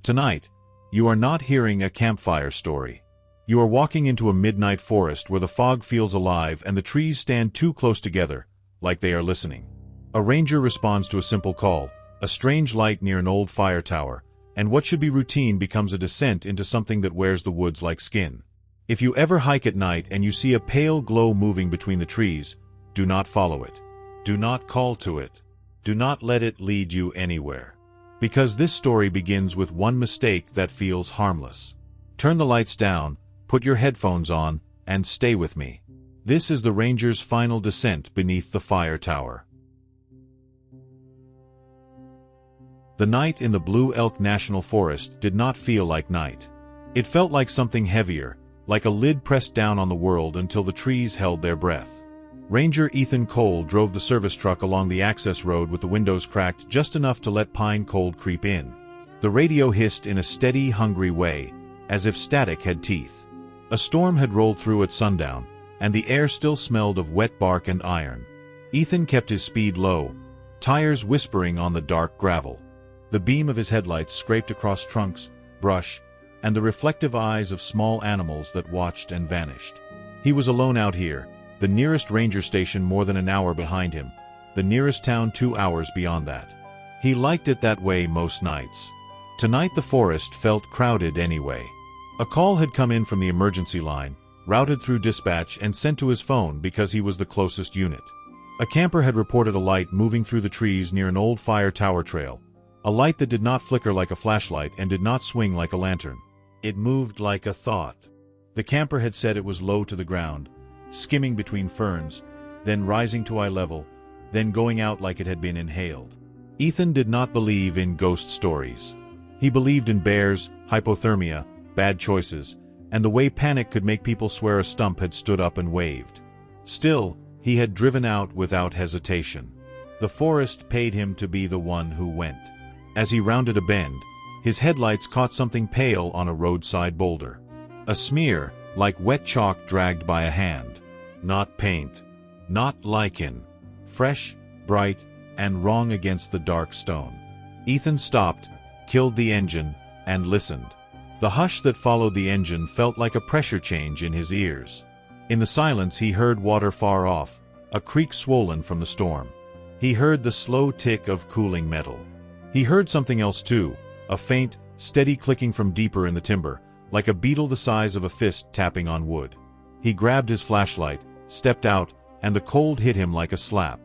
Tonight, you are not hearing a campfire story. You are walking into a midnight forest where the fog feels alive and the trees stand too close together, like they are listening. A ranger responds to a simple call, a strange light near an old fire tower, and what should be routine becomes a descent into something that wears the woods like skin. If you ever hike at night and you see a pale glow moving between the trees, do not follow it. Do not call to it. Do not let it lead you anywhere. Because this story begins with one mistake that feels harmless. Turn the lights down, put your headphones on, and stay with me. This is the ranger's final descent beneath the fire tower. The night in the Blue Elk National Forest did not feel like night. It felt like something heavier, like a lid pressed down on the world until the trees held their breath. Ranger Ethan Cole drove the service truck along the access road with the windows cracked just enough to let pine cold creep in. The radio hissed in a steady, hungry way, as if static had teeth. A storm had rolled through at sundown, and the air still smelled of wet bark and iron. Ethan kept his speed low, tires whispering on the dark gravel. The beam of his headlights scraped across trunks, brush, and the reflective eyes of small animals that watched and vanished. He was alone out here, the nearest ranger station more than an hour behind him, the nearest town 2 hours beyond that. He liked it that way most nights. Tonight the forest felt crowded anyway. A call had come in from the emergency line, routed through dispatch and sent to his phone because he was the closest unit. A camper had reported a light moving through the trees near an old fire tower trail, a light that did not flicker like a flashlight and did not swing like a lantern. It moved like a thought. The camper had said it was low to the ground, skimming between ferns, then rising to eye level, then going out like it had been inhaled. Ethan did not believe in ghost stories. He believed in bears, hypothermia, bad choices, and the way panic could make people swear a stump had stood up and waved. Still, he had driven out without hesitation. The forest paid him to be the one who went. As he rounded a bend, his headlights caught something pale on a roadside boulder. A smear, like wet chalk dragged by a hand. Not paint. Not lichen. Fresh, bright, and wrong against the dark stone. Ethan stopped, killed the engine, and listened. The hush that followed the engine felt like a pressure change in his ears. In the silence he heard water far off, a creek swollen from the storm. He heard the slow tick of cooling metal. He heard something else too, a faint, steady clicking from deeper in the timber, like a beetle the size of a fist tapping on wood. He grabbed his flashlight, stepped out, and the cold hit him like a slap.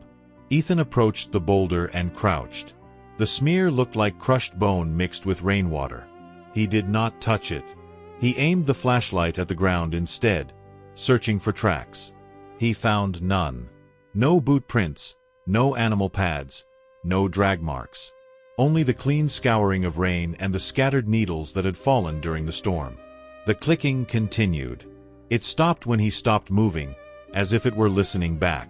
Ethan approached the boulder and crouched. The smear looked like crushed bone mixed with rainwater. He did not touch it. He aimed the flashlight at the ground instead, searching for tracks. He found none. No boot prints, no animal pads, no drag marks. Only the clean scouring of rain and the scattered needles that had fallen during the storm. The clicking continued. It stopped when he stopped moving, as if it were listening back.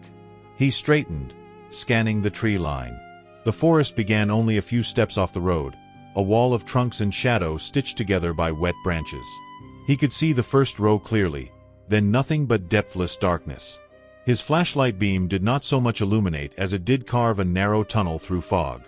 He straightened, scanning the tree line. The forest began only a few steps off the road, a wall of trunks and shadow stitched together by wet branches. He could see the first row clearly, then nothing but depthless darkness. His flashlight beam did not so much illuminate as it did carve a narrow tunnel through fog.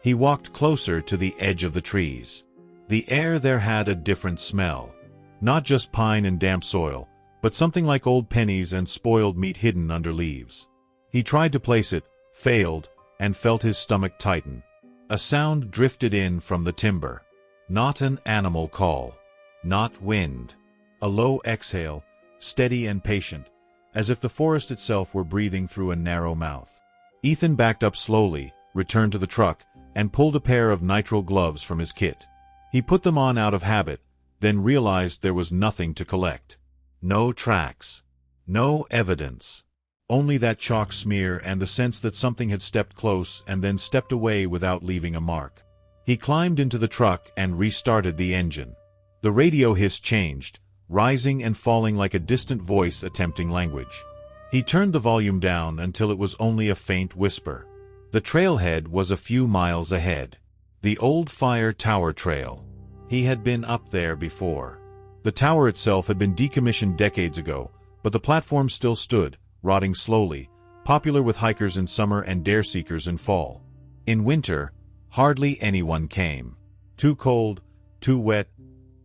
He walked closer to the edge of the trees. The air there had a different smell. Not just pine and damp soil, but something like old pennies and spoiled meat hidden under leaves. He tried to place it, failed, and felt his stomach tighten. A sound drifted in from the timber. Not an animal call. Not wind. A low exhale, steady and patient, as if the forest itself were breathing through a narrow mouth. Ethan backed up slowly, returned to the truck, and pulled a pair of nitrile gloves from his kit. He put them on out of habit, then realized there was nothing to collect. No tracks. No evidence. Only that chalk smear and the sense that something had stepped close and then stepped away without leaving a mark. He climbed into the truck and restarted the engine. The radio hiss changed, rising and falling like a distant voice attempting language. He turned the volume down until it was only a faint whisper. The trailhead was a few miles ahead. The old fire tower trail. He had been up there before. The tower itself had been decommissioned decades ago, but the platform still stood, rotting slowly, popular with hikers in summer and dare-seekers in fall. In winter, hardly anyone came. Too cold, too wet,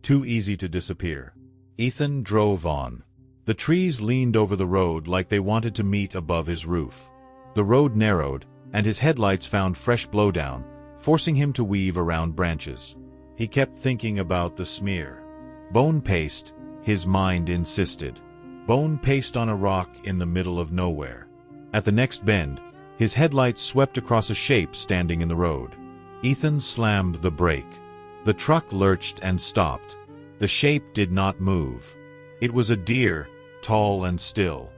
too easy to disappear. Ethan drove on. The trees leaned over the road like they wanted to meet above his roof. The road narrowed, and his headlights found fresh blowdown, forcing him to weave around branches. He kept thinking about the smear. Bone paste, his mind insisted. Bone paste on a rock in the middle of nowhere. At the next bend, his headlights swept across a shape standing in the road. Ethan slammed the brake. The truck lurched and stopped. The shape did not move. It was a deer, tall and still.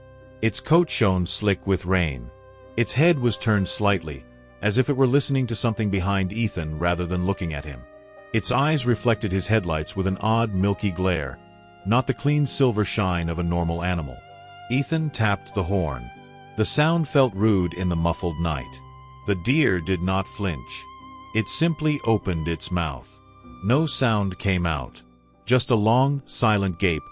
Its coat shone slick with rain. Its head was turned slightly, as if it were listening to something behind Ethan rather than looking at him. Its eyes reflected his headlights with an odd milky glare, not the clean silver shine of a normal animal. Ethan tapped the horn. The sound felt rude in the muffled night. The deer did not flinch. It simply opened its mouth. No sound came out. Just a long, silent gape,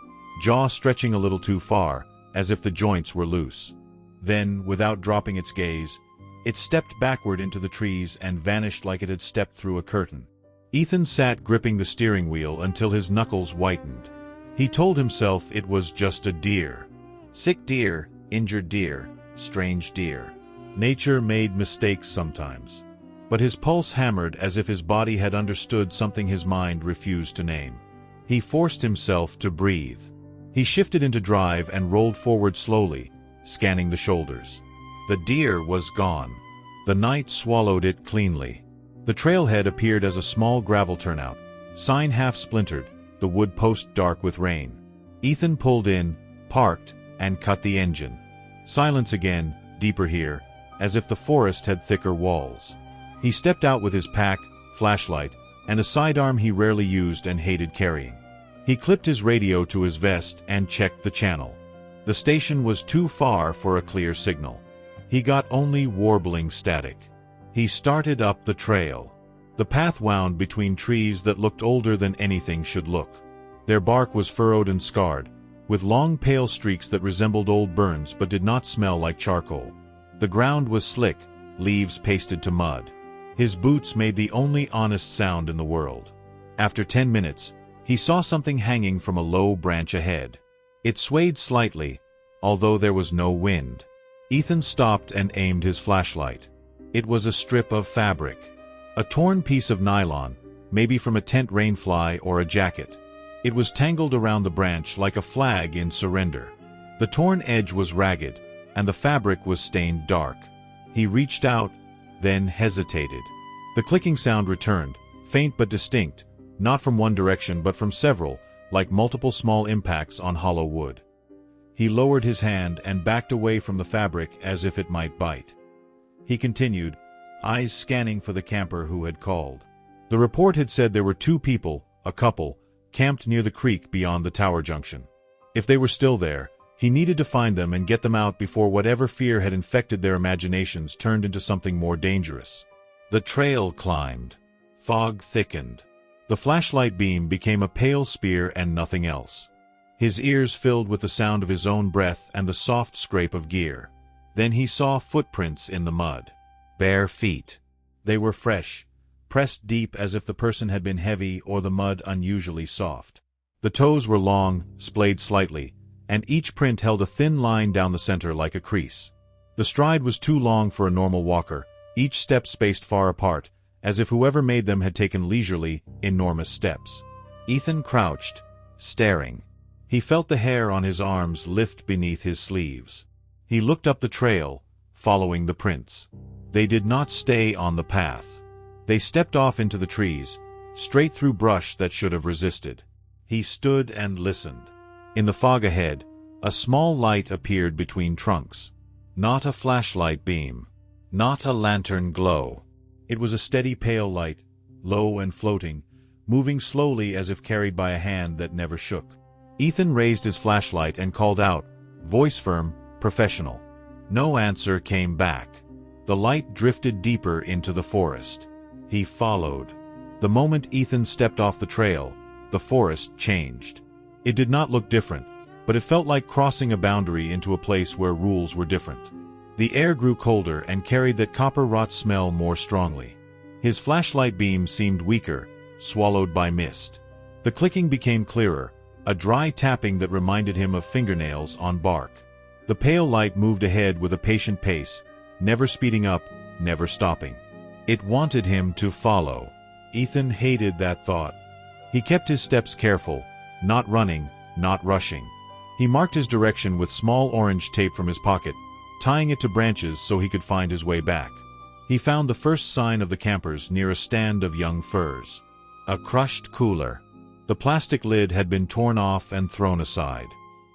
jaw stretching a little too far, as if the joints were loose. Then, without dropping its gaze, it stepped backward into the trees and vanished like it had stepped through a curtain. Ethan sat gripping the steering wheel until his knuckles whitened. He told himself it was just a deer. Sick deer, injured deer, strange deer. Nature made mistakes sometimes. But his pulse hammered as if his body had understood something his mind refused to name. He forced himself to breathe. He shifted into drive and rolled forward slowly, scanning the shoulders. The deer was gone. The night swallowed it cleanly. The trailhead appeared as a small gravel turnout, sign half splintered, the wood post dark with rain. Ethan pulled in, parked, and cut the engine. Silence again, deeper here, as if the forest had thicker walls. He stepped out with his pack, flashlight, and a sidearm he rarely used and hated carrying. He clipped his radio to his vest and checked the channel. The station was too far for a clear signal. He got only warbling static. He started up the trail. The path wound between trees that looked older than anything should look. Their bark was furrowed and scarred, with long pale streaks that resembled old burns but did not smell like charcoal. The ground was slick, leaves pasted to mud. His boots made the only honest sound in the world. After 10 minutes, he saw something hanging from a low branch ahead. It swayed slightly, although there was no wind. Ethan stopped and aimed his flashlight. It was a strip of fabric. A torn piece of nylon, maybe from a tent rainfly or a jacket. It was tangled around the branch like a flag in surrender. The torn edge was ragged, and the fabric was stained dark. He reached out, then hesitated. The clicking sound returned, faint but distinct, not from one direction but from several, like multiple small impacts on hollow wood. He lowered his hand and backed away from the fabric as if it might bite. He continued, eyes scanning for the camper who had called. The report had said there were 2 people, a couple, camped near the creek beyond the tower junction. If they were still there, he needed to find them and get them out before whatever fear had infected their imaginations turned into something more dangerous. The trail climbed. Fog thickened. The flashlight beam became a pale spear and nothing else. His ears filled with the sound of his own breath and the soft scrape of gear. Then he saw footprints in the mud. Bare feet. They were fresh, pressed deep as if the person had been heavy or the mud unusually soft. The toes were long, splayed slightly, and each print held a thin line down the center like a crease. The stride was too long for a normal walker, each step spaced far apart, as if whoever made them had taken leisurely, enormous steps. Ethan crouched, staring. He felt the hair on his arms lift beneath his sleeves. He looked up the trail, following the prints. They did not stay on the path. They stepped off into the trees, straight through brush that should have resisted. He stood and listened. In the fog ahead, a small light appeared between trunks. Not a flashlight beam. Not a lantern glow. It was a steady pale light, low and floating, moving slowly as if carried by a hand that never shook. Ethan raised his flashlight and called out, voice firm, professional. No answer came back. The light drifted deeper into the forest. He followed. The moment Ethan stepped off the trail, the forest changed. It did not look different, but it felt like crossing a boundary into a place where rules were different. The air grew colder and carried that copper rot smell more strongly. His flashlight beam seemed weaker, swallowed by mist. The clicking became clearer, a dry tapping that reminded him of fingernails on bark. The pale light moved ahead with a patient pace, never speeding up, never stopping. It wanted him to follow. Ethan hated that thought. He kept his steps careful, not running, not rushing. He marked his direction with small orange tape from his pocket, tying it to branches so he could find his way back. He found the first sign of the campers near a stand of young firs. A crushed cooler. The plastic lid had been torn off and thrown aside.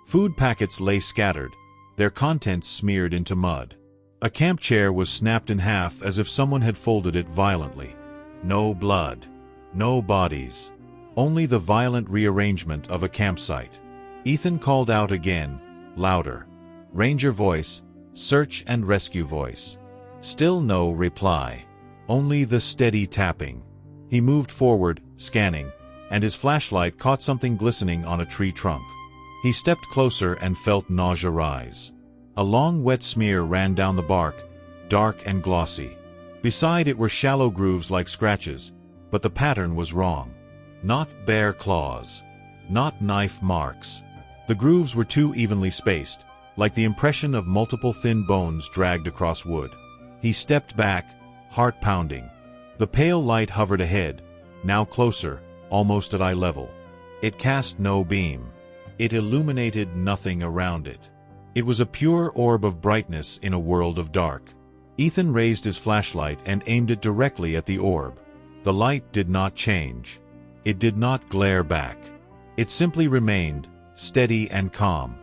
Food packets lay scattered, their contents smeared into mud. A camp chair was snapped in half as if someone had folded it violently. No blood. No bodies. Only the violent rearrangement of a campsite. Ethan called out again, louder. Ranger voice, search and rescue voice. Still no reply. Only the steady tapping. He moved forward, scanning, and his flashlight caught something glistening on a tree trunk. He stepped closer and felt nausea rise. A long wet smear ran down the bark, dark and glossy. Beside it were shallow grooves like scratches, but the pattern was wrong. Not bear claws. Not knife marks. The grooves were too evenly spaced, like the impression of multiple thin bones dragged across wood. He stepped back, heart pounding. The pale light hovered ahead, now closer, almost at eye level. It cast no beam. It illuminated nothing around it. It was a pure orb of brightness in a world of dark. Ethan raised his flashlight and aimed it directly at the orb. The light did not change. It did not glare back. It simply remained, steady and calm.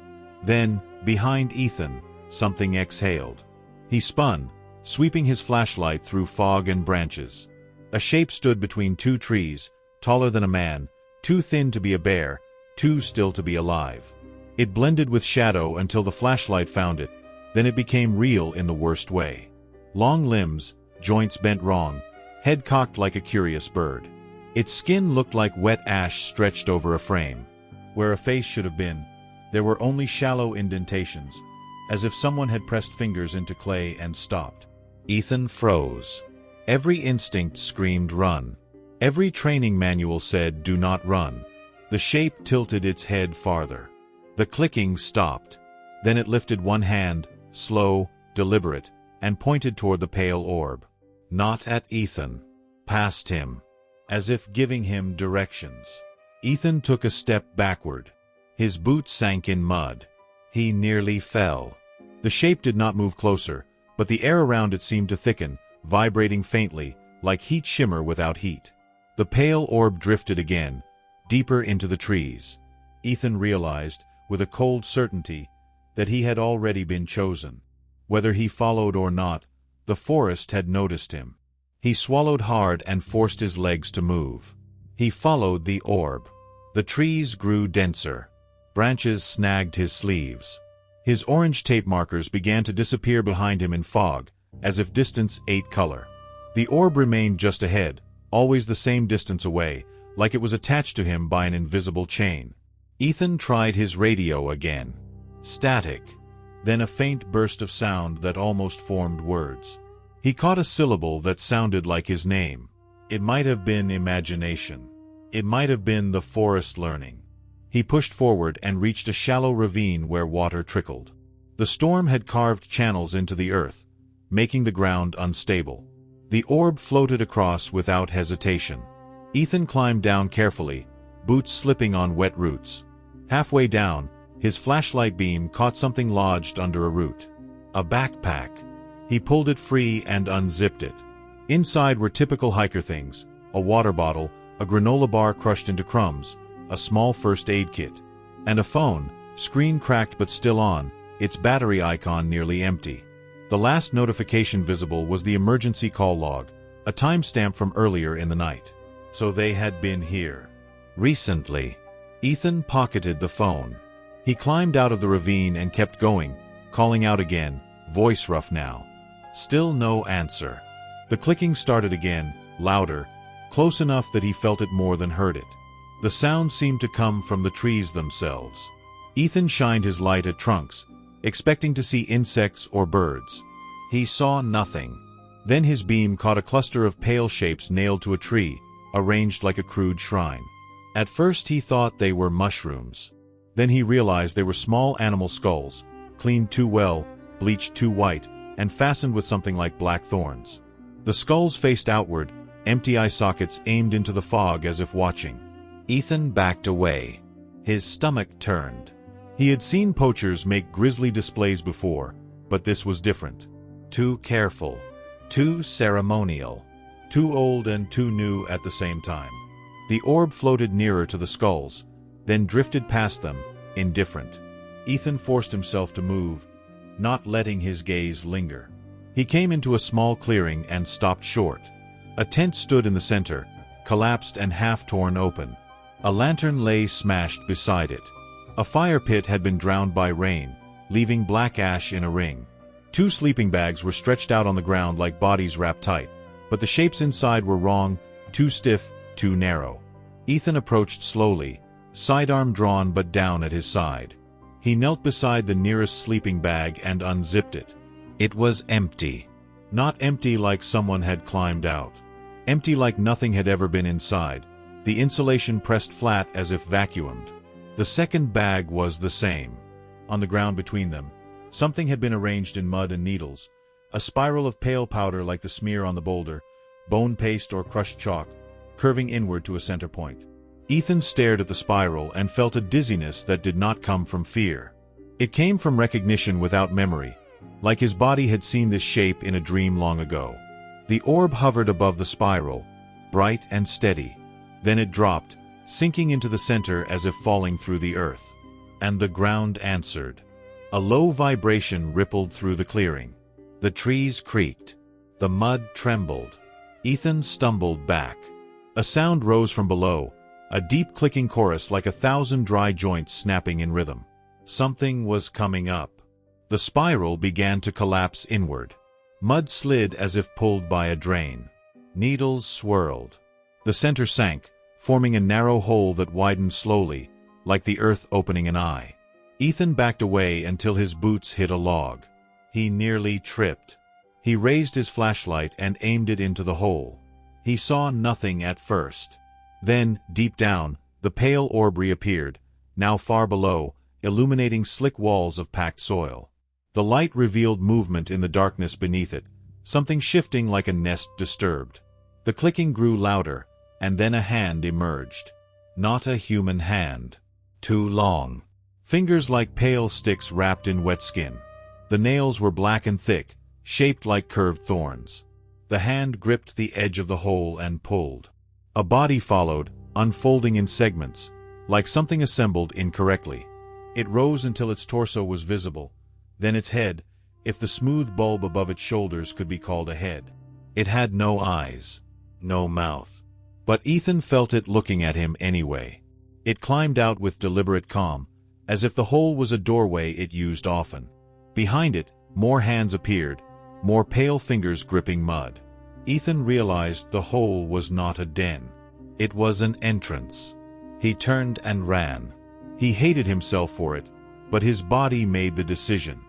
Then, behind Ethan, something exhaled. He spun, sweeping his flashlight through fog and branches. A shape stood between two trees, taller than a man, too thin to be a bear, too still to be alive. It blended with shadow until the flashlight found it, then it became real in the worst way. Long limbs, joints bent wrong, head cocked like a curious bird. Its skin looked like wet ash stretched over a frame. Where a face should have been, there were only shallow indentations, as if someone had pressed fingers into clay and stopped. Ethan froze. Every instinct screamed run. Every training manual said do not run. The shape tilted its head farther. The clicking stopped. Then it lifted one hand, slow, deliberate, and pointed toward the pale orb. Not at Ethan. Past him. As if giving him directions. Ethan took a step backward. His boots sank in mud. He nearly fell. The shape did not move closer, but the air around it seemed to thicken, vibrating faintly, like heat shimmer without heat. The pale orb drifted again, deeper into the trees. Ethan realized, with a cold certainty, that he had already been chosen. Whether he followed or not, the forest had noticed him. He swallowed hard and forced his legs to move. He followed the orb. The trees grew denser. Branches snagged his sleeves. His orange tape markers began to disappear behind him in fog, as if distance ate color. The orb remained just ahead, always the same distance away, like it was attached to him by an invisible chain. Ethan tried his radio again. Static. Then a faint burst of sound that almost formed words. He caught a syllable that sounded like his name. It might have been imagination. It might have been the forest learning. He pushed forward and reached a shallow ravine where water trickled. The storm had carved channels into the earth, making the ground unstable. The orb floated across without hesitation. Ethan climbed down carefully, boots slipping on wet roots. Halfway down, his flashlight beam caught something lodged under a root. A backpack. He pulled it free and unzipped it. Inside were typical hiker things: a water bottle, a granola bar crushed into crumbs, a small first aid kit, and a phone, screen cracked but still on, its battery icon nearly empty. The last notification visible was the emergency call log, a timestamp from earlier in the night. So they had been here. Recently. Ethan pocketed the phone. He climbed out of the ravine and kept going, calling out again, voice rough now. Still no answer. The clicking started again, louder, close enough that he felt it more than heard it. The sound seemed to come from the trees themselves. Ethan shined his light at trunks, expecting to see insects or birds. He saw nothing. Then his beam caught a cluster of pale shapes nailed to a tree, arranged like a crude shrine. At first he thought they were mushrooms. Then he realized they were small animal skulls, cleaned too well, bleached too white, and fastened with something like black thorns. The skulls faced outward, empty eye sockets aimed into the fog as if watching. Ethan backed away. His stomach turned. He had seen poachers make grisly displays before, but this was different. Too careful. Too ceremonial. Too old and too new at the same time. The orb floated nearer to the skulls, then drifted past them, indifferent. Ethan forced himself to move, not letting his gaze linger. He came into a small clearing and stopped short. A tent stood in the center, collapsed and half torn open. A lantern lay smashed beside it. A fire pit had been drowned by rain, leaving black ash in a ring. 2 sleeping bags were stretched out on the ground like bodies wrapped tight, but the shapes inside were wrong, too stiff, too narrow. Ethan approached slowly, sidearm drawn but down at his side. He knelt beside the nearest sleeping bag and unzipped it. It was empty. Not empty like someone had climbed out. Empty like nothing had ever been inside, the insulation pressed flat as if vacuumed. The second bag was the same. On the ground between them, something had been arranged in mud and needles, a spiral of pale powder like the smear on the boulder, bone paste or crushed chalk, curving inward to a center point. Ethan stared at the spiral and felt a dizziness that did not come from fear. It came from recognition without memory, like his body had seen this shape in a dream long ago. The orb hovered above the spiral, bright and steady. Then it dropped, sinking into the center as if falling through the earth. And the ground answered. A low vibration rippled through the clearing. The trees creaked. The mud trembled. Ethan stumbled back. A sound rose from below, a deep clicking chorus like 1,000 dry joints snapping in rhythm. Something was coming up. The spiral began to collapse inward. Mud slid as if pulled by a drain. Needles swirled. The center sank, forming a narrow hole that widened slowly, like the earth opening an eye. Ethan backed away until his boots hit a log. He nearly tripped. He raised his flashlight and aimed it into the hole. He saw nothing at first. Then, deep down, the pale orb reappeared, now far below, illuminating slick walls of packed soil. The light revealed movement in the darkness beneath it, something shifting like a nest disturbed. The clicking grew louder, and then a hand emerged. Not a human hand. Too long. Fingers like pale sticks wrapped in wet skin. The nails were black and thick, shaped like curved thorns. The hand gripped the edge of the hole and pulled. A body followed, unfolding in segments, like something assembled incorrectly. It rose until its torso was visible, then its head, if the smooth bulb above its shoulders could be called a head. It had no eyes, no mouth. But Ethan felt it looking at him anyway. It climbed out with deliberate calm, as if the hole was a doorway it used often. Behind it, more hands appeared, more pale fingers gripping mud. Ethan realized the hole was not a den. It was an entrance. He turned and ran. He hated himself for it, but his body made the decision.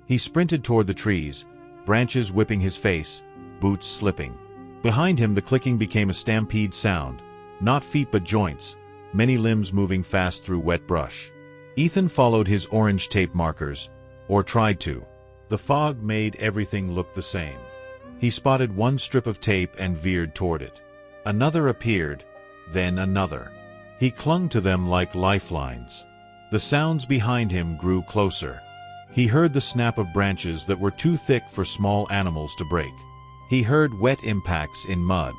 He sprinted toward the trees, branches whipping his face, boots slipping. Behind him the clicking became a stampede sound, not feet but joints, many limbs moving fast through wet brush. Ethan followed his orange tape markers, or tried to. The fog made everything look the same. He spotted one strip of tape and veered toward it. Another appeared, then another. He clung to them like lifelines. The sounds behind him grew closer. He heard the snap of branches that were too thick for small animals to break. He heard wet impacts in mud.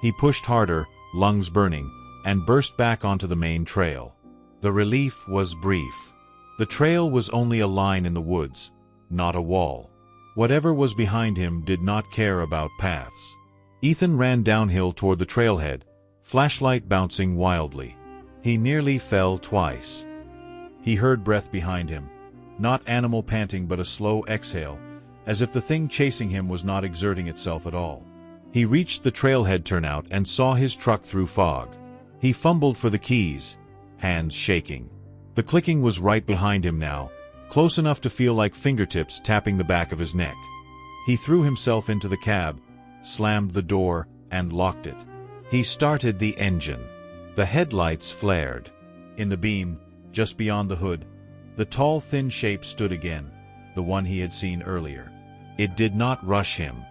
He pushed harder, lungs burning, and burst back onto the main trail. The relief was brief. The trail was only a line in the woods, not a wall. Whatever was behind him did not care about paths. Ethan ran downhill toward the trailhead, flashlight bouncing wildly. He nearly fell twice. He heard breath behind him, not animal panting but a slow exhale, as if the thing chasing him was not exerting itself at all. He reached the trailhead turnout and saw his truck through fog. He fumbled for the keys, hands shaking. The clicking was right behind him now, close enough to feel like fingertips tapping the back of his neck. He threw himself into the cab, slammed the door, and locked it. He started the engine. The headlights flared. In the beam, just beyond the hood, the tall, thin shape stood again, the one he had seen earlier. It did not rush him.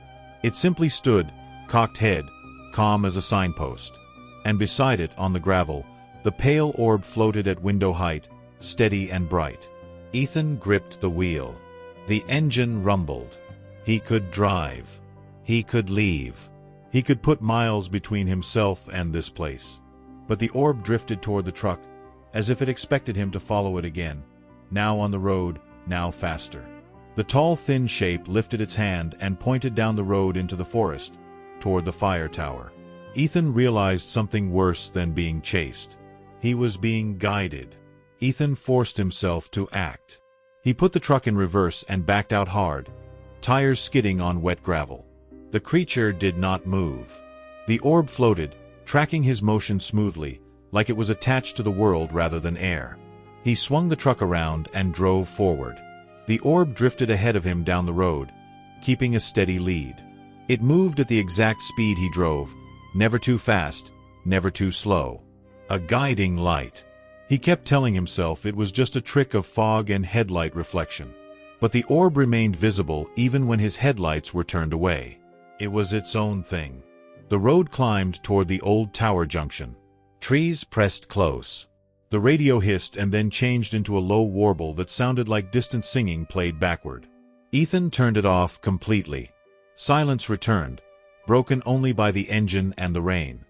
It simply stood, cocked head, calm as a signpost. And beside it, on the gravel, the pale orb floated at window height, steady and bright. Ethan gripped the wheel. The engine rumbled. He could drive. He could leave. He could put miles between himself and this place. But the orb drifted toward the truck, as if it expected him to follow it again, now on the road, now faster. The tall, thin shape lifted its hand and pointed down the road into the forest, toward the fire tower. Ethan realized something worse than being chased. He was being guided. Ethan forced himself to act. He put the truck in reverse and backed out hard, tires skidding on wet gravel. The creature did not move. The orb floated, tracking his motion smoothly, like it was attached to the world rather than air. He swung the truck around and drove forward. The orb drifted ahead of him down the road, keeping a steady lead. It moved at the exact speed he drove, never too fast, never too slow. A guiding light. He kept telling himself it was just a trick of fog and headlight reflection. But the orb remained visible even when his headlights were turned away. It was its own thing. The road climbed toward the old tower junction. Trees pressed close. The radio hissed and then changed into a low warble that sounded like distant singing played backward. Ethan turned it off completely. Silence returned, broken only by the engine and the rain.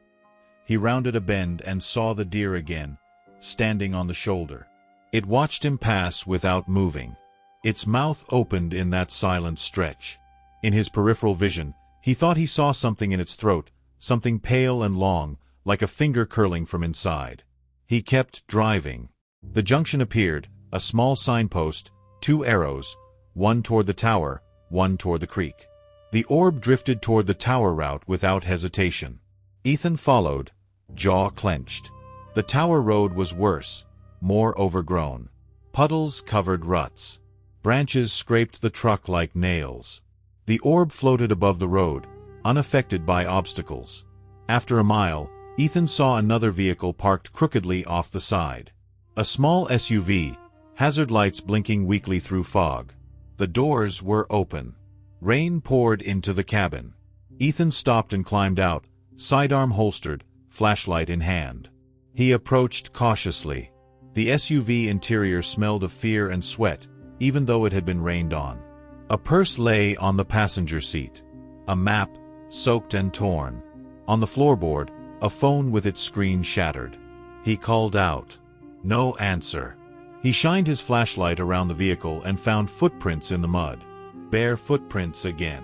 He rounded a bend and saw the deer again, standing on the shoulder. It watched him pass without moving. Its mouth opened in that silent stretch. In his peripheral vision, he thought he saw something in its throat, something pale and long, like a finger curling from inside. He kept driving. The junction appeared, a small signpost, 2 arrows, one toward the tower, one toward the creek. The orb drifted toward the tower route without hesitation. Ethan followed, jaw clenched. The tower road was worse, more overgrown. Puddles covered ruts. Branches scraped the truck like nails. The orb floated above the road, unaffected by obstacles. After a mile, Ethan saw another vehicle parked crookedly off the side. A small SUV, hazard lights blinking weakly through fog. The doors were open. Rain poured into the cabin. Ethan stopped and climbed out, sidearm holstered, flashlight in hand. He approached cautiously. The SUV interior smelled of fear and sweat, even though it had been rained on. A purse lay on the passenger seat. A map, soaked and torn. On the floorboard, a phone with its screen shattered. He called out. No answer. He shined his flashlight around the vehicle and found footprints in the mud. Bare footprints again.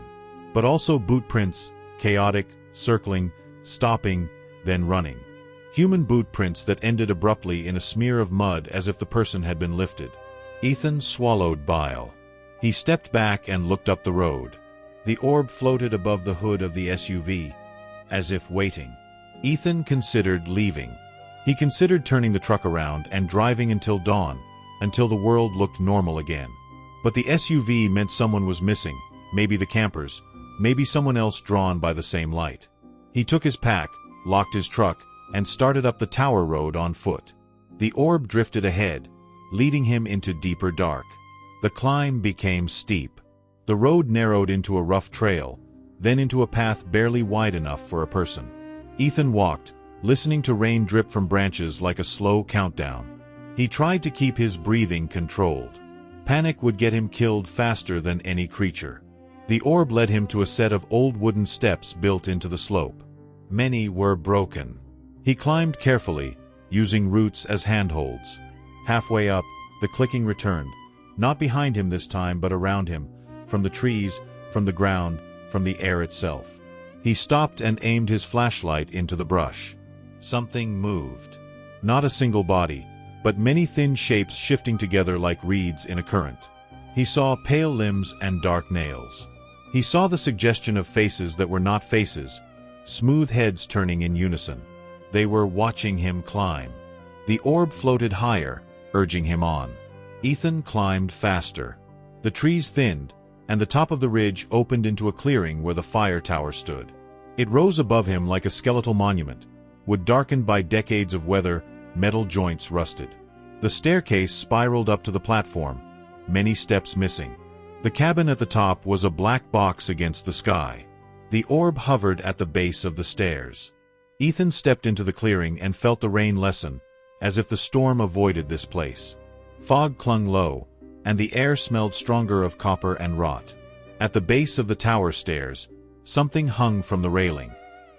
But also boot prints, chaotic, circling, stopping, then running. Human boot prints that ended abruptly in a smear of mud as if the person had been lifted. Ethan swallowed bile. He stepped back and looked up the road. The orb floated above the hood of the SUV, as if waiting. Ethan considered leaving. He considered turning the truck around and driving until dawn, until the world looked normal again. But the SUV meant someone was missing, maybe the campers, maybe someone else drawn by the same light. He took his pack, locked his truck, and started up the tower road on foot. The orb drifted ahead, leading him into deeper dark. The climb became steep. The road narrowed into a rough trail, then into a path barely wide enough for a person. Ethan walked, listening to rain drip from branches like a slow countdown. He tried to keep his breathing controlled. Panic would get him killed faster than any creature. The orb led him to a set of old wooden steps built into the slope. Many were broken. He climbed carefully, using roots as handholds. Halfway up, the clicking returned, not behind him this time but around him, from the trees, from the ground, from the air itself. He stopped and aimed his flashlight into the brush. Something moved. Not a single body, but many thin shapes shifting together like reeds in a current. He saw pale limbs and dark nails. He saw the suggestion of faces that were not faces, smooth heads turning in unison. They were watching him climb. The orb floated higher, urging him on. Ethan climbed faster. The trees thinned, and the top of the ridge opened into a clearing where the fire tower stood. It rose above him like a skeletal monument, wood darkened by decades of weather, metal joints rusted. The staircase spiraled up to the platform, many steps missing. The cabin at the top was a black box against the sky. The orb hovered at the base of the stairs. Ethan stepped into the clearing and felt the rain lessen, as if the storm avoided this place. Fog clung low, and the air smelled stronger of copper and rot. At the base of the tower stairs, something hung from the railing.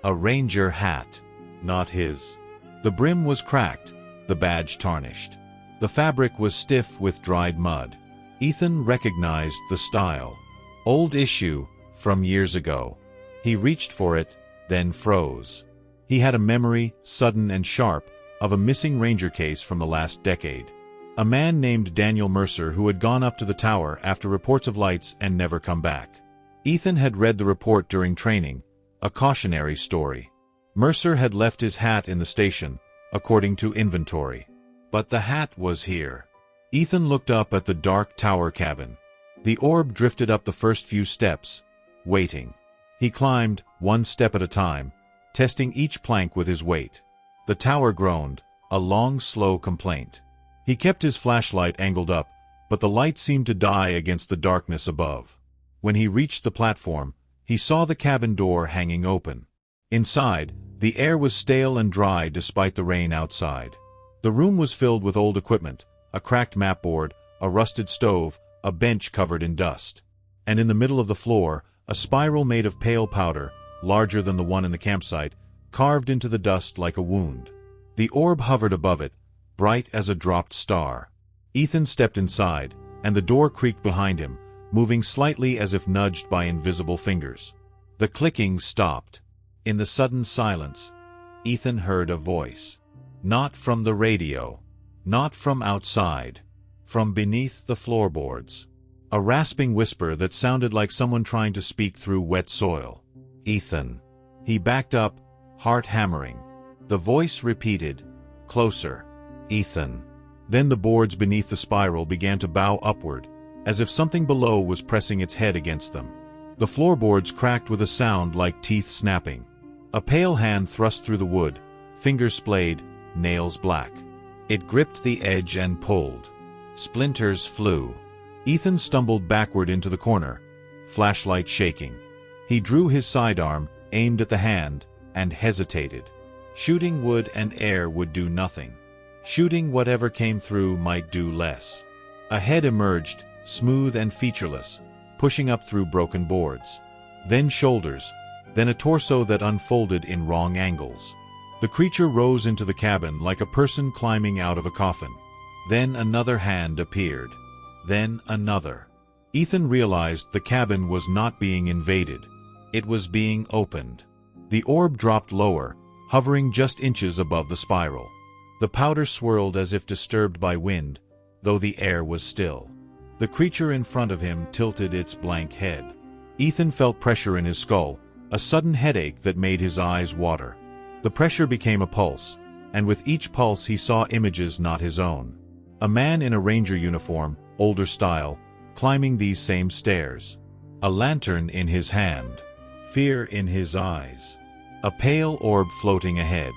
A ranger hat. Not his. The brim was cracked, the badge tarnished. The fabric was stiff with dried mud. Ethan recognized the style. Old issue, from years ago. He reached for it, then froze. He had a memory, sudden and sharp, of a missing ranger case from the last decade. A man named Daniel Mercer who had gone up to the tower after reports of lights and never come back. Ethan had read the report during training, a cautionary story. Mercer had left his hat in the station, according to inventory. But the hat was here. Ethan looked up at the dark tower cabin. The orb drifted up the first few steps, waiting. He climbed, one step at a time, testing each plank with his weight. The tower groaned, a long, slow complaint. He kept his flashlight angled up, but the light seemed to die against the darkness above. When he reached the platform, he saw the cabin door hanging open. Inside, the air was stale and dry despite the rain outside. The room was filled with old equipment, a cracked mapboard, a rusted stove, a bench covered in dust. And in the middle of the floor, a spiral made of pale powder, larger than the one in the campsite, carved into the dust like a wound. The orb hovered above it, bright as a dropped star. Ethan stepped inside, and the door creaked behind him, moving slightly as if nudged by invisible fingers. The clicking stopped. In the sudden silence, Ethan heard a voice. Not from the radio. Not from outside. From beneath the floorboards. A rasping whisper that sounded like someone trying to speak through wet soil. Ethan. He backed up, heart hammering. The voice repeated, closer. Ethan. Then the boards beneath the spiral began to bow upward, as if something below was pressing its head against them. The floorboards cracked with a sound like teeth snapping. A pale hand thrust through the wood, fingers splayed, nails black. It gripped the edge and pulled. Splinters flew. Ethan stumbled backward into the corner, flashlight shaking. He drew his sidearm, aimed at the hand, and hesitated. Shooting wood and air would do nothing. Shooting whatever came through might do less. A head emerged, smooth and featureless, pushing up through broken boards. Then shoulders, then a torso that unfolded in wrong angles. The creature rose into the cabin like a person climbing out of a coffin. Then another hand appeared. Then another. Ethan realized the cabin was not being invaded. It was being opened. The orb dropped lower, hovering just inches above the spiral. The powder swirled as if disturbed by wind, though the air was still. The creature in front of him tilted its blank head. Ethan felt pressure in his skull, a sudden headache that made his eyes water. The pressure became a pulse, and with each pulse he saw images not his own. A man in a ranger uniform, older style, climbing these same stairs. A lantern in his hand. Fear in his eyes. A pale orb floating ahead.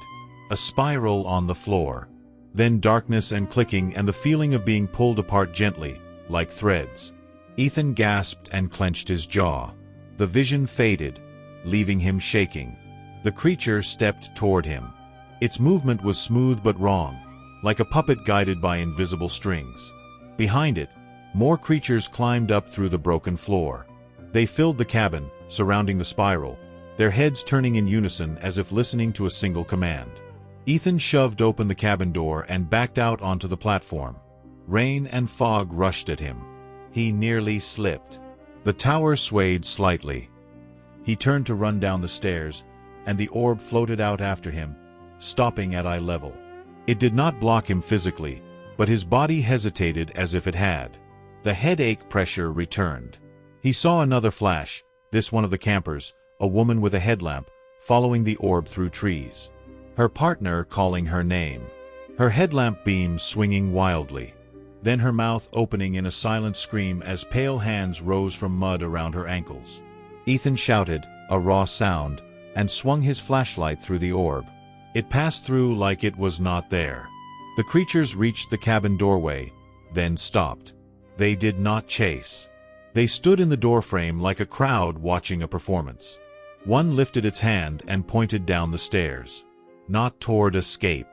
A spiral on the floor. Then darkness and clicking and the feeling of being pulled apart gently, like threads. Ethan gasped and clenched his jaw. The vision faded, leaving him shaking. The creature stepped toward him. Its movement was smooth but wrong, like a puppet guided by invisible strings. Behind it, more creatures climbed up through the broken floor. They filled the cabin, surrounding the spiral, their heads turning in unison as if listening to a single command. Ethan shoved open the cabin door and backed out onto the platform. Rain and fog rushed at him. He nearly slipped. The tower swayed slightly. He turned to run down the stairs, and the orb floated out after him, stopping at eye level. It did not block him physically, but his body hesitated as if it had. The headache pressure returned. He saw another flash, this one of the campers, a woman with a headlamp, following the orb through trees. Her partner calling her name. Her headlamp beam swinging wildly. Then her mouth opening in a silent scream as pale hands rose from mud around her ankles. Ethan shouted, a raw sound, and swung his flashlight through the orb. It passed through like it was not there. The creatures reached the cabin doorway, then stopped. They did not chase. They stood in the doorframe like a crowd watching a performance. One lifted its hand and pointed down the stairs. Not toward escape,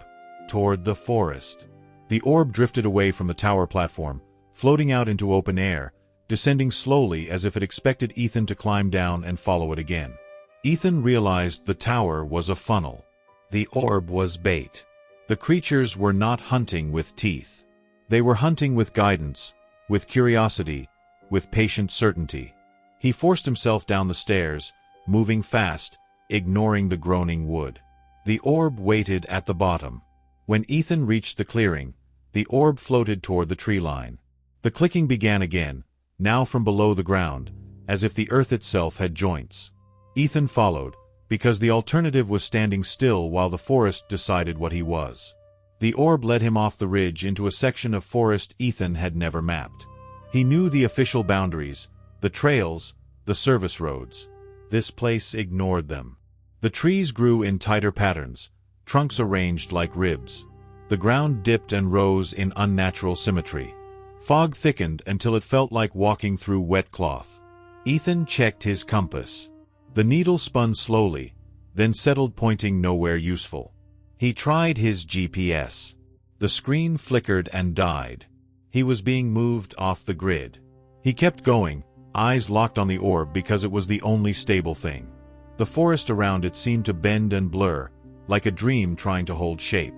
toward the forest. The orb drifted away from the tower platform, floating out into open air, descending slowly as if it expected Ethan to climb down and follow it again. Ethan realized the tower was a funnel. The orb was bait. The creatures were not hunting with teeth. They were hunting with guidance, with curiosity, with patient certainty. He forced himself down the stairs, moving fast, ignoring the groaning wood. The orb waited at the bottom. When Ethan reached the clearing, the orb floated toward the tree line. The clicking began again, now from below the ground, as if the earth itself had joints. Ethan followed, because the alternative was standing still while the forest decided what he was. The orb led him off the ridge into a section of forest Ethan had never mapped. He knew the official boundaries, the trails, the service roads. This place ignored them. The trees grew in tighter patterns, trunks arranged like ribs. The ground dipped and rose in unnatural symmetry. Fog thickened until it felt like walking through wet cloth. Ethan checked his compass. The needle spun slowly, then settled, pointing nowhere useful. He tried his GPS. The screen flickered and died. He was being moved off the grid. He kept going, eyes locked on the orb because it was the only stable thing. The forest around it seemed to bend and blur, like a dream trying to hold shape.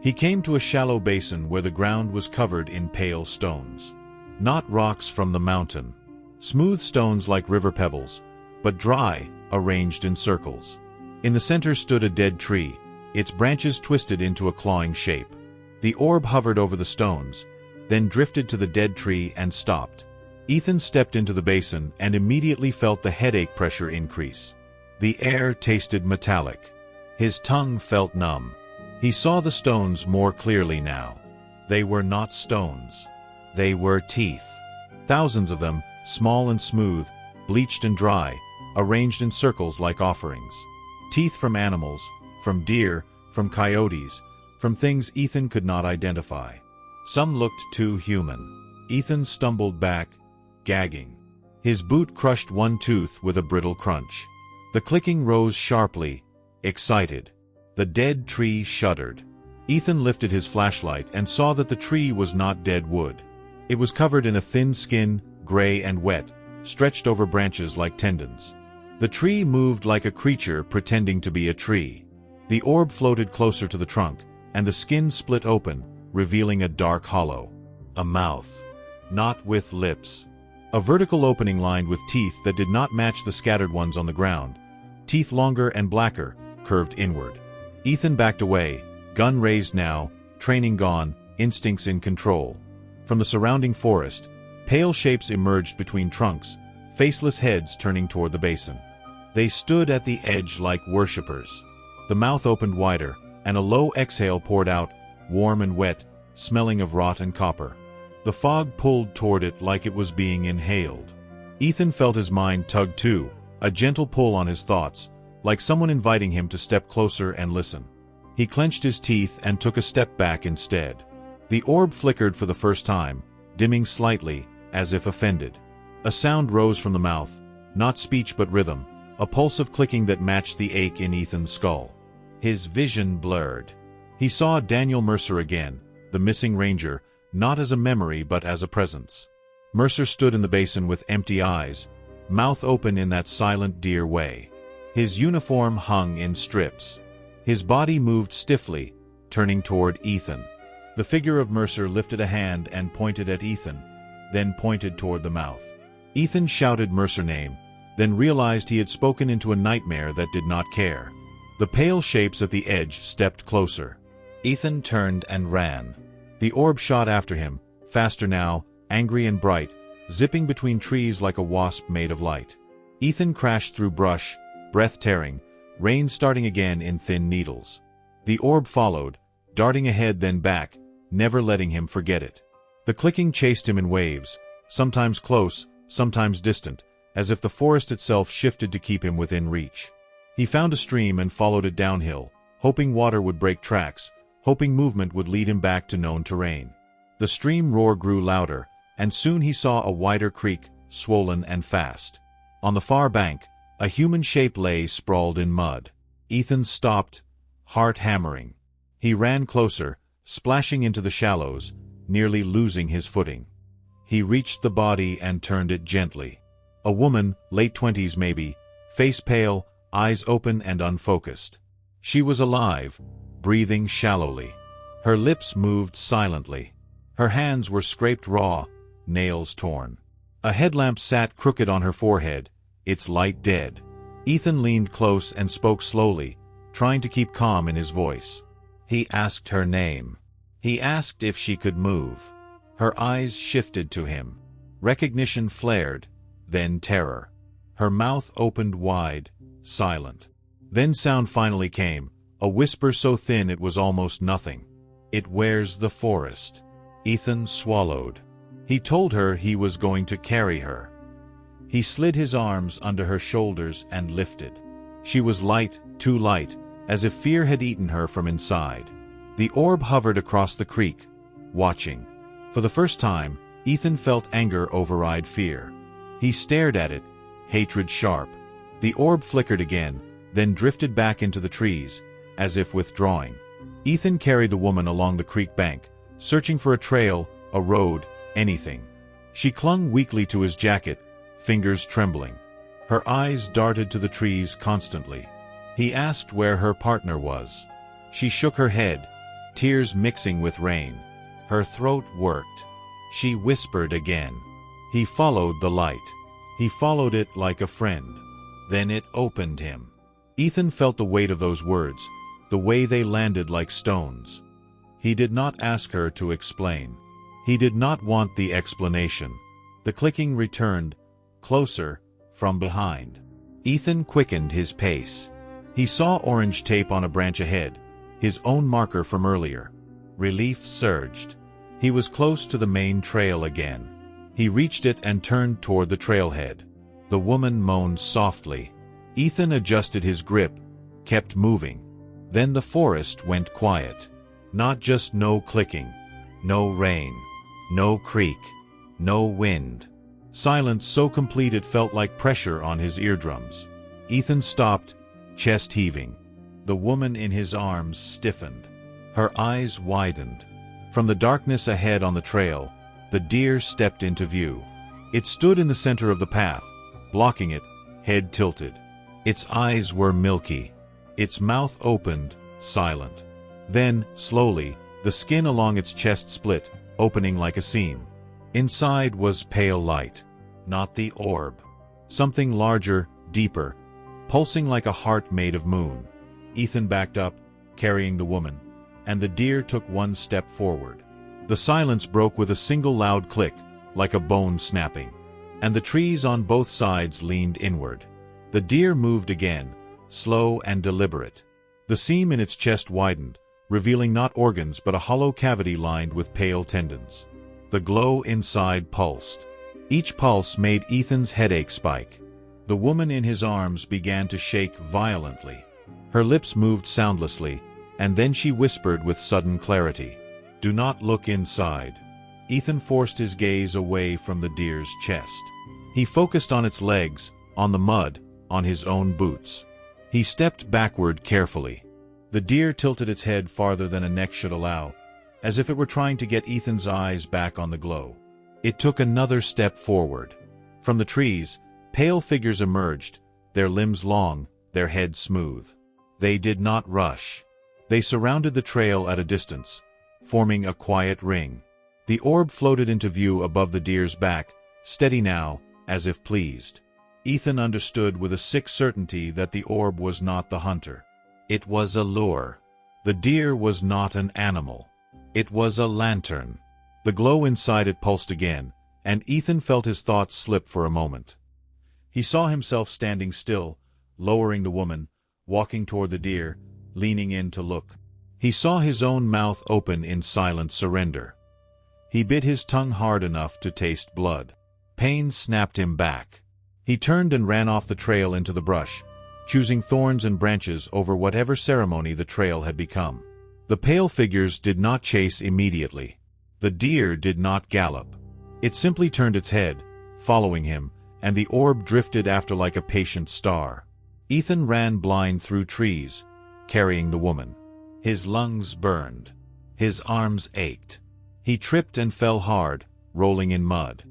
He came to a shallow basin where the ground was covered in pale stones. Not rocks from the mountain. Smooth stones like river pebbles, but dry, arranged in circles. In the center stood a dead tree, its branches twisted into a clawing shape. The orb hovered over the stones, then drifted to the dead tree and stopped. Ethan stepped into the basin and immediately felt the headache pressure increase. The air tasted metallic. His tongue felt numb. He saw the stones more clearly now. They were not stones. They were teeth. Thousands of them, small and smooth, bleached and dry, arranged in circles like offerings. Teeth from animals, from deer, from coyotes, from things Ethan could not identify. Some looked too human. Ethan stumbled back, gagging. His boot crushed one tooth with a brittle crunch. The clicking rose sharply, excited. The dead tree shuddered. Ethan lifted his flashlight and saw that the tree was not dead wood. It was covered in a thin skin, gray and wet, stretched over branches like tendons. The tree moved like a creature pretending to be a tree. The orb floated closer to the trunk, and the skin split open, revealing a dark hollow. A mouth. Not with lips. A vertical opening lined with teeth that did not match the scattered ones on the ground. Teeth longer and blacker, curved inward. Ethan backed away, gun raised now, training gone, instincts in control. From the surrounding forest, pale shapes emerged between trunks, faceless heads turning toward the basin. They stood at the edge like worshippers. The mouth opened wider, and a low exhale poured out, warm and wet, smelling of rot and copper. The fog pulled toward it like it was being inhaled. Ethan felt his mind tug too, a gentle pull on his thoughts, like someone inviting him to step closer and listen. He clenched his teeth and took a step back instead. The orb flickered for the first time, dimming slightly, as if offended. A sound rose from the mouth, not speech but rhythm, a pulse of clicking that matched the ache in Ethan's skull. His vision blurred. He saw Daniel Mercer again, the missing ranger, not as a memory but as a presence. Mercer stood in the basin with empty eyes, mouth open in that silent deer way. His uniform hung in strips. His body moved stiffly, turning toward Ethan. The figure of Mercer lifted a hand and pointed at Ethan, then pointed toward the mouth. Ethan shouted Mercer's name, then realized he had spoken into a nightmare that did not care. The pale shapes at the edge stepped closer. Ethan turned and ran. The orb shot after him, faster now, angry and bright, zipping between trees like a wasp made of light. Ethan crashed through brush, breath tearing, rain starting again in thin needles. The orb followed, darting ahead then back, never letting him forget it. The clicking chased him in waves, sometimes close, sometimes distant, as if the forest itself shifted to keep him within reach. He found a stream and followed it downhill, hoping water would break tracks, hoping movement would lead him back to known terrain. The stream roar grew louder, and soon he saw a wider creek, swollen and fast. On the far bank, a human shape lay sprawled in mud. Ethan stopped, heart hammering. He ran closer, splashing into the shallows, nearly losing his footing. He reached the body and turned it gently. A woman, late 20s maybe, face pale, eyes open and unfocused. She was alive, breathing shallowly. Her lips moved silently. Her hands were scraped raw, nails torn. A headlamp sat crooked on her forehead, its light dead. Ethan leaned close and spoke slowly, trying to keep calm in his voice. He asked her name. He asked if she could move. Her eyes shifted to him. Recognition flared, then terror. Her mouth opened wide, silent. Then sound finally came, a whisper so thin it was almost nothing. "It wears the forest." Ethan swallowed. He told her he was going to carry her. He slid his arms under her shoulders and lifted. She was light, too light, as if fear had eaten her from inside. The orb hovered across the creek, watching. For the first time, Ethan felt anger override fear. He stared at it, hatred sharp. The orb flickered again, then drifted back into the trees, as if withdrawing. Ethan carried the woman along the creek bank, searching for a trail, a road, anything. She clung weakly to his jacket, fingers trembling. Her eyes darted to the trees constantly. He asked where her partner was. She shook her head, tears mixing with rain. Her throat worked. She whispered again. He followed the light. He followed it like a friend. Then it opened him. Ethan felt the weight of those words, the way they landed like stones. He did not ask her to explain. He did not want the explanation. The clicking returned, closer, from behind. Ethan quickened his pace. He saw orange tape on a branch ahead, his own marker from earlier. Relief surged. He was close to the main trail again. He reached it and turned toward the trailhead. The woman moaned softly. Ethan adjusted his grip, kept moving. Then the forest went quiet. Not just no clicking, no rain, no creek, no wind. Silence so complete it felt like pressure on his eardrums. Ethan stopped, chest heaving. The woman in his arms stiffened. Her eyes widened. From the darkness ahead on the trail, the deer stepped into view. It stood in the center of the path, blocking it, head tilted. Its eyes were milky. Its mouth opened, silent. Then, slowly, the skin along its chest split, opening like a seam. Inside was pale light. Not the orb. Something larger, deeper, pulsing like a heart made of moon. Ethan backed up, carrying the woman, and the deer took one step forward. The silence broke with a single loud click, like a bone snapping. And the trees on both sides leaned inward. The deer moved again, slow and deliberate. The seam in its chest widened, revealing not organs but a hollow cavity lined with pale tendons. The glow inside pulsed. Each pulse made Ethan's headache spike. The woman in his arms began to shake violently. Her lips moved soundlessly, and then she whispered with sudden clarity, "Do not look inside." Ethan forced his gaze away from the deer's chest. He focused on its legs, on the mud, on his own boots. He stepped backward carefully. The deer tilted its head farther than a neck should allow, as if it were trying to get Ethan's eyes back on the glow. It took another step forward. From the trees, pale figures emerged, their limbs long, their heads smooth. They did not rush. They surrounded the trail at a distance, forming a quiet ring. The orb floated into view above the deer's back, steady now, as if pleased. Ethan understood with a sick certainty that the orb was not the hunter. It was a lure. The deer was not an animal. It was a lantern. The glow inside it pulsed again, and Ethan felt his thoughts slip for a moment. He saw himself standing still, lowering the woman, walking toward the deer, leaning in to look. He saw his own mouth open in silent surrender. He bit his tongue hard enough to taste blood. Pain snapped him back. He turned and ran off the trail into the brush, choosing thorns and branches over whatever ceremony the trail had become. The pale figures did not chase immediately. The deer did not gallop. It simply turned its head, following him, and the orb drifted after like a patient star. Ethan ran blind through trees, carrying the woman. His lungs burned. His arms ached. He tripped and fell hard, rolling in mud.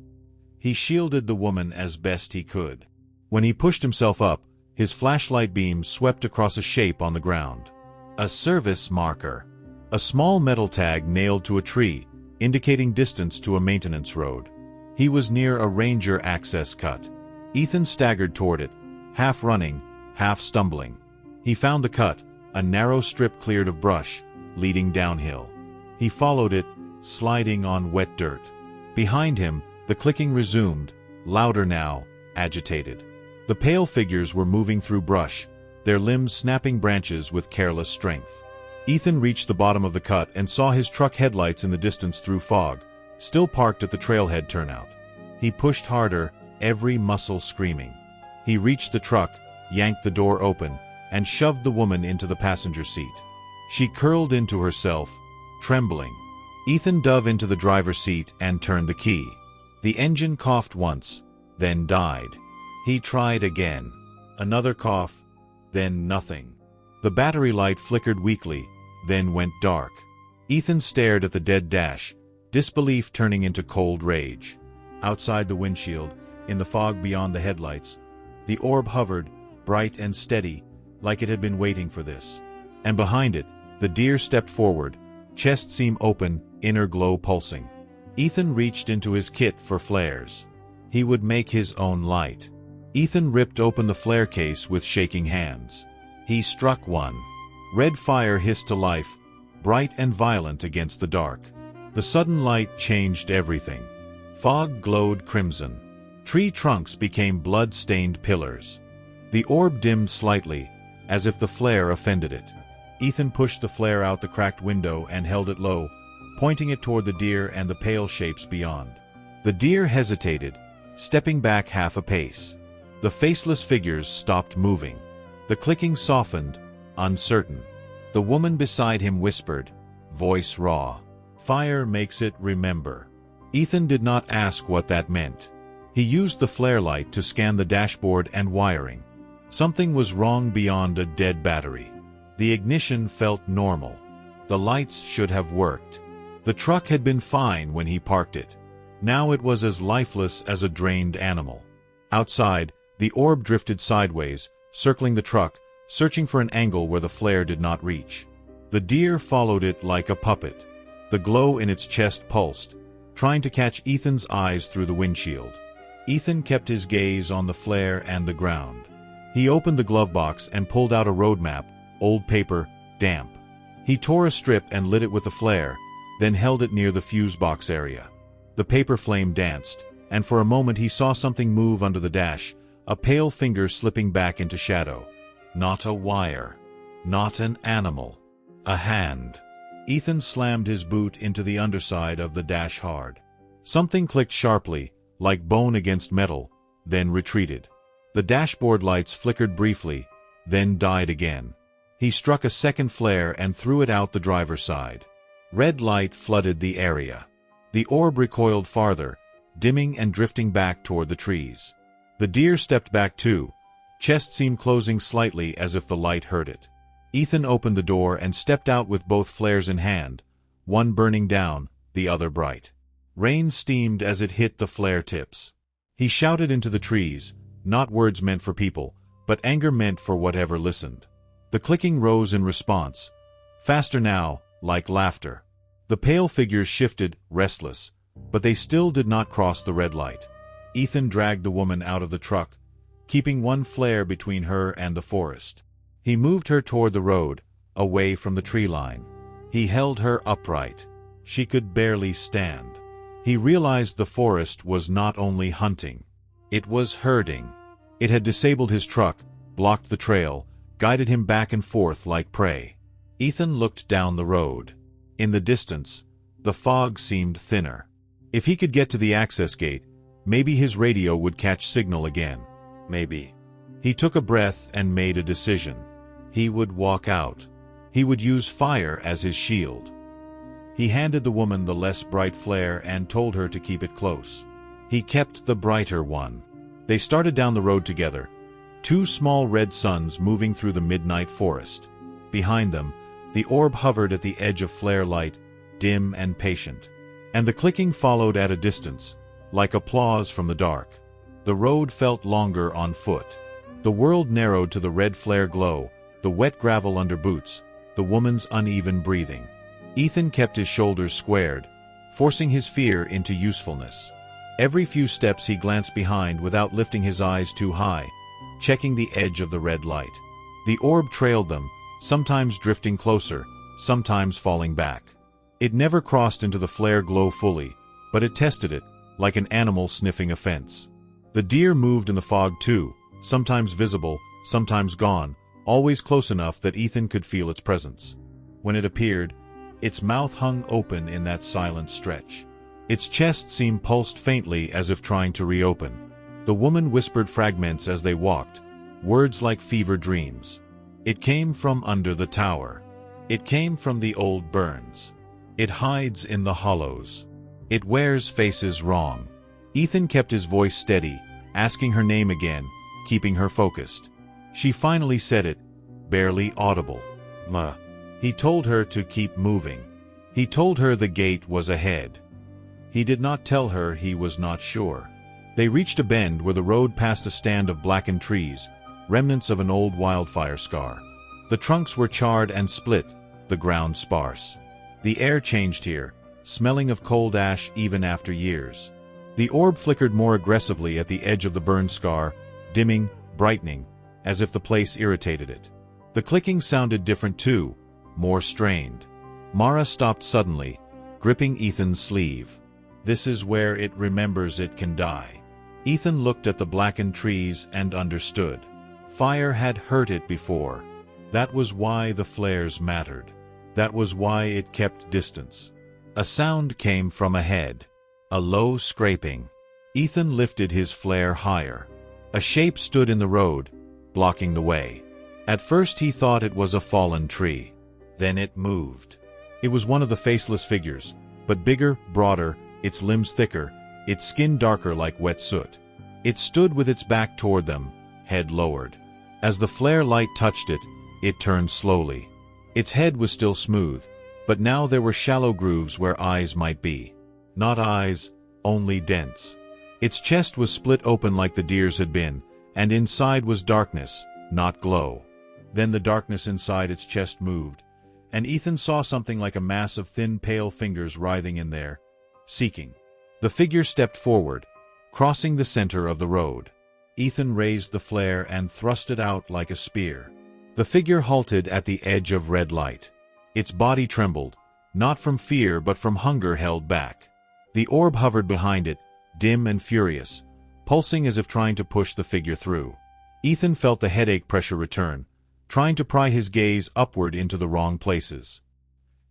He shielded the woman as best he could. When he pushed himself up, his flashlight beam swept across a shape on the ground. A service marker. A small metal tag nailed to a tree, indicating distance to a maintenance road. He was near a ranger access cut. Ethan staggered toward it, half running, half stumbling. He found the cut, a narrow strip cleared of brush, leading downhill. He followed it, sliding on wet dirt. Behind him, the clicking resumed, louder now, agitated. The pale figures were moving through brush, their limbs snapping branches with careless strength. Ethan reached the bottom of the cut and saw his truck headlights in the distance through fog, still parked at the trailhead turnout. He pushed harder, every muscle screaming. He reached the truck, yanked the door open, and shoved the woman into the passenger seat. She curled into herself, trembling. Ethan dove into the driver's seat and turned the key. The engine coughed once, then died. He tried again. Another cough, then nothing. The battery light flickered weakly, then went dark. Ethan stared at the dead dash, disbelief turning into cold rage. Outside the windshield, in the fog beyond the headlights, the orb hovered, bright and steady, like it had been waiting for this. And behind it, the deer stepped forward, chest seam open, inner glow pulsing. Ethan reached into his kit for flares. He would make his own light. Ethan ripped open the flare case with shaking hands. He struck one. Red fire hissed to life, bright and violent against the dark. The sudden light changed everything. Fog glowed crimson. Tree trunks became blood-stained pillars. The orb dimmed slightly, as if the flare offended it. Ethan pushed the flare out the cracked window and held it low, pointing it toward the deer and the pale shapes beyond. The deer hesitated, stepping back half a pace. The faceless figures stopped moving. The clicking softened, uncertain. The woman beside him whispered, voice raw, "Fire makes it remember." Ethan did not ask what that meant. He used the flare light to scan the dashboard and wiring. Something was wrong beyond a dead battery. The ignition felt normal. The lights should have worked. The truck had been fine when he parked it. Now it was as lifeless as a drained animal. Outside, the orb drifted sideways, circling the truck, searching for an angle where the flare did not reach. The deer followed it like a puppet. The glow in its chest pulsed, trying to catch Ethan's eyes through the windshield. Ethan kept his gaze on the flare and the ground. He opened the glove box and pulled out a road map, old paper, damp. He tore a strip and lit it with the flare, then held it near the fuse box area. The paper flame danced, and for a moment he saw something move under the dash, a pale finger slipping back into shadow. Not a wire. Not an animal. A hand. Ethan slammed his boot into the underside of the dash hard. Something clicked sharply, like bone against metal, then retreated. The dashboard lights flickered briefly, then died again. He struck a second flare and threw it out the driver's side. Red light flooded the area. The orb recoiled farther, dimming and drifting back toward the trees. The deer stepped back too, chest seam closing slightly as if the light hurt it. Ethan opened the door and stepped out with both flares in hand, one burning down, the other bright. Rain steamed as it hit the flare tips. He shouted into the trees, not words meant for people, but anger meant for whatever listened. The clicking rose in response, faster now, like laughter. The pale figures shifted, restless, but they still did not cross the red light. Ethan dragged the woman out of the truck, keeping one flare between her and the forest. He moved her toward the road, away from the tree line. He held her upright. She could barely stand. He realized the forest was not only hunting. It was herding. It had disabled his truck, blocked the trail, guided him back and forth like prey. Ethan looked down the road. In the distance, the fog seemed thinner. If he could get to the access gate, maybe his radio would catch signal again. Maybe. He took a breath and made a decision. He would walk out. He would use fire as his shield. He handed the woman the less bright flare and told her to keep it close. He kept the brighter one. They started down the road together, two small red suns moving through the midnight forest. Behind them, the orb hovered at the edge of flare light, dim and patient. And the clicking followed at a distance, like applause from the dark. The road felt longer on foot. The world narrowed to the red flare glow, the wet gravel under boots, the woman's uneven breathing. Ethan kept his shoulders squared, forcing his fear into usefulness. Every few steps he glanced behind without lifting his eyes too high, checking the edge of the red light. The orb trailed them, sometimes drifting closer, sometimes falling back. It never crossed into the flare glow fully, but it tested it, like an animal sniffing a fence. The deer moved in the fog too, sometimes visible, sometimes gone, always close enough that Ethan could feel its presence. When it appeared, its mouth hung open in that silent stretch. Its chest seemed pulsed faintly as if trying to reopen. The woman whispered fragments as they walked, words like fever dreams. It came from under the tower. It came from the old burns. It hides in the hollows. It wears faces wrong. Ethan kept his voice steady, asking her name again, keeping her focused. She finally said it, barely audible. Ma. He told her to keep moving. He told her the gate was ahead. He did not tell her he was not sure. They reached a bend where the road passed a stand of blackened trees, remnants of an old wildfire scar. The trunks were charred and split, the ground sparse. The air changed here, smelling of cold ash even after years. The orb flickered more aggressively at the edge of the burned scar, dimming, brightening, as if the place irritated it. The clicking sounded different too, more strained. Mara stopped suddenly, gripping Ethan's sleeve. This is where it remembers it can die. Ethan looked at the blackened trees and understood. Fire had hurt it before. That was why the flares mattered. That was why it kept distance. A sound came from ahead. A low scraping. Ethan lifted his flare higher. A shape stood in the road, blocking the way. At first he thought it was a fallen tree. Then it moved. It was one of the faceless figures, but bigger, broader, its limbs thicker, its skin darker like wet soot. It stood with its back toward them, head lowered. As the flare light touched it, it turned slowly. Its head was still smooth, but now there were shallow grooves where eyes might be. Not eyes, only dents. Its chest was split open like the deer's had been, and inside was darkness, not glow. Then the darkness inside its chest moved, and Ethan saw something like a mass of thin, pale fingers writhing in there, seeking. The figure stepped forward, crossing the center of the road. Ethan raised the flare and thrust it out like a spear. The figure halted at the edge of red light. Its body trembled, not from fear but from hunger held back. The orb hovered behind it, dim and furious, pulsing as if trying to push the figure through. Ethan felt the headache pressure return, trying to pry his gaze upward into the wrong places.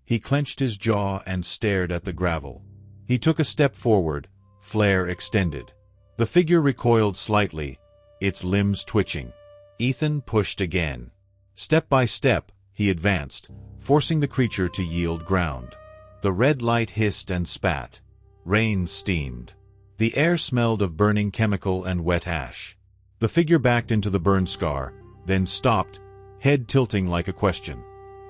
He clenched his jaw and stared at the gravel. He took a step forward, flare extended. The figure recoiled slightly, its limbs twitching. Ethan pushed again. Step by step, he advanced, forcing the creature to yield ground. The red light hissed and spat. Rain steamed. The air smelled of burning chemical and wet ash. The figure backed into the burn scar, then stopped, head tilting like a question.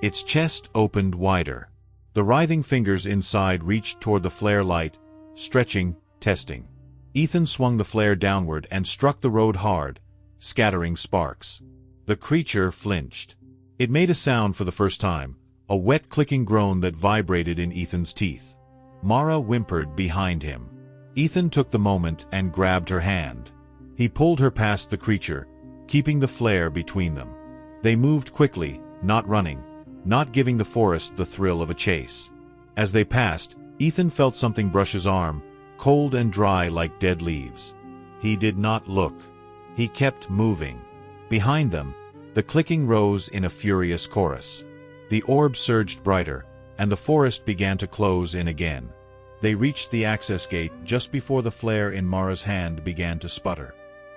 Its chest opened wider. The writhing fingers inside reached toward the flare light, stretching, testing. Ethan swung the flare downward and struck the road hard, scattering sparks. The creature flinched. It made a sound for the first time, a wet clicking groan that vibrated in Ethan's teeth. Mara whimpered behind him. Ethan took the moment and grabbed her hand. He pulled her past the creature, keeping the flare between them. They moved quickly, not running, not giving the forest the thrill of a chase. As they passed, Ethan felt something brush his arm, cold and dry like dead leaves. He did not look. He kept moving. Behind them, the clicking rose in a furious chorus. The orb surged brighter, and the forest began to close in again. They reached the access gate just before the flare in Mara's hand began to sputter.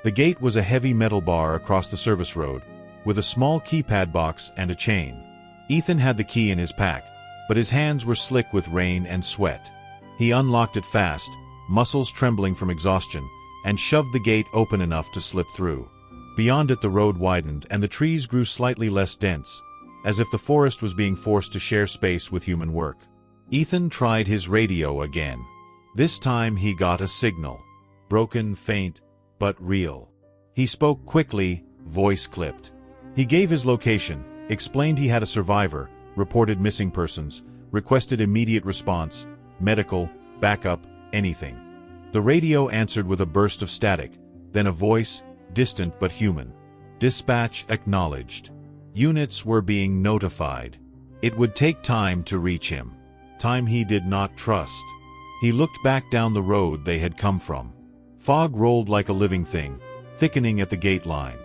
The gate was a heavy metal bar across the service road, with a small keypad box and a chain. Ethan had the key in his pack, but his hands were slick with rain and sweat. He unlocked it fast, muscles trembling from exhaustion, and shoved the gate open enough to slip through. Beyond it the road widened and the trees grew slightly less dense, as if the forest was being forced to share space with human work. Ethan tried his radio again. This time he got a signal. Broken, faint, but real. He spoke quickly, voice clipped. He gave his location, explained he had a survivor, reported missing persons, requested immediate response, medical, backup, anything. The radio answered with a burst of static, then a voice, distant but human. Dispatch acknowledged. Units were being notified. It would take time to reach him. Time he did not trust. He looked back down the road they had come from. Fog rolled like a living thing, thickening at the gate line.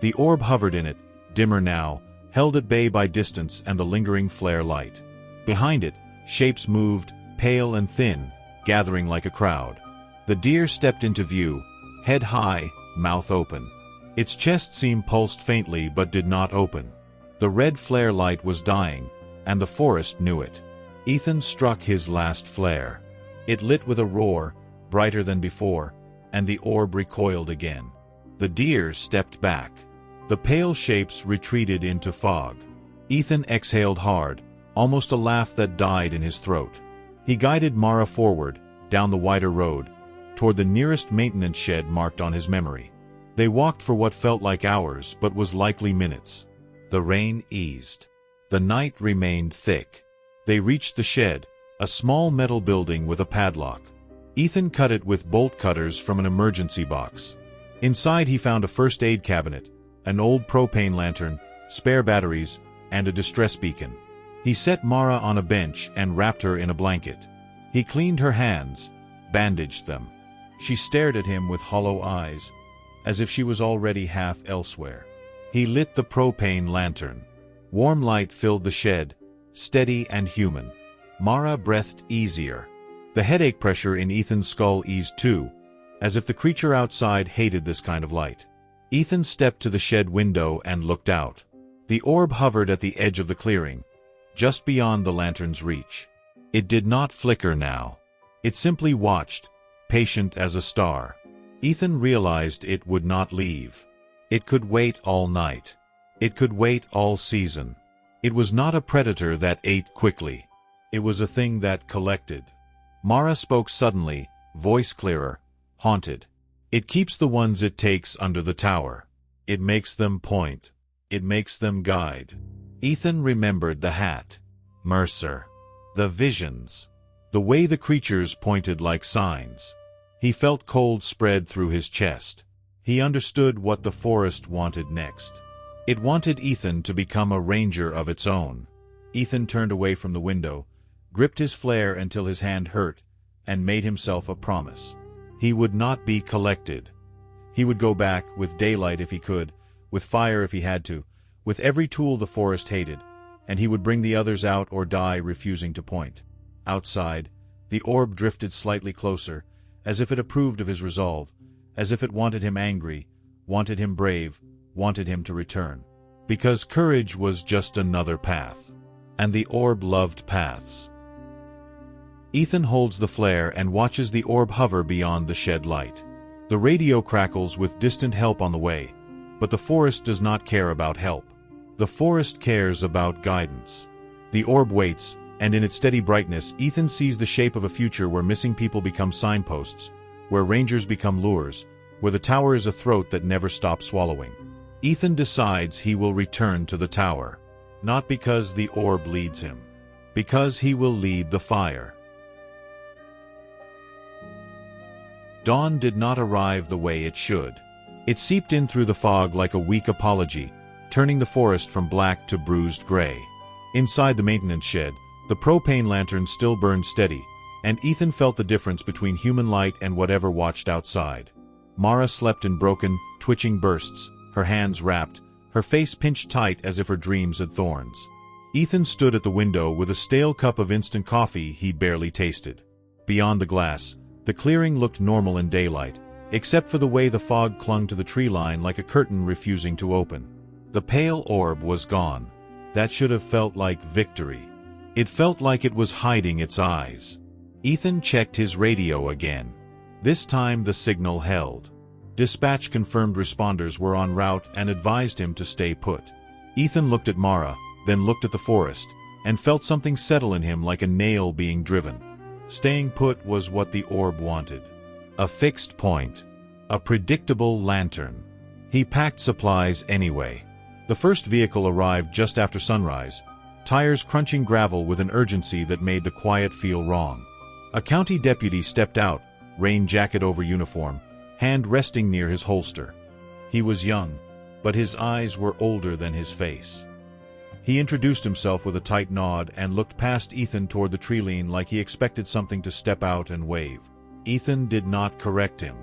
The orb hovered in it, dimmer now, held at bay by distance and the lingering flare light. Behind it, shapes moved, pale and thin, gathering like a crowd. The deer stepped into view, head high, mouth open. Its chest seemed pulsed faintly but did not open. The red flare light was dying, and the forest knew it. Ethan struck his last flare. It lit with a roar, brighter than before, and the orb recoiled again. The deer stepped back. The pale shapes retreated into fog. Ethan exhaled hard, almost a laugh that died in his throat. He guided Mara forward, down the wider road, toward the nearest maintenance shed marked on his memory. They walked for what felt like hours but was likely minutes. The rain eased. The night remained thick. They reached the shed, a small metal building with a padlock. Ethan cut it with bolt cutters from an emergency box. Inside he found a first aid cabinet, an old propane lantern, spare batteries, and a distress beacon. He set Mara on a bench and wrapped her in a blanket. He cleaned her hands, bandaged them. She stared at him with hollow eyes, as if she was already half elsewhere. He lit the propane lantern. Warm light filled the shed, steady and human. Mara breathed easier. The headache pressure in Ethan's skull eased too, as if the creature outside hated this kind of light. Ethan stepped to the shed window and looked out. The orb hovered at the edge of the clearing, just beyond the lantern's reach. It did not flicker now. It simply watched, patient as a star. Ethan realized it would not leave. It could wait all night. It could wait all season. It was not a predator that ate quickly. It was a thing that collected. Mara spoke suddenly, voice clearer, haunted. It keeps the ones it takes under the tower. It makes them point. It makes them guide. Ethan remembered the hat. Mercer. The visions. The way the creatures pointed like signs. He felt cold spread through his chest. He understood what the forest wanted next. It wanted Ethan to become a ranger of its own. Ethan turned away from the window, gripped his flare until his hand hurt, and made himself a promise. He would not be collected. He would go back, with daylight if he could, with fire if he had to, with every tool the forest hated, and he would bring the others out or die refusing to point. Outside, the orb drifted slightly closer, as if it approved of his resolve, as if it wanted him angry, wanted him brave, wanted him to return. Because courage was just another path. And the orb loved paths. Ethan holds the flare and watches the orb hover beyond the shed light. The radio crackles with distant help on the way, but the forest does not care about help. The forest cares about guidance. The orb waits, and in its steady brightness, Ethan sees the shape of a future where missing people become signposts, where rangers become lures, where the tower is a throat that never stops swallowing. Ethan decides he will return to the tower. Not because the orb leads him. Because he will lead the fire. Dawn did not arrive the way it should. It seeped in through the fog like a weak apology, turning the forest from black to bruised gray. Inside the maintenance shed, the propane lantern still burned steady, and Ethan felt the difference between human light and whatever watched outside. Mara slept in broken, twitching bursts, her hands wrapped, her face pinched tight as if her dreams had thorns. Ethan stood at the window with a stale cup of instant coffee he barely tasted. Beyond the glass, the clearing looked normal in daylight, except for the way the fog clung to the tree line like a curtain refusing to open. The pale orb was gone. That should have felt like victory. It felt like it was hiding its eyes. Ethan checked his radio again. This time the signal held. Dispatch confirmed responders were en route and advised him to stay put. Ethan looked at Mara, then looked at the forest, and felt something settle in him like a nail being driven. Staying put was what the orb wanted. A fixed point. A predictable lantern. He packed supplies anyway. The first vehicle arrived just after sunrise, tires crunching gravel with an urgency that made the quiet feel wrong. A county deputy stepped out, rain jacket over uniform, hand resting near his holster. He was young, but his eyes were older than his face. He introduced himself with a tight nod and looked past Ethan toward the tree line like he expected something to step out and wave. Ethan did not correct him.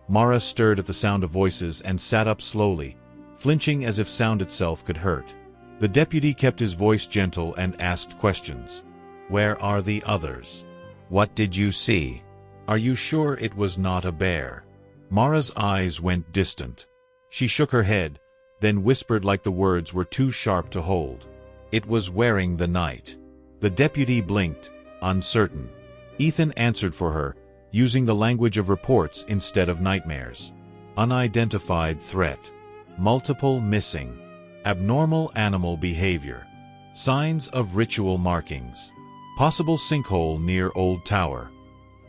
Mara stirred at the sound of voices and sat up slowly, flinching as if sound itself could hurt. The deputy kept his voice gentle and asked questions. "Where are the others? What did you see? Are you sure it was not a bear?" Mara's eyes went distant. She shook her head, then whispered like the words were too sharp to hold. "It was wearing the night." The deputy blinked, uncertain. Ethan answered for her, using the language of reports instead of nightmares. Unidentified threat. Multiple missing. Abnormal animal behavior. Signs of ritual markings. Possible sinkhole near old tower.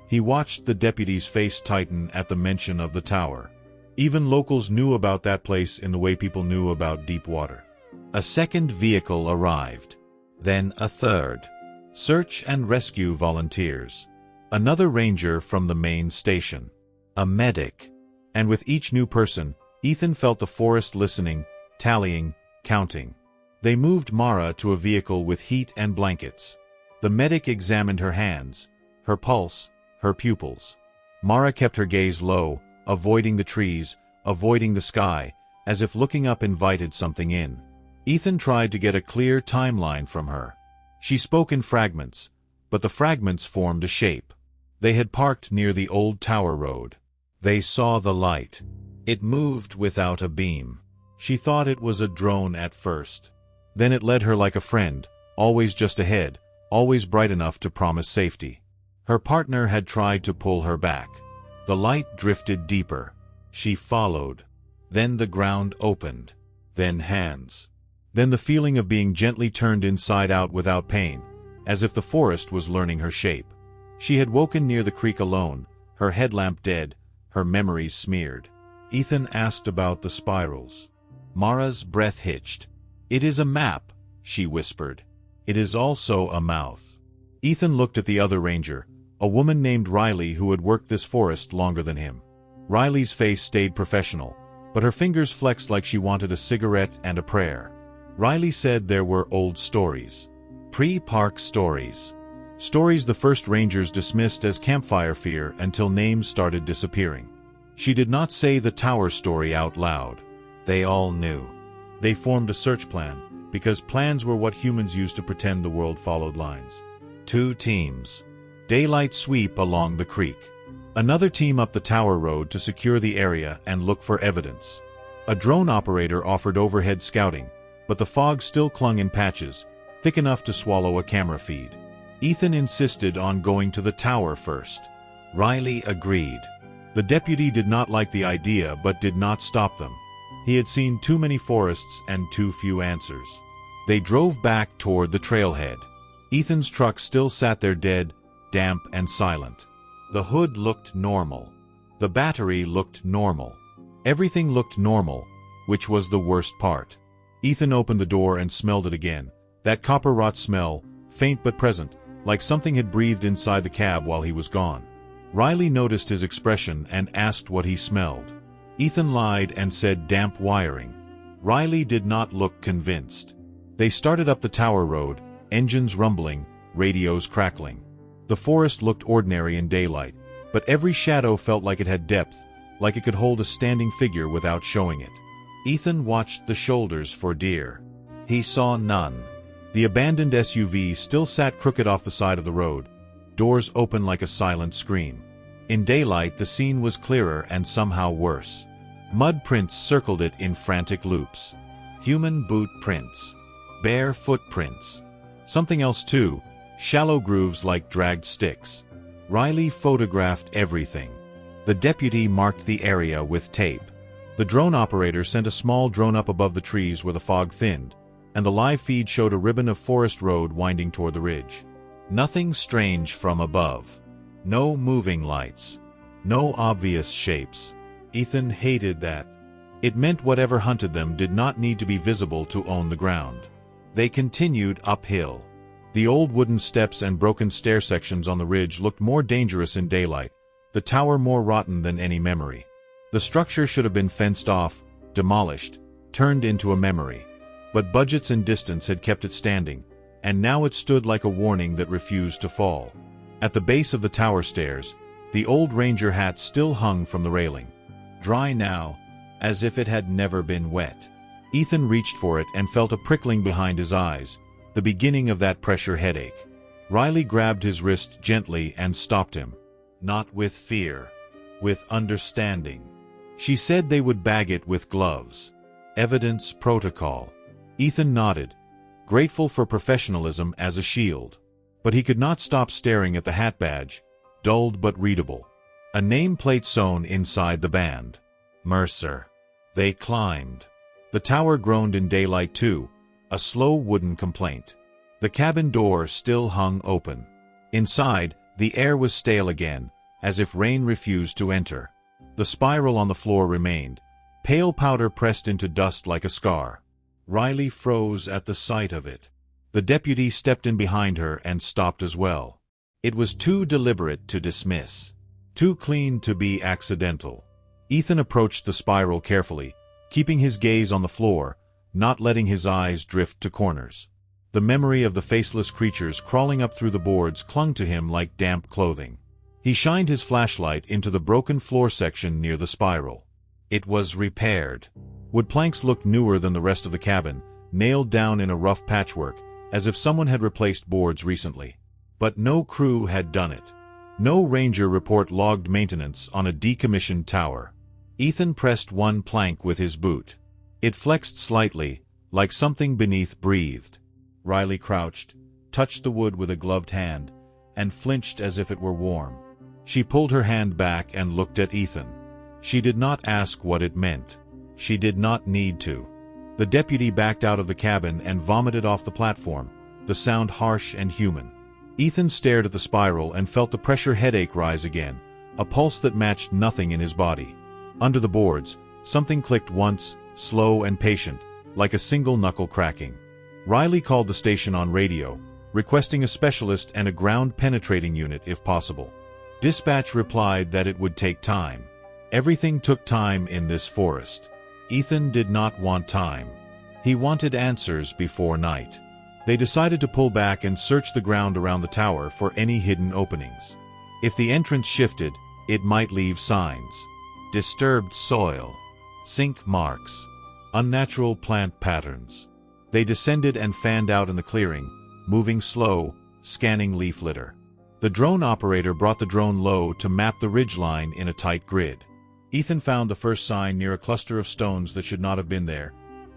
He watched the deputy's face tighten at the mention of the tower. Even locals knew about that place in the way people knew about deep water. A second vehicle arrived. Then a third. Search and rescue volunteers. Another ranger from the main station. A medic. And with each new person, Ethan felt the forest listening, tallying, counting. They moved Mara to a vehicle with heat and blankets. The medic examined her hands, her pulse, her pupils. Mara kept her gaze low, avoiding the trees, avoiding the sky, as if looking up invited something in. Ethan tried to get a clear timeline from her. She spoke in fragments, but the fragments formed a shape. They had parked near the old tower road. They saw the light. It moved without a beam. She thought it was a drone at first. Then it led her like a friend, always just ahead, always bright enough to promise safety. Her partner had tried to pull her back. The light drifted deeper. She followed. Then the ground opened. Then hands. Then the feeling of being gently turned inside out without pain, as if the forest was learning her shape. She had woken near the creek alone, her headlamp dead, her memories smeared. Ethan asked about the spirals. Mara's breath hitched. "It is a map," she whispered. "It is also a mouth." Ethan looked at the other ranger, a woman named Riley who had worked this forest longer than him. Riley's face stayed professional, but her fingers flexed like she wanted a cigarette and a prayer. Riley said there were old stories. Pre-park stories. Stories the first rangers dismissed as campfire fear until names started disappearing. She did not say the tower story out loud. They all knew. They formed a search plan, because plans were what humans used to pretend the world followed lines. 2 teams. Daylight sweep along the creek. Another team up the tower road to secure the area and look for evidence. A drone operator offered overhead scouting, but the fog still clung in patches, thick enough to swallow a camera feed. Ethan insisted on going to the tower first. Riley agreed. The deputy did not like the idea but did not stop them. He had seen too many forests and too few answers. They drove back toward the trailhead. Ethan's truck still sat there dead, damp and silent. The hood looked normal. The battery looked normal. Everything looked normal, which was the worst part. Ethan opened the door and smelled it again. That copper rot smell, faint but present, like something had breathed inside the cab while he was gone. Riley noticed his expression and asked what he smelled. Ethan lied and said damp wiring. Riley did not look convinced. They started up the tower road, engines rumbling, radios crackling. The forest looked ordinary in daylight, but every shadow felt like it had depth, like it could hold a standing figure without showing it. Ethan watched the shoulders for deer. He saw none. The abandoned SUV still sat crooked off the side of the road, doors open like a silent scream. In daylight, the scene was clearer and somehow worse. Mud prints circled it in frantic loops. Human boot prints. Bare footprints. Something else too, shallow grooves like dragged sticks. Riley photographed everything. The deputy marked the area with tape. The drone operator sent a small drone up above the trees where the fog thinned, and the live feed showed a ribbon of forest road winding toward the ridge. Nothing strange from above. No moving lights. No obvious shapes. Ethan hated that. It meant whatever hunted them did not need to be visible to own the ground. They continued uphill. The old wooden steps and broken stair sections on the ridge looked more dangerous in daylight, the tower more rotten than any memory. The structure should have been fenced off, demolished, turned into a memory. But budgets and distance had kept it standing, and now it stood like a warning that refused to fall. At the base of the tower stairs, the old ranger hat still hung from the railing. Dry now, as if it had never been wet. Ethan reached for it and felt a prickling behind his eyes, the beginning of that pressure headache. Riley grabbed his wrist gently and stopped him. Not with fear. With understanding. She said they would bag it with gloves. Evidence protocol. Ethan nodded, grateful for professionalism as a shield. But he could not stop staring at the hat badge, dulled but readable. A nameplate sewn inside the band. Mercer. They climbed. The tower groaned in daylight too, a slow wooden complaint. The cabin door still hung open. Inside, the air was stale again, as if rain refused to enter. The spiral on the floor remained, pale powder pressed into dust like a scar. Riley froze at the sight of it. The deputy stepped in behind her and stopped as well. It was too deliberate to dismiss. Too clean to be accidental. Ethan approached the spiral carefully, keeping his gaze on the floor, not letting his eyes drift to corners. The memory of the faceless creatures crawling up through the boards clung to him like damp clothing. He shined his flashlight into the broken floor section near the spiral. It was repaired. Wood planks looked newer than the rest of the cabin, nailed down in a rough patchwork, as if someone had replaced boards recently. But no crew had done it. No ranger report logged maintenance on a decommissioned tower. Ethan pressed one plank with his boot. It flexed slightly, like something beneath breathed. Riley crouched, touched the wood with a gloved hand, and flinched as if it were warm. She pulled her hand back and looked at Ethan. She did not ask what it meant. She did not need to. The deputy backed out of the cabin and vomited off the platform, the sound harsh and human. Ethan stared at the spiral and felt the pressure headache rise again, a pulse that matched nothing in his body. Under the boards, something clicked once, slow and patient, like a single knuckle cracking. Riley called the station on radio, requesting a specialist and a ground-penetrating unit if possible. Dispatch replied that it would take time. Everything took time in this forest. Ethan did not want time. He wanted answers before night. They decided to pull back and search the ground around the tower for any hidden openings. If the entrance shifted, it might leave signs. Disturbed soil. Sink marks. Unnatural plant patterns. They descended and fanned out in the clearing, moving slow, scanning leaf litter. The drone operator brought the drone low to map the ridgeline in a tight grid. Ethan found the first sign near a cluster of stones that should not have been there.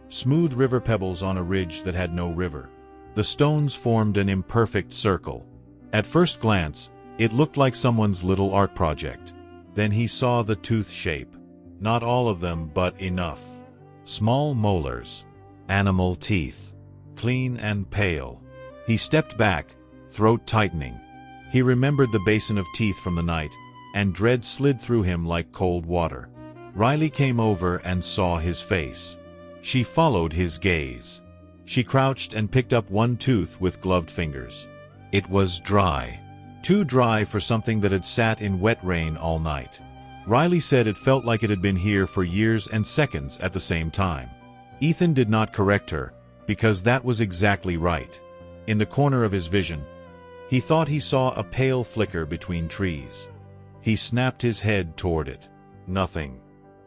Smooth river pebbles on a ridge that had no river. The stones formed an imperfect circle. At first glance, it looked like someone's little art project. Then he saw the tooth shape. Not all of them, but enough. Small molars. Animal teeth. Clean and pale. He stepped back, throat tightening. He remembered the basin of teeth from the night, and dread slid through him like cold water. Riley came over and saw his face. She followed his gaze. She crouched and picked up one tooth with gloved fingers. It was dry. Too dry for something that had sat in wet rain all night. Riley said it felt like it had been here for years and seconds at the same time. Ethan did not correct her, because that was exactly right. In the corner of his vision, he thought he saw a pale flicker between trees. He snapped his head toward it. Nothing.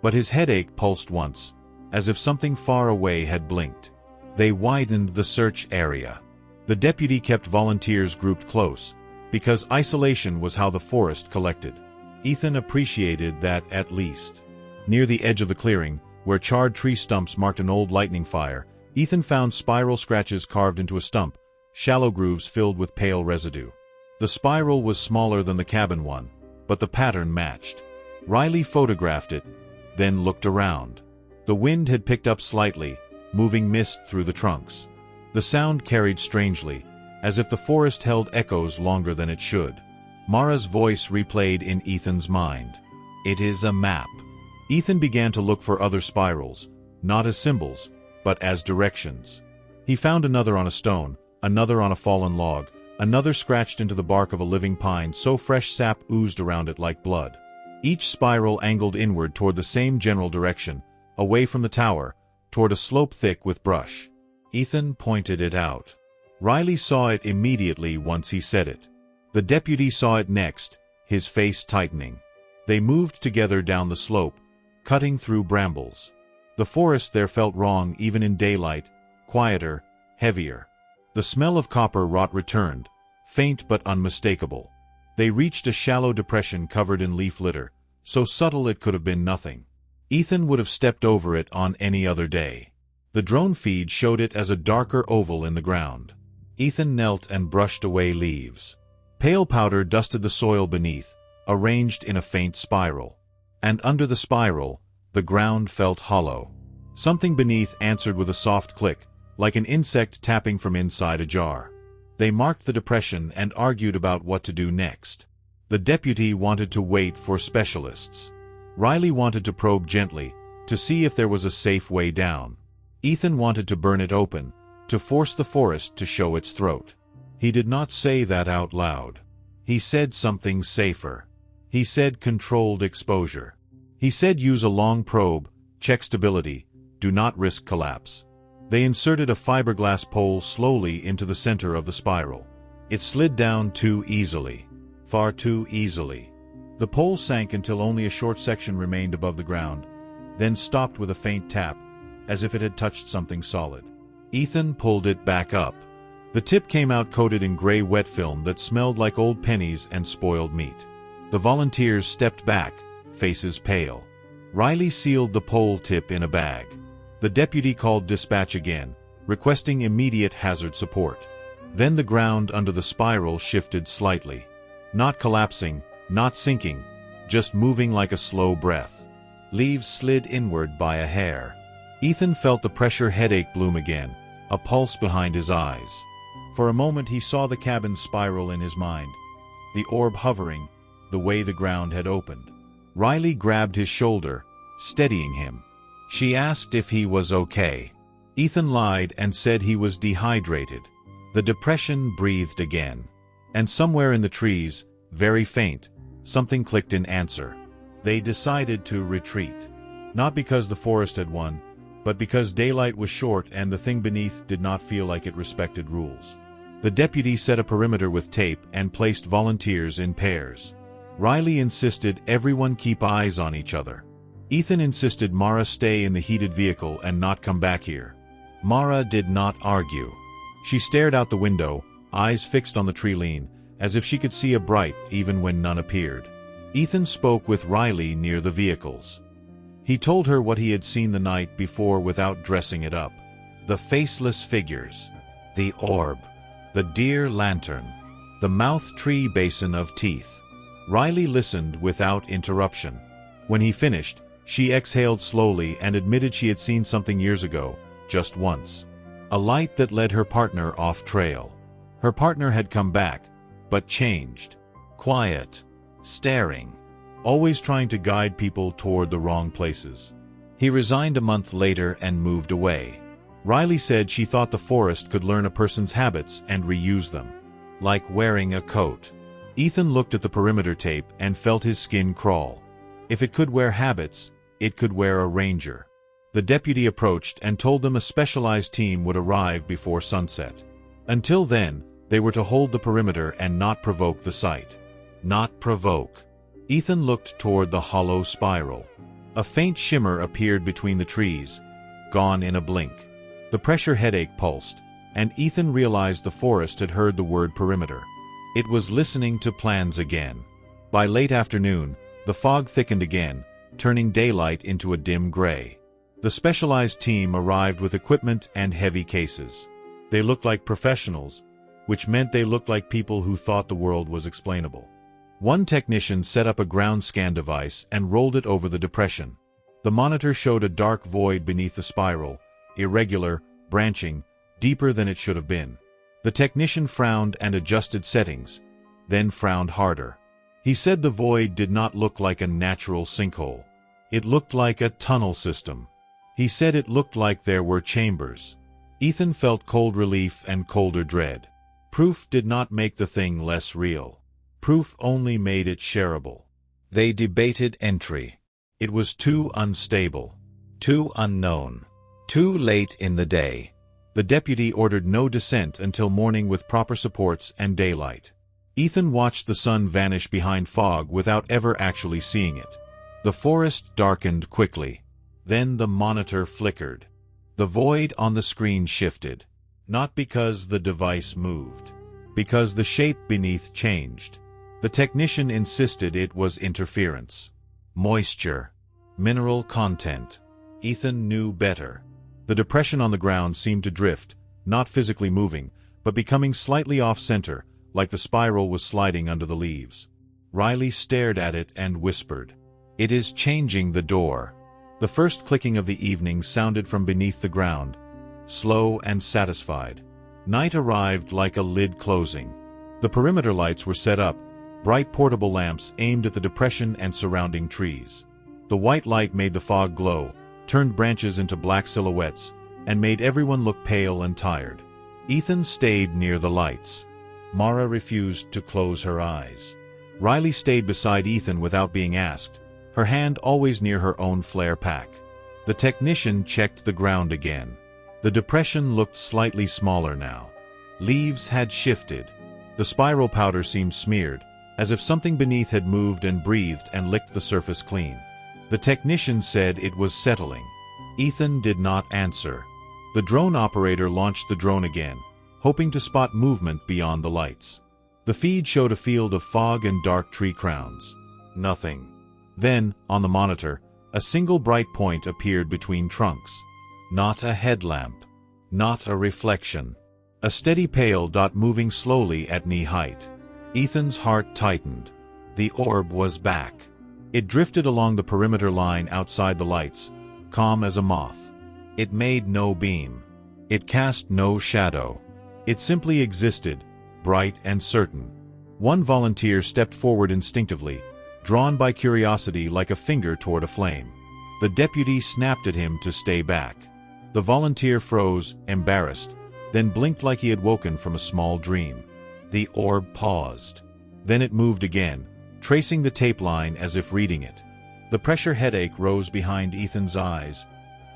But his headache pulsed once, as if something far away had blinked. They widened the search area. The deputy kept volunteers grouped close, because isolation was how the forest collected. Ethan appreciated that at least. Near the edge of the clearing, where charred tree stumps marked an old lightning fire, Ethan found spiral scratches carved into a stump, shallow grooves filled with pale residue. The spiral was smaller than the cabin one, but the pattern matched. Riley photographed it, then looked around. The wind had picked up slightly, moving mist through the trunks. The sound carried strangely, as if the forest held echoes longer than it should. Mara's voice replayed in Ethan's mind. "It is a map." Ethan began to look for other spirals, not as symbols, but as directions. He found another on a stone, another on a fallen log, another scratched into the bark of a living pine so fresh sap oozed around it like blood. Each spiral angled inward toward the same general direction, away from the tower, toward a slope thick with brush. Ethan pointed it out. Riley saw it immediately once he said it. The deputy saw it next, his face tightening. They moved together down the slope, cutting through brambles. The forest there felt wrong even in daylight, quieter, heavier. The smell of copper rot returned, faint but unmistakable. They reached a shallow depression covered in leaf litter, so subtle it could have been nothing. Ethan would have stepped over it on any other day. The drone feed showed it as a darker oval in the ground. Ethan knelt and brushed away leaves. Pale powder dusted the soil beneath, arranged in a faint spiral. And under the spiral, the ground felt hollow. Something beneath answered with a soft click, like an insect tapping from inside a jar. They marked the depression and argued about what to do next. The deputy wanted to wait for specialists. Riley wanted to probe gently, to see if there was a safe way down. Ethan wanted to burn it open, to force the forest to show its throat. He did not say that out loud. He said something safer. He said controlled exposure. He said use a long probe, check stability, do not risk collapse. They inserted a fiberglass pole slowly into the center of the spiral. It slid down too easily. Far too easily. The pole sank until only a short section remained above the ground, then stopped with a faint tap, as if it had touched something solid. Ethan pulled it back up. The tip came out coated in gray wet film that smelled like old pennies and spoiled meat. The volunteers stepped back, faces pale. Riley sealed the pole tip in a bag. The deputy called dispatch again, requesting immediate hazard support. Then the ground under the spiral shifted slightly. Not collapsing, not sinking, just moving like a slow breath. Leaves slid inward by a hair. Ethan felt the pressure headache bloom again, a pulse behind his eyes. For a moment he saw the cabin spiral in his mind, the orb hovering, the way the ground had opened. Riley grabbed his shoulder, steadying him. She asked if he was okay. Ethan lied and said he was dehydrated. The depression breathed again. And somewhere in the trees, very faint, something clicked in answer. They decided to retreat. Not because the forest had won, but because daylight was short and the thing beneath did not feel like it respected rules. The deputy set a perimeter with tape and placed volunteers in pairs. Riley insisted everyone keep eyes on each other. Ethan insisted Mara stay in the heated vehicle and not come back here. Mara did not argue. She stared out the window, eyes fixed on the tree lean, as if she could see a bright even when none appeared. Ethan spoke with Riley near the vehicles. He told her what he had seen the night before without dressing it up. The faceless figures, the orb, the deer lantern, the mouth tree basin of teeth. Riley listened without interruption. When he finished, she exhaled slowly and admitted she had seen something years ago, just once. A light that led her partner off trail. Her partner had come back, but changed. Quiet. Staring. Always trying to guide people toward the wrong places. He resigned a month later and moved away. Riley said she thought the forest could learn a person's habits and reuse them. Like wearing a coat. Ethan looked at the perimeter tape and felt his skin crawl. If it could wear habits, it could wear a ranger. The deputy approached and told them a specialized team would arrive before sunset. Until then, they were to hold the perimeter and not provoke the site. Not provoke. Ethan looked toward the hollow spiral. A faint shimmer appeared between the trees, gone in a blink. The pressure headache pulsed, and Ethan realized the forest had heard the word perimeter. It was listening to plans again. By late afternoon, The fog thickened again, turning daylight into a dim gray. The specialized team arrived with equipment and heavy cases. They looked like professionals, which meant they looked like people who thought the world was explainable. One technician set up a ground scan device and rolled it over the depression. The monitor showed a dark void beneath the spiral, irregular, branching, deeper than it should have been. The technician frowned and adjusted settings, then frowned harder. He said the void did not look like a natural sinkhole. It looked like a tunnel system. He said it looked like there were chambers. Ethan felt cold relief and colder dread. Proof did not make the thing less real. Proof only made it shareable. They debated entry. It was too unstable, too unknown, too late in the day. The deputy ordered no descent until morning with proper supports and daylight. Ethan watched the sun vanish behind fog without ever actually seeing it. The forest darkened quickly. Then the monitor flickered. The void on the screen shifted. Not because the device moved. Because the shape beneath changed. The technician insisted it was interference. Moisture. Mineral content. Ethan knew better. The depression on the ground seemed to drift, not physically moving, but becoming slightly off-center, like the spiral was sliding under the leaves. Riley stared at it and whispered, "It is changing the door." The first clicking of the evening sounded from beneath the ground, slow and satisfied. Night arrived like a lid closing. The perimeter lights were set up, bright portable lamps aimed at the depression and surrounding trees. The white light made the fog glow, turned branches into black silhouettes, and made everyone look pale and tired. Ethan stayed near the lights. Mara refused to close her eyes. Riley stayed beside Ethan without being asked, her hand always near her own flare pack. The technician checked the ground again. The depression looked slightly smaller now. Leaves had shifted. The spiral powder seemed smeared, as if something beneath had moved and breathed and licked the surface clean. The technician said it was settling. Ethan did not answer. The drone operator launched the drone again, hoping to spot movement beyond the lights. The feed showed a field of fog and dark tree crowns. Nothing. Then, on the monitor, a single bright point appeared between trunks. Not a headlamp. Not a reflection. A steady pale dot moving slowly at knee height. Ethan's heart tightened. The orb was back. It drifted along the perimeter line outside the lights, calm as a moth. It made no beam. It cast no shadow. It simply existed, bright and certain. One volunteer stepped forward instinctively, drawn by curiosity like a finger toward a flame. The deputy snapped at him to stay back. The volunteer froze, embarrassed, then blinked like he had woken from a small dream. The orb paused. Then it moved again, tracing the tape line as if reading it. The pressure headache rose behind Ethan's eyes,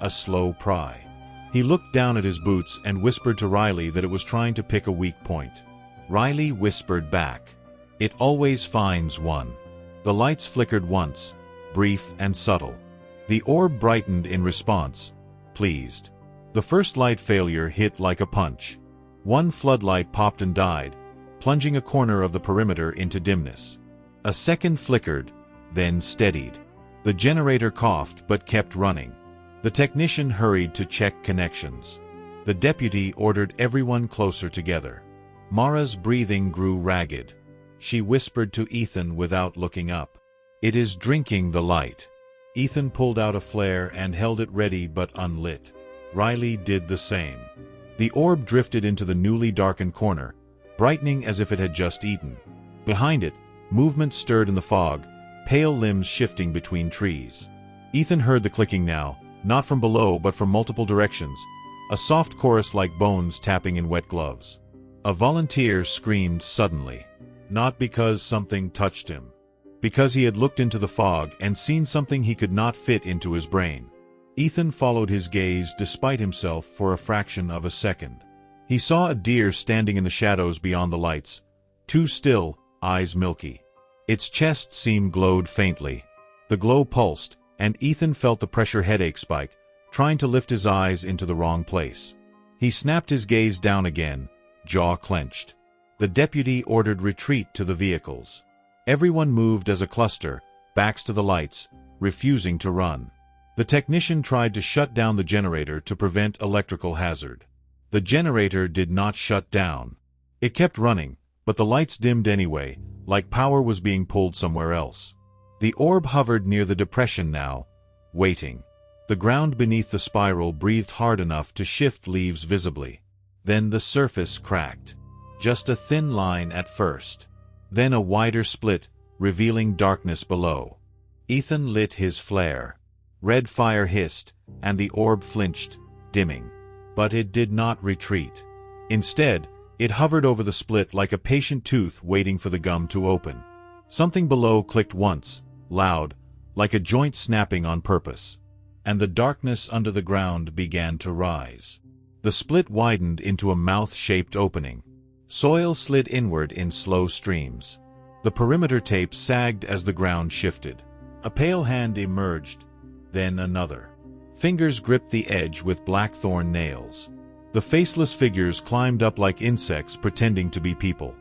a slow pry. He looked down at his boots and whispered to Riley that it was trying to pick a weak point. Riley whispered back, "It always finds one." The lights flickered once, brief and subtle. The orb brightened in response, pleased. The first light failure hit like a punch. One floodlight popped and died, plunging a corner of the perimeter into dimness. A second flickered, then steadied. The generator coughed but kept running. The technician hurried to check connections. The deputy ordered everyone closer together. Mara's breathing grew ragged. She whispered to Ethan without looking up, "It is drinking the light." Ethan pulled out a flare and held it ready but unlit. Riley did the same. The orb drifted into the newly darkened corner, brightening as if it had just eaten. Behind it, movement stirred in the fog, pale limbs shifting between trees. Ethan heard the clicking now, not from below but from multiple directions, a soft chorus like bones tapping in wet gloves. A volunteer screamed suddenly. Not because something touched him. Because he had looked into the fog and seen something he could not fit into his brain. Ethan followed his gaze despite himself for a fraction of a second. He saw a deer standing in the shadows beyond the lights, too still, eyes milky. Its chest seam glowed faintly. The glow pulsed, and Ethan felt the pressure headache spike, trying to lift his eyes into the wrong place. He snapped his gaze down again, jaw clenched. The deputy ordered retreat to the vehicles. Everyone moved as a cluster, backs to the lights, refusing to run. The technician tried to shut down the generator to prevent electrical hazard. The generator did not shut down. It kept running, but the lights dimmed anyway, like power was being pulled somewhere else. The orb hovered near the depression now, waiting. The ground beneath the spiral breathed hard enough to shift leaves visibly. Then the surface cracked. Just a thin line at first. Then a wider split, revealing darkness below. Ethan lit his flare. Red fire hissed, and the orb flinched, dimming. But it did not retreat. Instead, it hovered over the split like a patient tooth waiting for the gum to open. Something below clicked once, loud, like a joint snapping on purpose. And the darkness under the ground began to rise. The split widened into a mouth-shaped opening. Soil slid inward in slow streams. The perimeter tape sagged as the ground shifted. A pale hand emerged, then another. Fingers gripped the edge with blackthorn nails. The faceless figures climbed up like insects pretending to be people.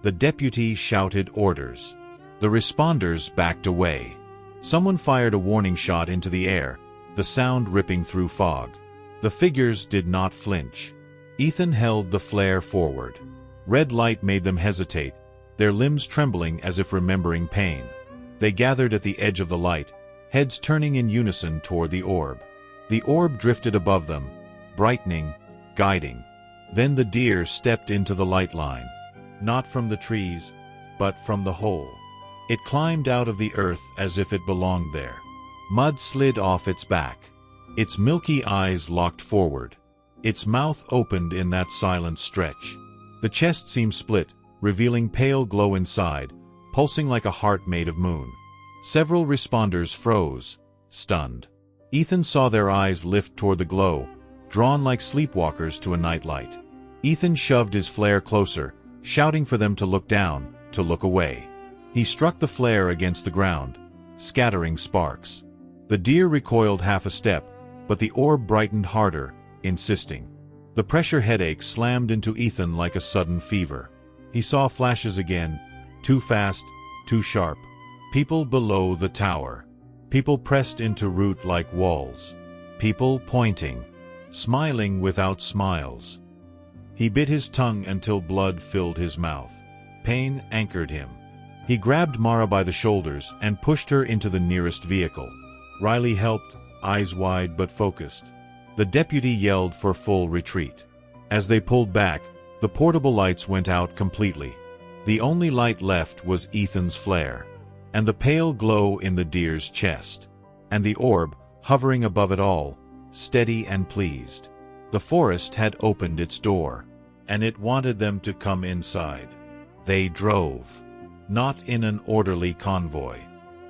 The deputy shouted orders. The responders backed away. Someone fired a warning shot into the air, the sound ripping through fog. The figures did not flinch. Ethan held the flare forward. Red light made them hesitate, their limbs trembling as if remembering pain. They gathered at the edge of the light, heads turning in unison toward the orb. The orb drifted above them, brightening, guiding. Then the deer stepped into the light line. Not from the trees, but from the hole. It climbed out of the earth as if it belonged there. Mud slid off its back. Its milky eyes locked forward. Its mouth opened in that silent stretch. The chest seemed split, revealing pale glow inside, pulsing like a heart made of moon. Several responders froze, stunned. Ethan saw their eyes lift toward the glow, drawn like sleepwalkers to a nightlight. Ethan shoved his flare closer, shouting for them to look down, to look away. He struck the flare against the ground, scattering sparks. The deer recoiled half a step, but the orb brightened harder, insisting. The pressure headache slammed into Ethan like a sudden fever. He saw flashes again, too fast, too sharp. People below the tower. People pressed into root like walls. People pointing, smiling without smiles. He bit his tongue until blood filled his mouth. Pain anchored him. He grabbed Mara by the shoulders and pushed her into the nearest vehicle. Riley helped, eyes wide but focused. The deputy yelled for full retreat. As they pulled back, the portable lights went out completely. The only light left was Ethan's flare, and the pale glow in the deer's chest, and the orb, hovering above it all, steady and pleased. The forest had opened its door, and it wanted them to come inside. They drove. Not in an orderly convoy.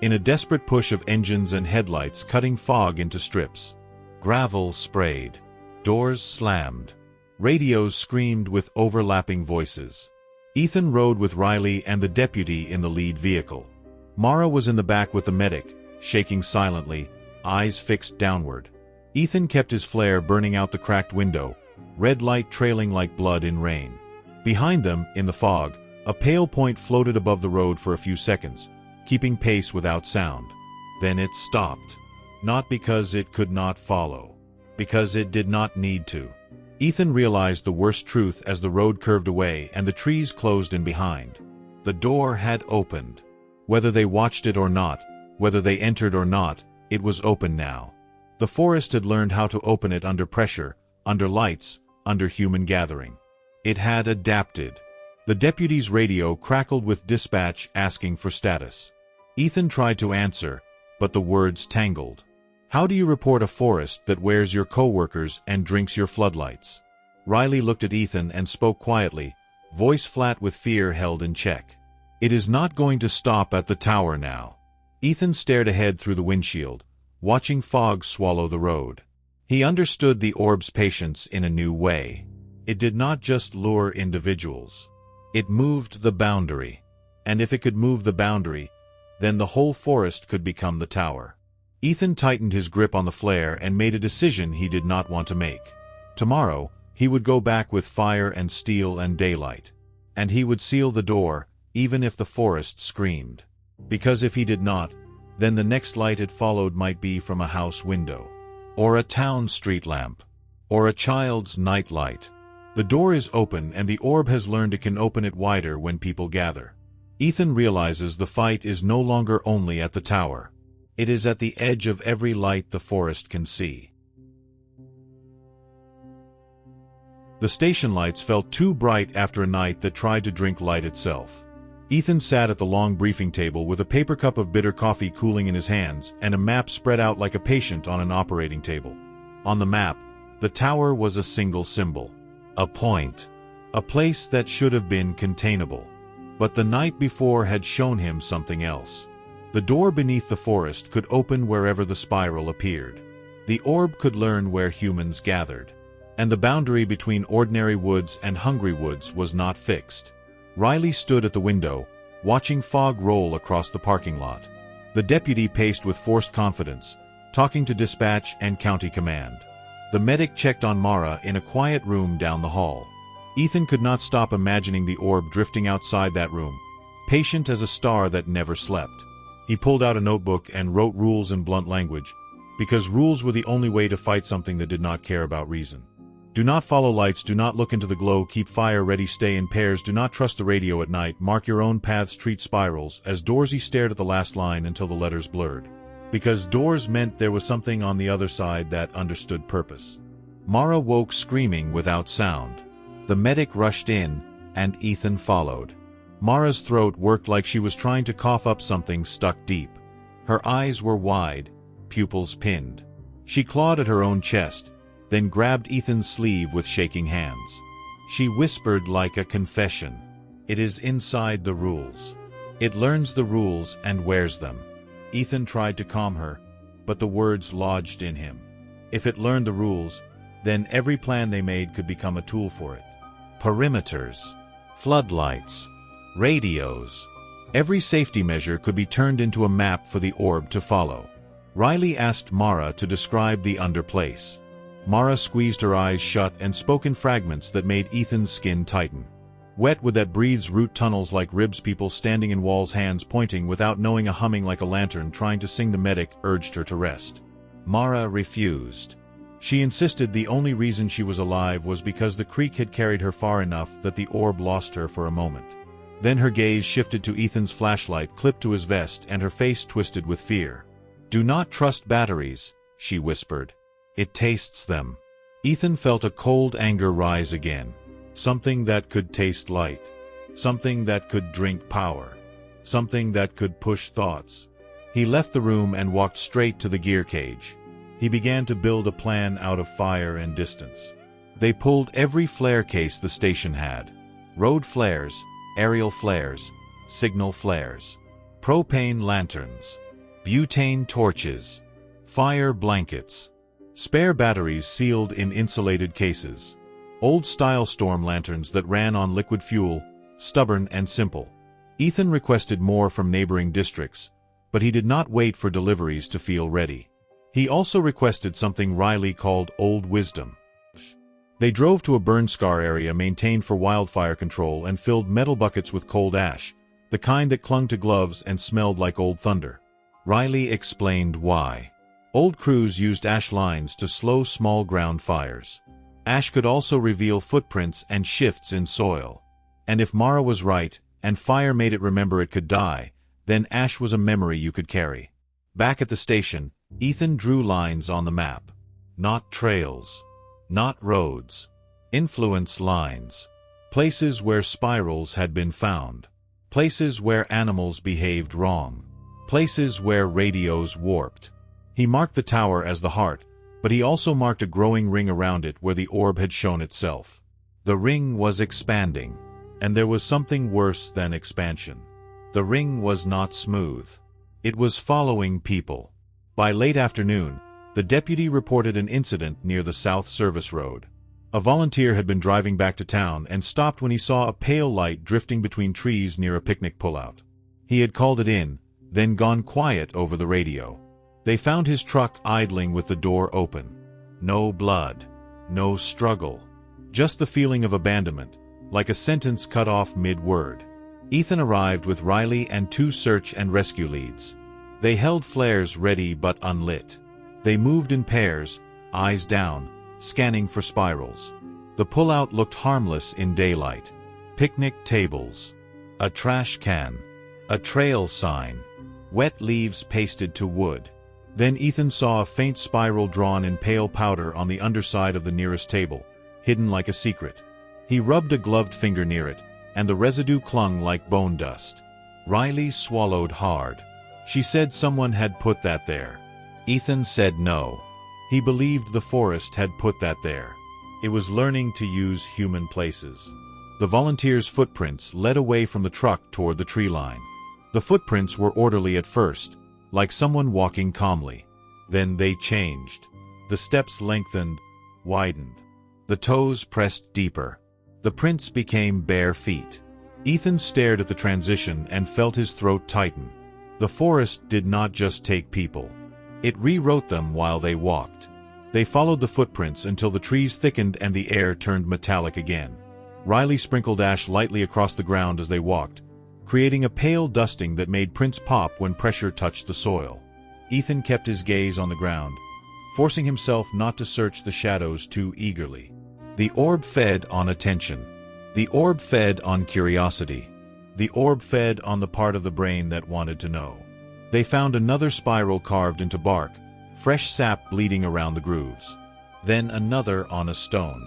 In a desperate push of engines and headlights cutting fog into strips. Gravel sprayed. Doors slammed. Radios screamed with overlapping voices. Ethan rode with Riley and the deputy in the lead vehicle. Mara was in the back with the medic, shaking silently, eyes fixed downward. Ethan kept his flare burning out the cracked window, red light trailing like blood in rain. Behind them, in the fog, a pale point floated above the road for a few seconds, keeping pace without sound. Then it stopped. Not because it could not follow. Because it did not need to. Ethan realized the worst truth as the road curved away and the trees closed in behind. The door had opened. Whether they watched it or not, whether they entered or not, it was open now. The forest had learned how to open it under pressure, under lights, under human gathering. It had adapted. The deputy's radio crackled with dispatch asking for status. Ethan tried to answer, but the words tangled. How do you report a forest that wears your co-workers and drinks your floodlights? Riley looked at Ethan and spoke quietly, voice flat with fear held in check. It is not going to stop at the tower now. Ethan stared ahead through the windshield, watching fog swallow the road. He understood the orb's patience in a new way. It did not just lure individuals. It moved the boundary. And if it could move the boundary, then the whole forest could become the tower. Ethan tightened his grip on the flare and made a decision he did not want to make. Tomorrow, he would go back with fire and steel and daylight. And he would seal the door, even if the forest screamed. Because if he did not, Then the next light it followed might be from a house window, or a town street lamp, or a child's night light. The door is open and the orb has learned it can open it wider when people gather. Ethan realizes the fight is no longer only at the tower. It is at the edge of every light the forest can see. The station lights felt too bright after a night that tried to drink light itself. Ethan sat at the long briefing table with a paper cup of bitter coffee cooling in his hands and a map spread out like a patient on an operating table. On the map, the tower was a single symbol. A point. A place that should have been containable. But the night before had shown him something else. The door beneath the forest could open wherever the spiral appeared. The orb could learn where humans gathered. And the boundary between ordinary woods and hungry woods was not fixed. Riley stood at the window, watching fog roll across the parking lot. The deputy paced with forced confidence, talking to dispatch and county command. The medic checked on Mara in a quiet room down the hall. Ethan could not stop imagining the orb drifting outside that room, patient as a star that never slept. He pulled out a notebook and wrote rules in blunt language, because rules were the only way to fight something that did not care about reason. Do not follow lights, do not look into the glow, keep fire ready, stay in pairs, do not trust the radio at night, mark your own paths, treat spirals. As Dorsey stared at the last line until the letters blurred. Because doors meant there was something on the other side that understood purpose. Mara woke screaming without sound. The medic rushed in, and Ethan followed. Mara's throat worked like she was trying to cough up something stuck deep. Her eyes were wide, pupils pinned. She clawed at her own chest, then grabbed Ethan's sleeve with shaking hands. She whispered like a confession. It is inside the rules. It learns the rules and wears them. Ethan tried to calm her, but the words lodged in him. If it learned the rules, then every plan they made could become a tool for it. Perimeters, floodlights, radios. Every safety measure could be turned into a map for the orb to follow. Riley asked Mara to describe the underplace. Mara squeezed her eyes shut and spoke in fragments that made Ethan's skin tighten. Wet with that breathes root tunnels like ribs, people standing in walls, hands pointing without knowing, a humming like a lantern trying to sing. The medic urged her to rest. Mara refused. She insisted the only reason she was alive was because the creek had carried her far enough that the orb lost her for a moment. Then her gaze shifted to Ethan's flashlight clipped to his vest and her face twisted with fear. Do not trust batteries, she whispered. It tastes them. Ethan felt a cold anger rise again. Something that could taste light. Something that could drink power. Something that could push thoughts. He left the room and walked straight to the gear cage. He began to build a plan out of fire and distance. They pulled every flare case the station had. Road flares, aerial flares, signal flares, propane lanterns, butane torches, fire blankets, spare batteries sealed in insulated cases, old-style storm lanterns that ran on liquid fuel, stubborn and simple. Ethan requested more from neighboring districts, but he did not wait for deliveries to feel ready. He also requested something Riley called old wisdom. They drove to a burn scar area maintained for wildfire control and filled metal buckets with cold ash, the kind that clung to gloves and smelled like old thunder. Riley explained why. Old crews used ash lines to slow small ground fires. Ash could also reveal footprints and shifts in soil. And if Mara was right, and fire made it remember it could die, then ash was a memory you could carry. Back at the station, Ethan drew lines on the map. Not trails. Not roads. Influence lines. Places where spirals had been found. Places where animals behaved wrong. Places where radios warped. He marked the tower as the heart, but he also marked a growing ring around it where the orb had shown itself. The ring was expanding, and there was something worse than expansion. The ring was not smooth. It was following people. By late afternoon, the deputy reported an incident near the South Service Road. A volunteer had been driving back to town and stopped when he saw a pale light drifting between trees near a picnic pullout. He had called it in, then gone quiet over the radio. They found his truck idling with the door open. No blood. No struggle. Just the feeling of abandonment, like a sentence cut off mid-word. Ethan arrived with Riley and 2 search and rescue leads. They held flares ready but unlit. They moved in pairs, eyes down, scanning for spirals. The pullout looked harmless in daylight. Picnic tables. A trash can. A trail sign. Wet leaves pasted to wood. Then Ethan saw a faint spiral drawn in pale powder on the underside of the nearest table, hidden like a secret. He rubbed a gloved finger near it, and the residue clung like bone dust. Riley swallowed hard. She said someone had put that there. Ethan said no. He believed the forest had put that there. It was learning to use human places. The volunteers' footprints led away from the truck toward the tree line. The footprints were orderly at first, like someone walking calmly. Then they changed. The steps lengthened, widened. The toes pressed deeper. The prints became bare feet. Ethan stared at the transition and felt his throat tighten. The forest did not just take people. It rewrote them while they walked. They followed the footprints until the trees thickened and the air turned metallic again. Riley sprinkled ash lightly across the ground as they walked, creating a pale dusting that made prints pop when pressure touched the soil. Ethan kept his gaze on the ground, forcing himself not to search the shadows too eagerly. The orb fed on attention. The orb fed on curiosity. The orb fed on the part of the brain that wanted to know. They found another spiral carved into bark, fresh sap bleeding around the grooves. Then another on a stone.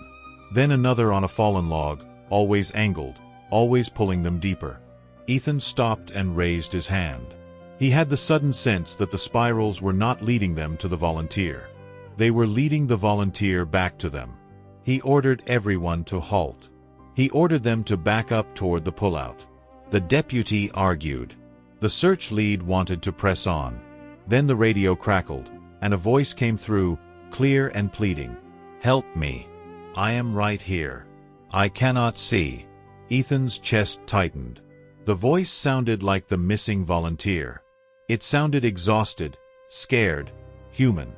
Then another on a fallen log, always angled, always pulling them deeper. Ethan stopped and raised his hand. He had the sudden sense that the spirals were not leading them to the volunteer. They were leading the volunteer back to them. He ordered everyone to halt. He ordered them to back up toward the pullout. The deputy argued. The search lead wanted to press on. Then the radio crackled, and a voice came through, clear and pleading. "Help me. I am right here. I cannot see." Ethan's chest tightened. The voice sounded like the missing volunteer. It sounded exhausted, scared, human.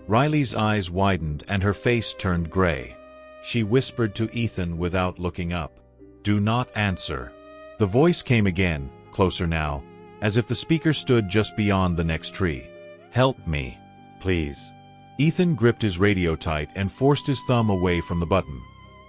Riley's eyes widened and her face turned gray. She whispered to Ethan without looking up. "Do not answer." The voice came again, closer now, as if the speaker stood just beyond the next tree. "Help me, please." Ethan gripped his radio tight and forced his thumb away from the button.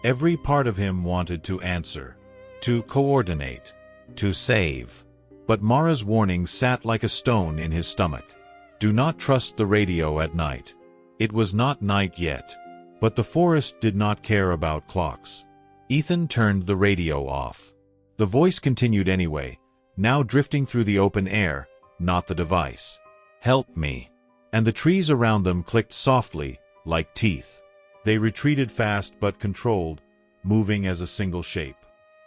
Every part of him wanted to answer, to coordinate, to save. But Mara's warning sat like a stone in his stomach. Do not trust the radio at night. It was not night yet. But the forest did not care about clocks. Ethan turned the radio off. The voice continued anyway, now drifting through the open air, not the device. "Help me." And the trees around them clicked softly, like teeth. They retreated fast but controlled, moving as a single shape.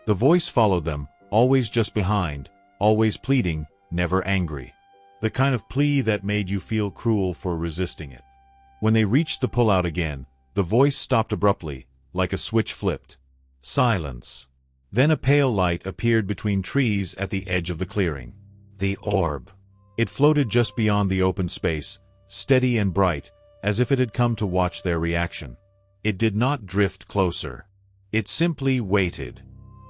The voice followed them, always just behind, always pleading, never angry. The kind of plea that made you feel cruel for resisting it. When they reached the pullout again, the voice stopped abruptly, like a switch flipped. Silence. Then a pale light appeared between trees at the edge of the clearing. The orb. It floated just beyond the open space, steady and bright, as if it had come to watch their reaction. It did not drift closer. It simply waited.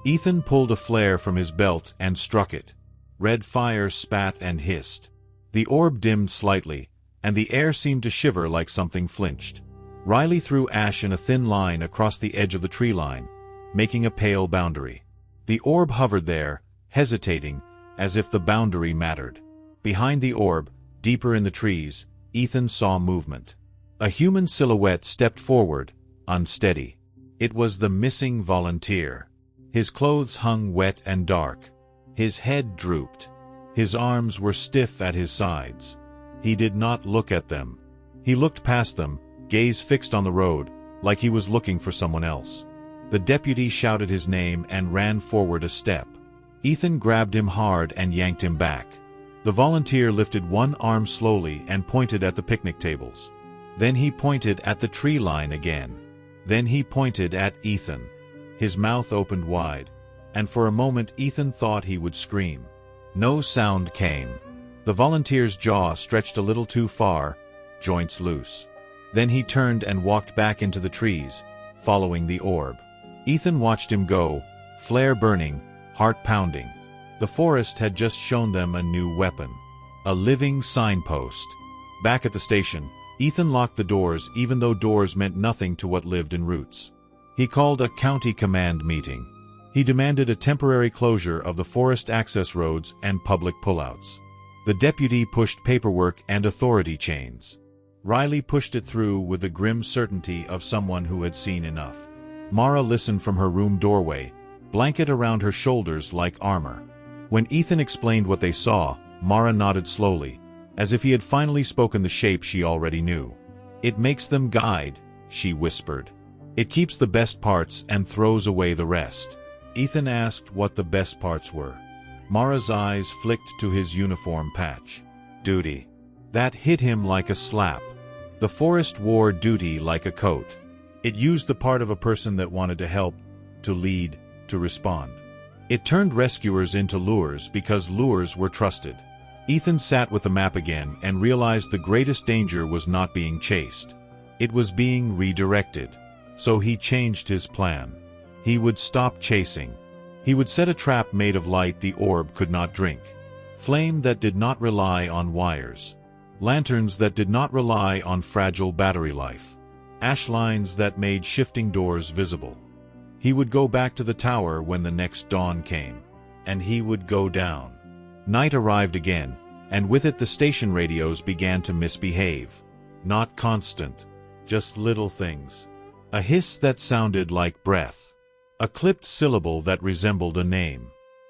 Ethan pulled a flare from his belt and struck it. Red fire spat and hissed. The orb dimmed slightly, and the air seemed to shiver like something flinched. Riley threw ash in a thin line across the edge of the tree line, making a pale boundary. The orb hovered there, hesitating, as if the boundary mattered. Behind the orb, deeper in the trees, Ethan saw movement. A human silhouette stepped forward, unsteady. It was the missing volunteer. His clothes hung wet and dark. His head drooped. His arms were stiff at his sides. He did not look at them. He looked past them, gaze fixed on the road, like he was looking for someone else. The deputy shouted his name and ran forward a step. Ethan grabbed him hard and yanked him back. The volunteer lifted one arm slowly and pointed at the picnic tables. Then he pointed at the tree line again. Then he pointed at Ethan. His mouth opened wide, and for a moment Ethan thought he would scream. No sound came. The volunteer's jaw stretched a little too far, joints loose. Then he turned and walked back into the trees, following the orb. Ethan watched him go, flare burning, heart pounding. The forest had just shown them a new weapon. A living signpost. Back at the station, Ethan locked the doors even though doors meant nothing to what lived in Roots. He called a county command meeting. He demanded a temporary closure of the forest access roads and public pullouts. The deputy pushed paperwork and authority chains. Riley pushed it through with the grim certainty of someone who had seen enough. Mara listened from her room doorway, blanket around her shoulders like armor. When Ethan explained what they saw, Mara nodded slowly, as if he had finally spoken the shape she already knew. "It makes them guide," she whispered. "It keeps the best parts and throws away the rest." Ethan asked what the best parts were. Mara's eyes flicked to his uniform patch. "Duty." That hit him like a slap. The forest wore duty like a coat. It used the part of a person that wanted to help, to lead, to respond. It turned rescuers into lures because lures were trusted. Ethan sat with the map again and realized the greatest danger was not being chased. It was being redirected. So he changed his plan. He would stop chasing. He would set a trap made of light the orb could not drink. Flame that did not rely on wires. Lanterns that did not rely on fragile battery life. Ash lines that made shifting doors visible. He would go back to the tower when the next dawn came. And he would go down. Night arrived again, and with it the station radios began to misbehave. Not constant. Just little things. A hiss that sounded like breath. A clipped syllable that resembled a name.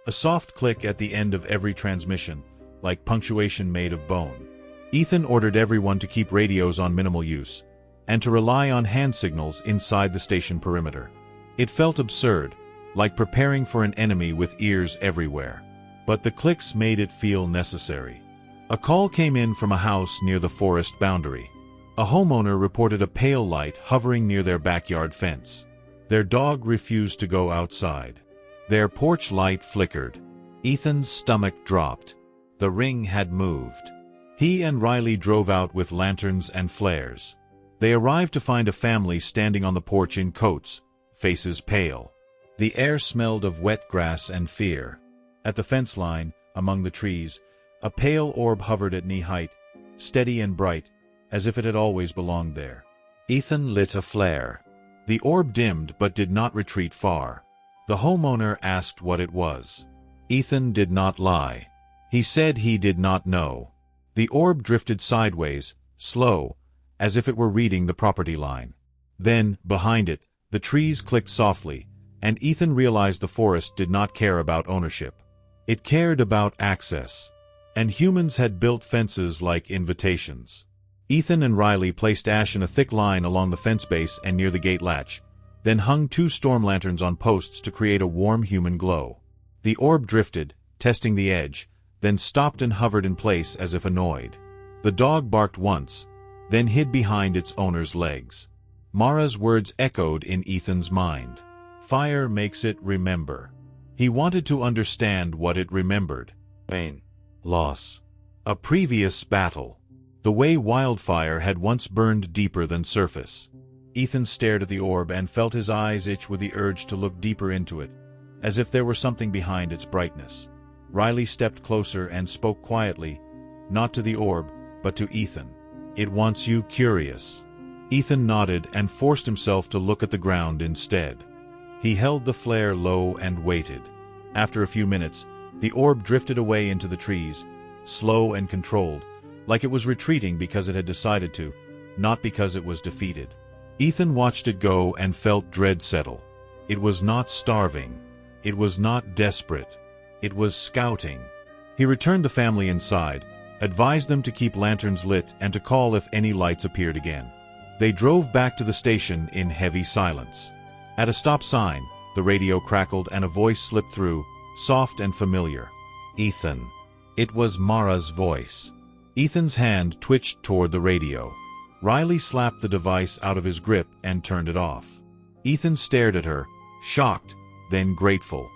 A soft click at the end of every transmission, like punctuation made of bone. Ethan ordered everyone to keep radios on minimal use, and to rely on hand signals inside the station perimeter. It felt absurd, like preparing for an enemy with ears everywhere. But the clicks made it feel necessary. A call came in from a house near the forest boundary. A homeowner reported a pale light hovering near their backyard fence. Their dog refused to go outside. Their porch light flickered. Ethan's stomach dropped. The ring had moved. He and Riley drove out with lanterns and flares. They arrived to find a family standing on the porch in coats, faces pale. The air smelled of wet grass and fear. At the fence line, among the trees, a pale orb hovered at knee-height, steady and bright, as if it had always belonged there. Ethan lit a flare. The orb dimmed but did not retreat far. The homeowner asked what it was. Ethan did not lie. He said he did not know. The orb drifted sideways, slow, as if it were reading the property line. Then, behind it, the trees clicked softly, and Ethan realized the forest did not care about ownership. It cared about access. And humans had built fences like invitations. Ethan and Riley placed ash in a thick line along the fence base and near the gate latch, then hung 2 storm lanterns on posts to create a warm human glow. The orb drifted, testing the edge, then stopped and hovered in place as if annoyed. The dog barked once, then hid behind its owner's legs. Mara's words echoed in Ethan's mind. Fire makes it remember. He wanted to understand what it remembered. Pain. Loss. A previous battle. The way wildfire had once burned deeper than surface. Ethan stared at the orb and felt his eyes itch with the urge to look deeper into it, as if there were something behind its brightness. Riley stepped closer and spoke quietly, not to the orb, but to Ethan. "It wants you curious." Ethan nodded and forced himself to look at the ground instead. He held the flare low and waited. After a few minutes, the orb drifted away into the trees, slow and controlled, like it was retreating because it had decided to, not because it was defeated. Ethan watched it go and felt dread settle. It was not starving. It was not desperate. It was scouting. He returned the family inside, advised them to keep lanterns lit and to call if any lights appeared again. They drove back to the station in heavy silence. At a stop sign, the radio crackled and a voice slipped through, soft and familiar. "Ethan." It was Mara's voice. Ethan's hand twitched toward the radio. Riley slapped the device out of his grip and turned it off. Ethan stared at her, shocked, then grateful.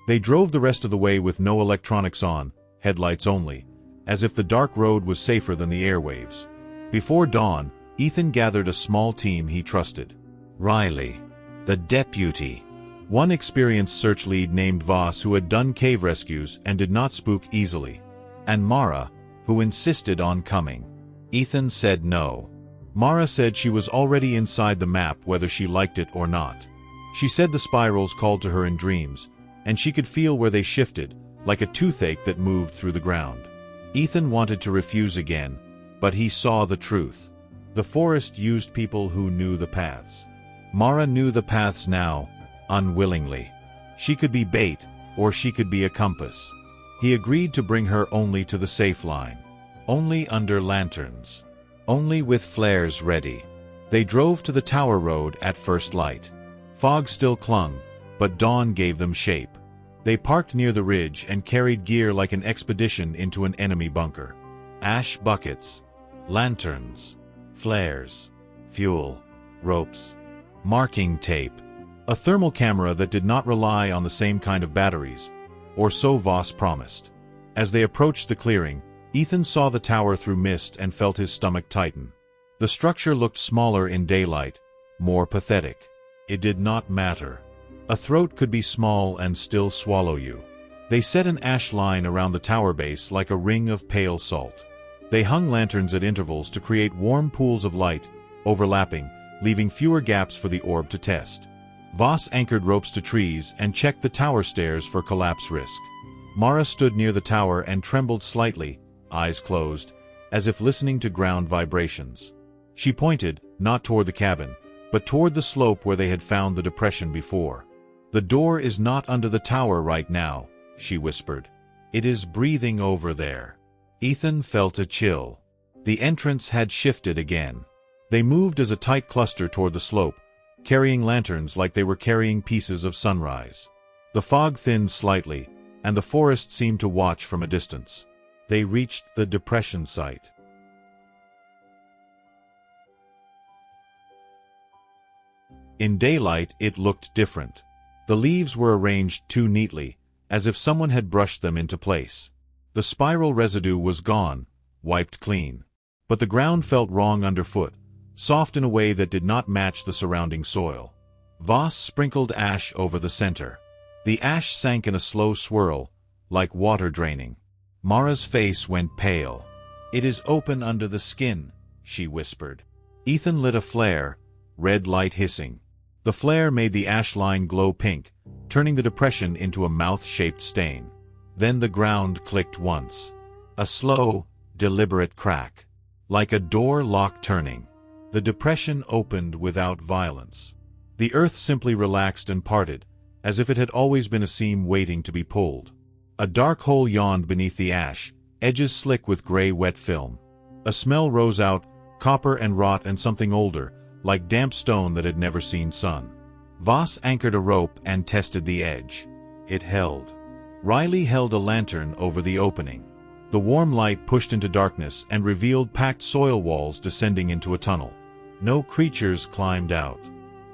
They drove the rest of the way with no electronics on, headlights only, as if the dark road was safer than the airwaves. Before dawn, Ethan gathered a small team he trusted. Riley, the deputy, one experienced search lead named Voss who had done cave rescues and did not spook easily, and Mara, who insisted on coming. Ethan said no. Mara said she was already inside the map whether she liked it or not. She said the spirals called to her in dreams, and she could feel where they shifted, like a toothache that moved through the ground. Ethan wanted to refuse again, but he saw the truth. The forest used people who knew the paths. Mara knew the paths now, unwillingly. She could be bait, or she could be a compass. He agreed to bring her only to the safe line. Only under lanterns. Only with flares ready. They drove to the tower road at first light. Fog still clung, but dawn gave them shape. They parked near the ridge and carried gear like an expedition into an enemy bunker. Ash buckets, lanterns, flares, fuel, ropes, marking tape, a thermal camera that did not rely on the same kind of batteries, or so Voss promised. As they approached the clearing, Ethan saw the tower through mist and felt his stomach tighten. The structure looked smaller in daylight, more pathetic. It did not matter. A throat could be small and still swallow you. They set an ash line around the tower base like a ring of pale salt. They hung lanterns at intervals to create warm pools of light, overlapping, leaving fewer gaps for the orb to test. Voss anchored ropes to trees and checked the tower stairs for collapse risk. Mara stood near the tower and trembled slightly, eyes closed, as if listening to ground vibrations. She pointed, not toward the cabin, but toward the slope where they had found the depression before. "The door is not under the tower right now," she whispered. "It is breathing over there." Ethan felt a chill. The entrance had shifted again. They moved as a tight cluster toward the slope, carrying lanterns like they were carrying pieces of sunrise. The fog thinned slightly, and the forest seemed to watch from a distance. They reached the depression site. In daylight, it looked different. The leaves were arranged too neatly, as if someone had brushed them into place. The spiral residue was gone, wiped clean. But the ground felt wrong underfoot, soft in a way that did not match the surrounding soil. Voss sprinkled ash over the center. The ash sank in a slow swirl, like water draining. Mara's face went pale. "It is open under the skin," she whispered. Ethan lit a flare, red light hissing. The flare made the ash line glow pink, turning the depression into a mouth-shaped stain. Then the ground clicked once. A slow, deliberate crack. Like a door lock turning. The depression opened without violence. The earth simply relaxed and parted, as if it had always been a seam waiting to be pulled. A dark hole yawned beneath the ash, edges slick with gray wet film. A smell rose out, copper and rot and something older, like damp stone that had never seen sun. Voss anchored a rope and tested the edge. It held. Riley held a lantern over the opening. The warm light pushed into darkness and revealed packed soil walls descending into a tunnel. No creatures climbed out.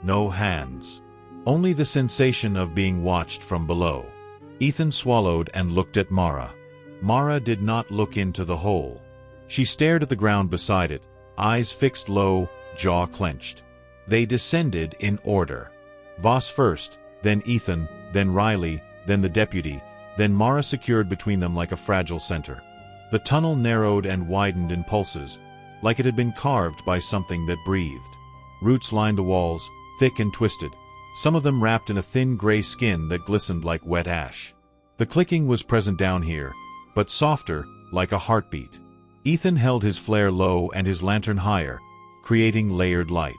No hands. Only the sensation of being watched from below. Ethan swallowed and looked at Mara. Mara did not look into the hole. She stared at the ground beside it, eyes fixed low, jaw clenched. They descended in order. Voss first, then Ethan, then Riley, then the deputy, then Mara secured between them like a fragile center. The tunnel narrowed and widened in pulses, like it had been carved by something that breathed. Roots lined the walls, thick and twisted, some of them wrapped in a thin gray skin that glistened like wet ash. The clicking was present down here, but softer, like a heartbeat. Ethan held his flare low and his lantern higher, creating layered light.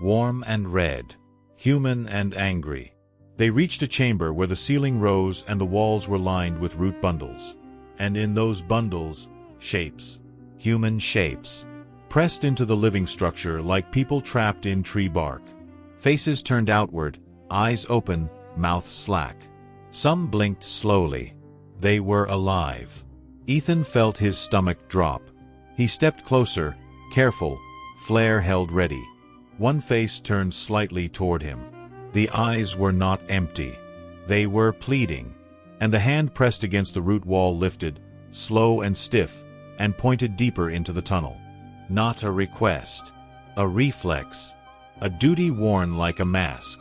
Warm and red. Human and angry. They reached a chamber where the ceiling rose and the walls were lined with root bundles. And in those bundles, shapes. Human shapes. Pressed into the living structure like people trapped in tree bark. Faces turned outward, eyes open, mouths slack. Some blinked slowly. They were alive. Ethan felt his stomach drop. He stepped closer, careful, flare held ready. One face turned slightly toward him. The eyes were not empty. They were pleading. And the hand pressed against the root wall lifted, slow and stiff, and pointed deeper into the tunnel. Not a request. A reflex. A duty worn like a mask.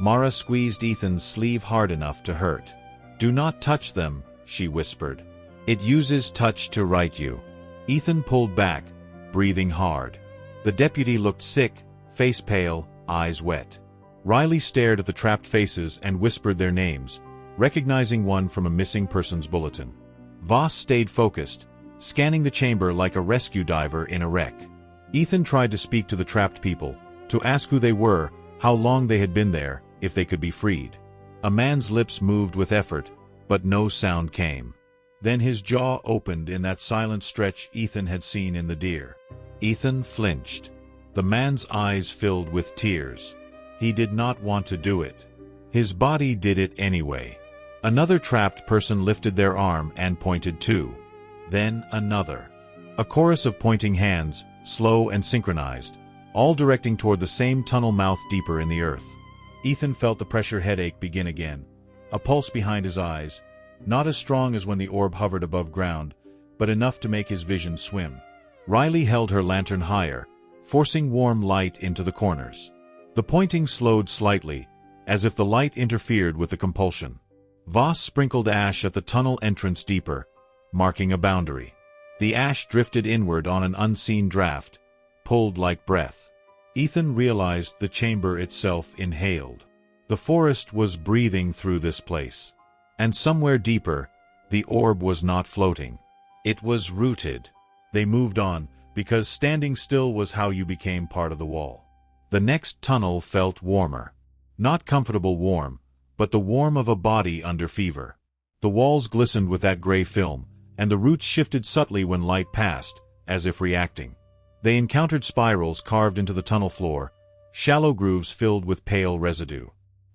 Mara squeezed Ethan's sleeve hard enough to hurt. "Do not touch them," she whispered. "It uses touch to write you." Ethan pulled back, breathing hard. The deputy looked sick, face pale, eyes wet. Riley stared at the trapped faces and whispered their names, recognizing one from a missing persons bulletin. Voss stayed focused, scanning the chamber like a rescue diver in a wreck. Ethan tried to speak to the trapped people, to ask who they were, how long they had been there, if they could be freed. A man's lips moved with effort, but no sound came. Then his jaw opened in that silent stretch Ethan had seen in the deer. Ethan flinched. The man's eyes filled with tears. He did not want to do it. His body did it anyway. Another trapped person lifted their arm and pointed too. Then another. A chorus of pointing hands, slow and synchronized, all directing toward the same tunnel mouth deeper in the earth. Ethan felt the pressure headache begin again, a pulse behind his eyes, not as strong as when the orb hovered above ground, but enough to make his vision swim. Riley held her lantern higher, forcing warm light into the corners. The pointing slowed slightly, as if the light interfered with the compulsion. Voss sprinkled ash at the tunnel entrance deeper, marking a boundary. The ash drifted inward on an unseen draft, pulled like breath. Ethan realized the chamber itself inhaled. The forest was breathing through this place. And somewhere deeper, the orb was not floating. It was rooted. They moved on, because standing still was how you became part of the wall. The next tunnel felt warmer. Not comfortable warm, but the warm of a body under fever. The walls glistened with that gray film, and the roots shifted subtly when light passed, as if reacting. They encountered spirals carved into the tunnel floor, shallow grooves filled with pale residue.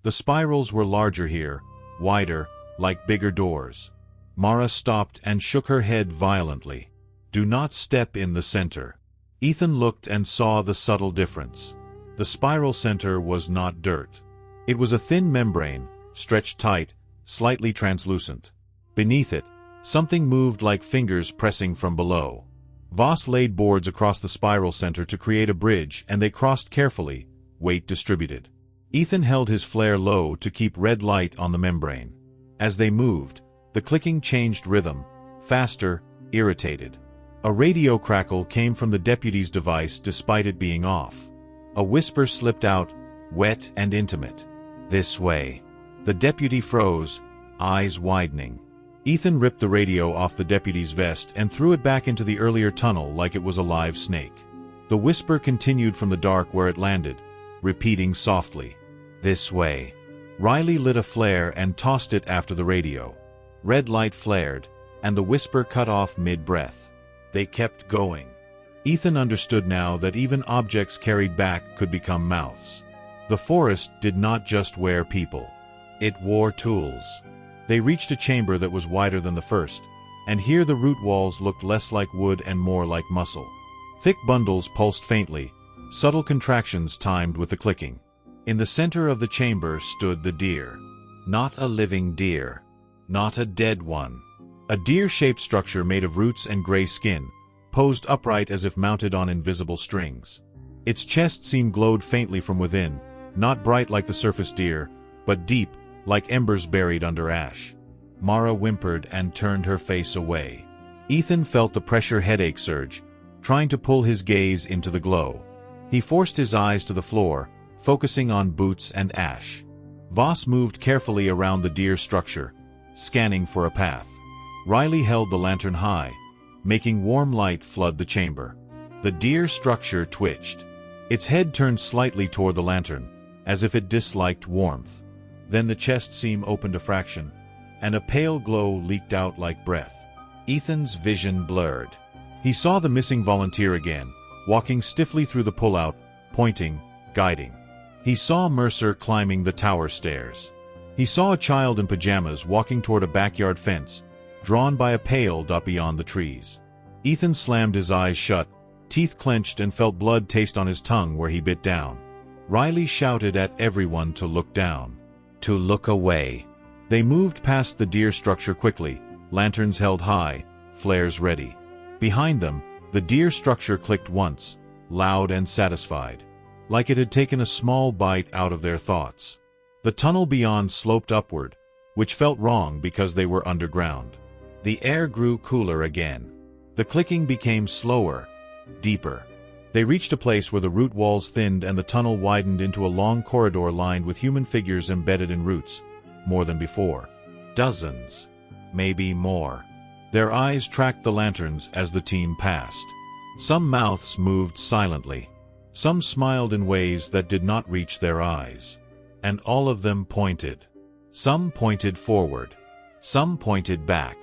The spirals were larger here, wider, like bigger doors. Mara stopped and shook her head violently. Do not step in the center. Ethan looked and saw the subtle difference. The spiral center was not dirt. It was a thin membrane, stretched tight, slightly translucent. Beneath it, something moved like fingers pressing from below. Voss laid boards across the spiral center to create a bridge, and they crossed carefully, weight distributed. Ethan held his flare low to keep red light on the membrane. As they moved, the clicking changed rhythm, faster, irritated. A radio crackle came from the deputy's device despite it being off. A whisper slipped out, wet and intimate. This way. The deputy froze, eyes widening. Ethan ripped the radio off the deputy's vest and threw it back into the earlier tunnel like it was a live snake. The whisper continued from the dark where it landed, repeating softly. This way. Riley lit a flare and tossed it after the radio. Red light flared, and the whisper cut off mid-breath. They kept going. Ethan understood now that even objects carried back could become mouths. The forest did not just wear people. It wore tools. They reached a chamber that was wider than the first, and here the root walls looked less like wood and more like muscle. Thick bundles pulsed faintly, subtle contractions timed with the clicking. In the center of the chamber stood the deer. Not a living deer. Not a dead one. A deer-shaped structure made of roots and gray skin, posed upright as if mounted on invisible strings. Its chest seemed glowed faintly from within, not bright like the surface deer, but deep, like embers buried under ash. Mara whimpered and turned her face away. Ethan felt the pressure headache surge, trying to pull his gaze into the glow. He forced his eyes to the floor, focusing on boots and ash. Voss moved carefully around the deer structure, scanning for a path. Riley held the lantern high, making warm light flood the chamber. The deer structure twitched. Its head turned slightly toward the lantern, as if it disliked warmth. Then the chest seam opened a fraction, and a pale glow leaked out like breath. Ethan's vision blurred. He saw the missing volunteer again, walking stiffly through the pullout, pointing, guiding. He saw Mercer climbing the tower stairs. He saw a child in pajamas walking toward a backyard fence, drawn by a pail dot beyond the trees. Ethan slammed his eyes shut, teeth clenched, and felt blood taste on his tongue where he bit down. Riley shouted at everyone to look down. To look away. They moved past the deer structure quickly, lanterns held high, flares ready. Behind them, the deer structure clicked once, loud and satisfied, like it had taken a small bite out of their thoughts. The tunnel beyond sloped upward, which felt wrong because they were underground. The air grew cooler again. The clicking became slower, deeper. They reached a place where the root walls thinned and the tunnel widened into a long corridor lined with human figures embedded in roots. More than before. Dozens. Maybe more. Their eyes tracked the lanterns as the team passed. Some mouths moved silently. Some smiled in ways that did not reach their eyes. And all of them pointed. Some pointed forward. Some pointed back.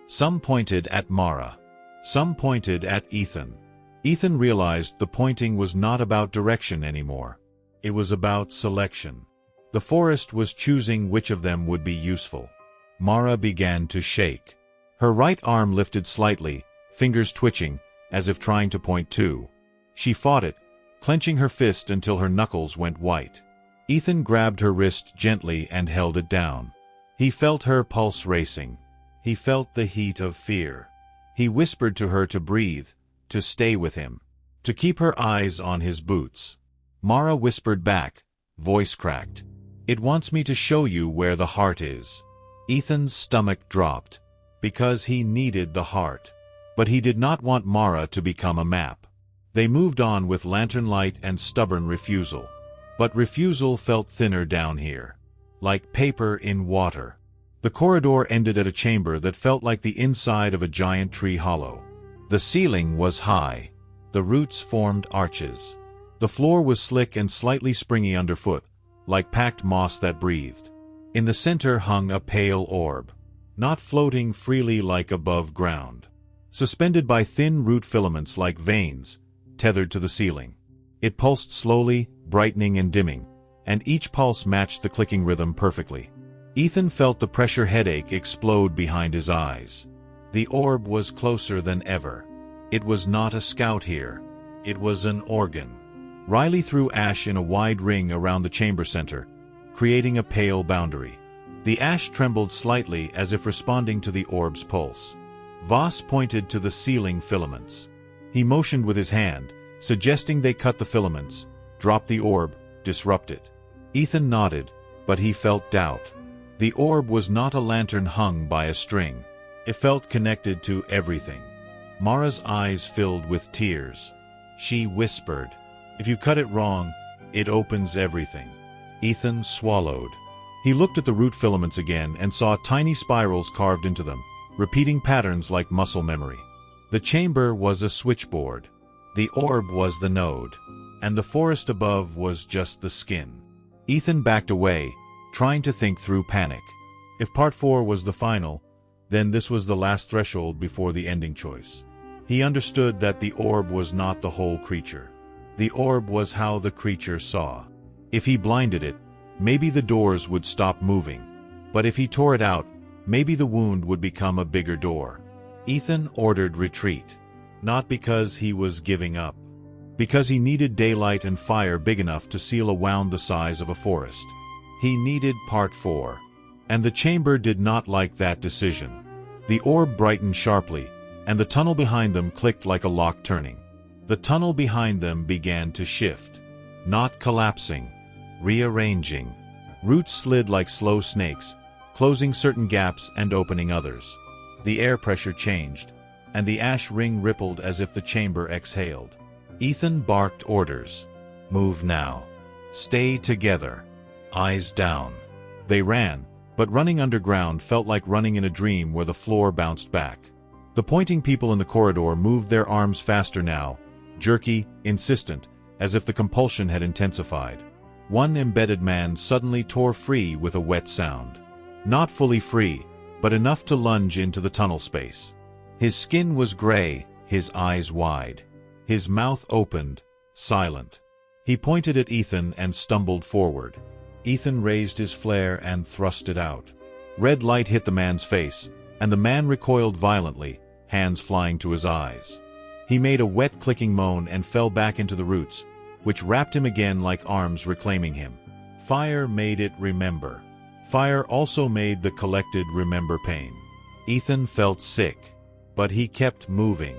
Some pointed at Mara. Some pointed at Ethan. Ethan realized the pointing was not about direction anymore. It was about selection. The forest was choosing which of them would be useful. Mara began to shake. Her right arm lifted slightly, fingers twitching, as if trying to point too. She fought it, clenching her fist until her knuckles went white. Ethan grabbed her wrist gently and held it down. He felt her pulse racing. He felt the heat of fear. He whispered to her to breathe, to stay with him, to keep her eyes on his boots. Mara whispered back, voice cracked. "It wants me to show you where the heart is." Ethan's stomach dropped, because he needed the heart. But he did not want Mara to become a map. They moved on with lantern light and stubborn refusal. But refusal felt thinner down here, like paper in water. The corridor ended at a chamber that felt like the inside of a giant tree hollow. The ceiling was high. The roots formed arches. The floor was slick and slightly springy underfoot, like packed moss that breathed. In the center hung a pale orb, not floating freely like above ground. Suspended by thin root filaments like veins, tethered to the ceiling. It pulsed slowly, brightening and dimming, and each pulse matched the clicking rhythm perfectly. Ethan felt the pressure headache explode behind his eyes. The orb was closer than ever. It was not a scout here. It was an organ. Riley threw ash in a wide ring around the chamber center, creating a pale boundary. The ash trembled slightly as if responding to the orb's pulse. Voss pointed to the ceiling filaments. He motioned with his hand, suggesting they cut the filaments, drop the orb, disrupt it. Ethan nodded, but he felt doubt. The orb was not a lantern hung by a string. It felt connected to everything. Mara's eyes filled with tears. She whispered, "If you cut it wrong, it opens everything." Ethan swallowed. He looked at the root filaments again and saw tiny spirals carved into them, repeating patterns like muscle memory. The chamber was a switchboard. The orb was the node, and the forest above was just the skin. Ethan backed away, trying to think through panic. If Part 4 was the final, then this was the last threshold before the ending choice. He understood that the orb was not the whole creature. The orb was how the creature saw. If he blinded it, maybe the doors would stop moving. But if he tore it out, maybe the wound would become a bigger door. Ethan ordered retreat. Not because he was giving up. Because he needed daylight and fire big enough to seal a wound the size of a forest. He needed Part 4. And the chamber did not like that decision. The orb brightened sharply, and the tunnel behind them clicked like a lock turning. The tunnel behind them began to shift. Not collapsing. Rearranging. Roots slid like slow snakes, closing certain gaps and opening others. The air pressure changed, and the ash ring rippled as if the chamber exhaled. Ethan barked orders. "Move now. Stay together. Eyes down." They ran, but running underground felt like running in a dream where the floor bounced back. The pointing people in the corridor moved their arms faster now, jerky, insistent, as if the compulsion had intensified. One embedded man suddenly tore free with a wet sound. Not fully free, but enough to lunge into the tunnel space. His skin was gray, his eyes wide. His mouth opened, silent. He pointed at Ethan and stumbled forward. Ethan raised his flare and thrust it out. Red light hit the man's face, and the man recoiled violently, hands flying to his eyes. He made a wet clicking moan and fell back into the roots, which wrapped him again like arms reclaiming him. Fire made it remember. Fire also made the collected remember pain. Ethan felt sick, but he kept moving.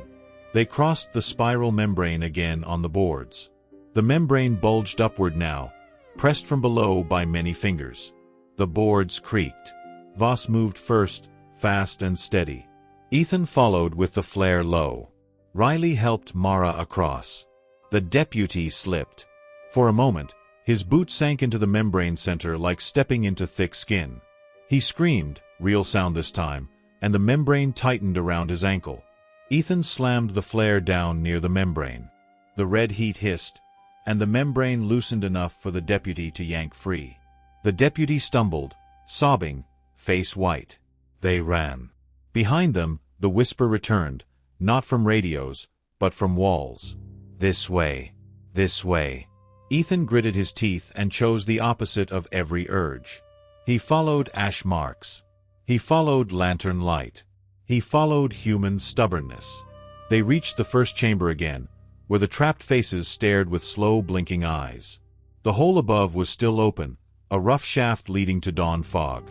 They crossed the spiral membrane again on the boards. The membrane bulged upward now, pressed from below by many fingers. The boards creaked. Voss moved first, fast and steady. Ethan followed with the flare low. Riley helped Mara across. The deputy slipped. For a moment, his boot sank into the membrane center like stepping into thick skin. He screamed, real sound this time, and the membrane tightened around his ankle. Ethan slammed the flare down near the membrane. The red heat hissed, and the membrane loosened enough for the deputy to yank free. The deputy stumbled, sobbing, face white. They ran. Behind them, the whisper returned, not from radios, but from walls. This way. This way. Ethan gritted his teeth and chose the opposite of every urge. He followed ash marks. He followed lantern light. He followed human stubbornness. They reached the first chamber again, where the trapped faces stared with slow blinking eyes. The hole above was still open, a rough shaft leading to dawn fog.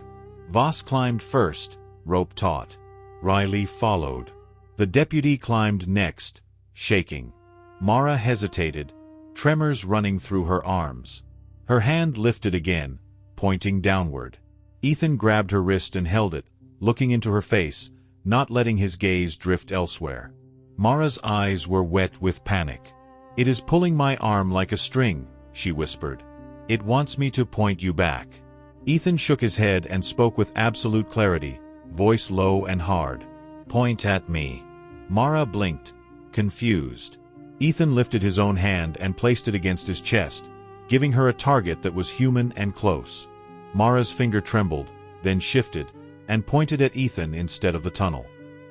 Voss climbed first, rope taut. Riley followed. The deputy climbed next, shaking. Mara hesitated, tremors running through her arms. Her hand lifted again, pointing downward. Ethan grabbed her wrist and held it, looking into her face, not letting his gaze drift elsewhere. Mara's eyes were wet with panic. "It is pulling my arm like a string," she whispered. "It wants me to point you back." Ethan shook his head and spoke with absolute clarity, voice low and hard. "Point at me." Mara blinked, confused. Ethan lifted his own hand and placed it against his chest, giving her a target that was human and close. Mara's finger trembled, then shifted, and pointed at Ethan instead of the tunnel.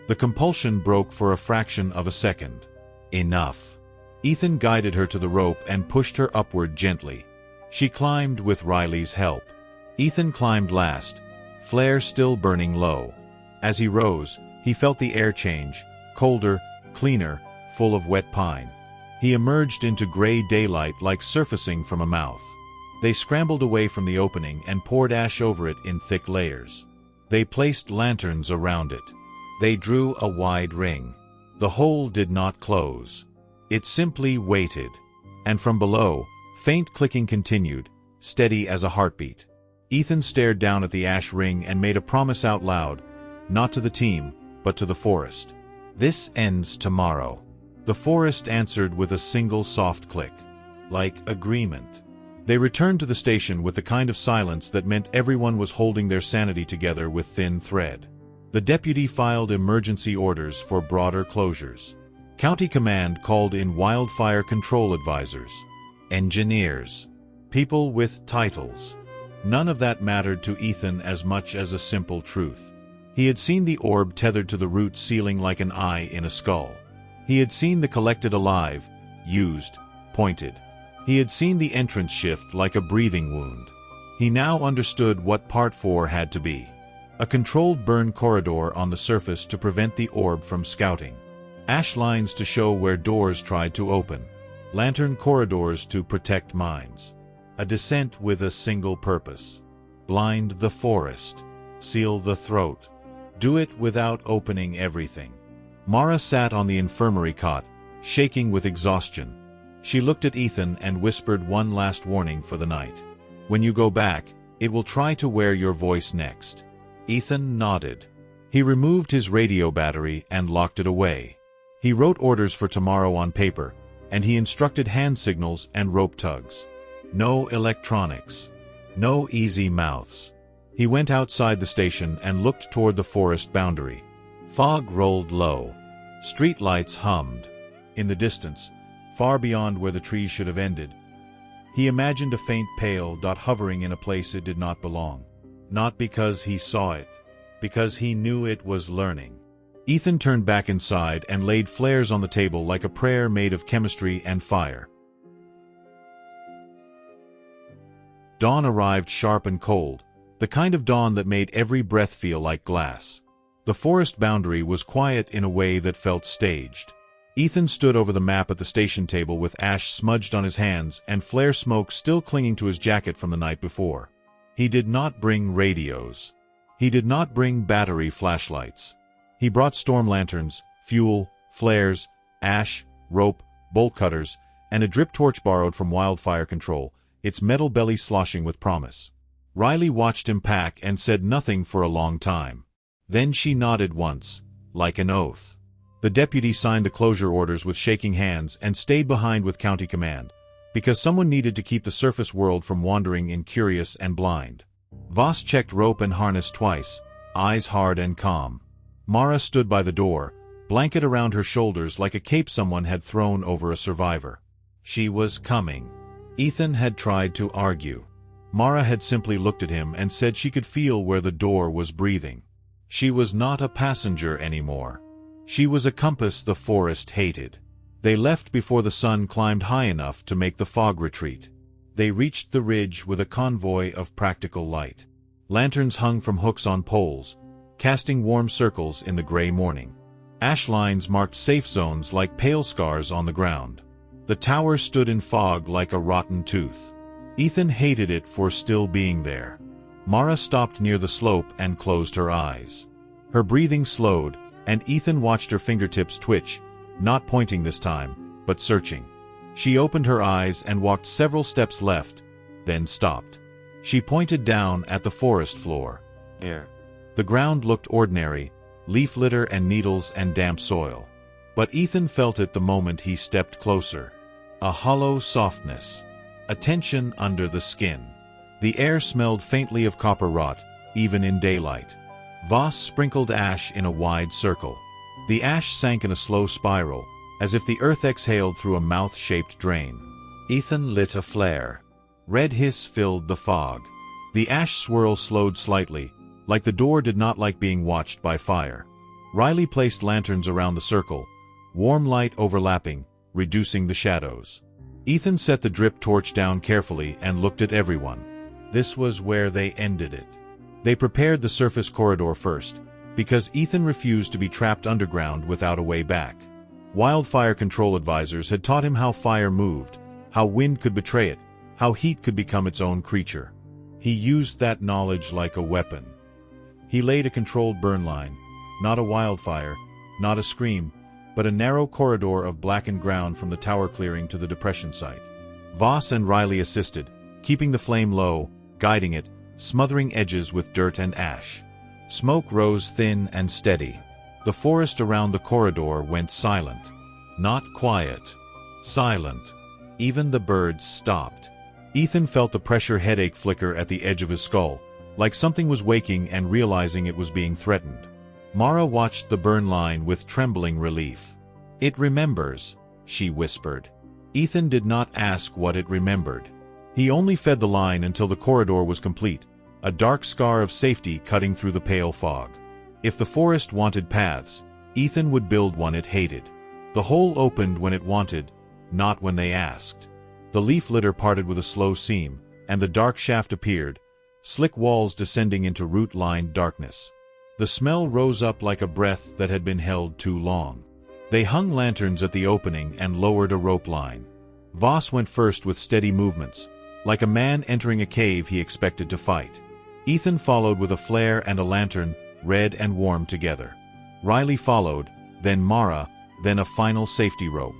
The compulsion broke for a fraction of a second. Enough. Ethan guided her to the rope and pushed her upward gently. She climbed with Riley's help. Ethan climbed last, flare still burning low. As he rose, he felt the air change, colder, cleaner, full of wet pine. He emerged into gray daylight like surfacing from a mouth. They scrambled away from the opening and poured ash over it in thick layers. They placed lanterns around it. They drew a wide ring. The hole did not close. It simply waited. And from below, faint clicking continued, steady as a heartbeat. Ethan stared down at the ash ring and made a promise out loud, not to the team, but to the forest. "This ends tomorrow." The forest answered with a single soft click. Like agreement. They returned to the station with the kind of silence that meant everyone was holding their sanity together with thin thread. The deputy filed emergency orders for broader closures. County Command called in wildfire control advisors. Engineers. People with titles. None of that mattered to Ethan as much as a simple truth. He had seen the orb tethered to the root ceiling like an eye in a skull. He had seen the collected alive, used, pointed. He had seen the entrance shift like a breathing wound. He now understood what Part 4 had to be. A controlled burn corridor on the surface to prevent the orb from scouting. Ash lines to show where doors tried to open. Lantern corridors to protect mines. A descent with a single purpose. Blind the forest. Seal the throat. Do it without opening everything. Mara sat on the infirmary cot, shaking with exhaustion. She looked at Ethan and whispered one last warning for the night. "When you go back, it will try to wear your voice next." Ethan nodded. He removed his radio battery and locked it away. He wrote orders for tomorrow on paper, and he instructed hand signals and rope tugs. No electronics. No easy mouths. He went outside the station and looked toward the forest boundary. Fog rolled low. Street lights hummed. In the distance, far beyond where the trees should have ended, he imagined a faint pale dot hovering in a place it did not belong. Not because he saw it, because he knew it was learning. Ethan turned back inside and laid flares on the table like a prayer made of chemistry and fire. Dawn arrived sharp and cold, the kind of dawn that made every breath feel like glass. The forest boundary was quiet in a way that felt staged. Ethan stood over the map at the station table with ash smudged on his hands and flare smoke still clinging to his jacket from the night before. He did not bring radios. He did not bring battery flashlights. He brought storm lanterns, fuel, flares, ash, rope, bolt cutters, and a drip torch borrowed from wildfire control, its metal belly sloshing with promise. Riley watched him pack and said nothing for a long time. Then she nodded once, like an oath. The deputy signed the closure orders with shaking hands and stayed behind with county command, because someone needed to keep the surface world from wandering incurious and blind. Voss checked rope and harness twice, eyes hard and calm. Mara stood by the door, blanket around her shoulders like a cape someone had thrown over a survivor. She was coming. Ethan had tried to argue. Mara had simply looked at him and said she could feel where the door was breathing. She was not a passenger anymore. She was a compass the forest hated. They left before the sun climbed high enough to make the fog retreat. They reached the ridge with a convoy of practical light. Lanterns hung from hooks on poles, casting warm circles in the gray morning. Ash lines marked safe zones like pale scars on the ground. The tower stood in fog like a rotten tooth. Ethan hated it for still being there. Mara stopped near the slope and closed her eyes. Her breathing slowed, and Ethan watched her fingertips twitch, not pointing this time, but searching. She opened her eyes and walked several steps left, then stopped. She pointed down at the forest floor. Here. The ground looked ordinary, leaf litter and needles and damp soil. But Ethan felt it the moment he stepped closer. A hollow softness. A tension under the skin. The air smelled faintly of copper rot, even in daylight. Voss sprinkled ash in a wide circle. The ash sank in a slow spiral, as if the earth exhaled through a mouth-shaped drain. Ethan lit a flare. Red hiss filled the fog. The ash swirl slowed slightly, like the door did not like being watched by fire. Riley placed lanterns around the circle, warm light overlapping, reducing the shadows. Ethan set the drip torch down carefully and looked at everyone. This was where they ended it. They prepared the surface corridor first, because Ethan refused to be trapped underground without a way back. Wildfire control advisors had taught him how fire moved, how wind could betray it, how heat could become its own creature. He used that knowledge like a weapon. He laid a controlled burn line, not a wildfire, not a scream, but a narrow corridor of blackened ground from the tower clearing to the depression site. Voss and Riley assisted, keeping the flame low, guiding it, smothering edges with dirt and ash. Smoke rose thin and steady. The forest around the corridor went silent. Not quiet. Silent. Even the birds stopped. Ethan felt the pressure headache flicker at the edge of his skull, like something was waking and realizing it was being threatened. Mara watched the burn line with trembling relief. "It remembers," she whispered. Ethan did not ask what it remembered. He only fed the line until the corridor was complete, a dark scar of safety cutting through the pale fog. If the forest wanted paths, Ethan would build one it hated. The hole opened when it wanted, not when they asked. The leaf litter parted with a slow seam, and the dark shaft appeared, slick walls descending into root-lined darkness. The smell rose up like a breath that had been held too long. They hung lanterns at the opening and lowered a rope line. Voss went first with steady movements, like a man entering a cave he expected to fight. Ethan followed with a flare and a lantern, red and warm together. Riley followed, then Mara, then a final safety rope.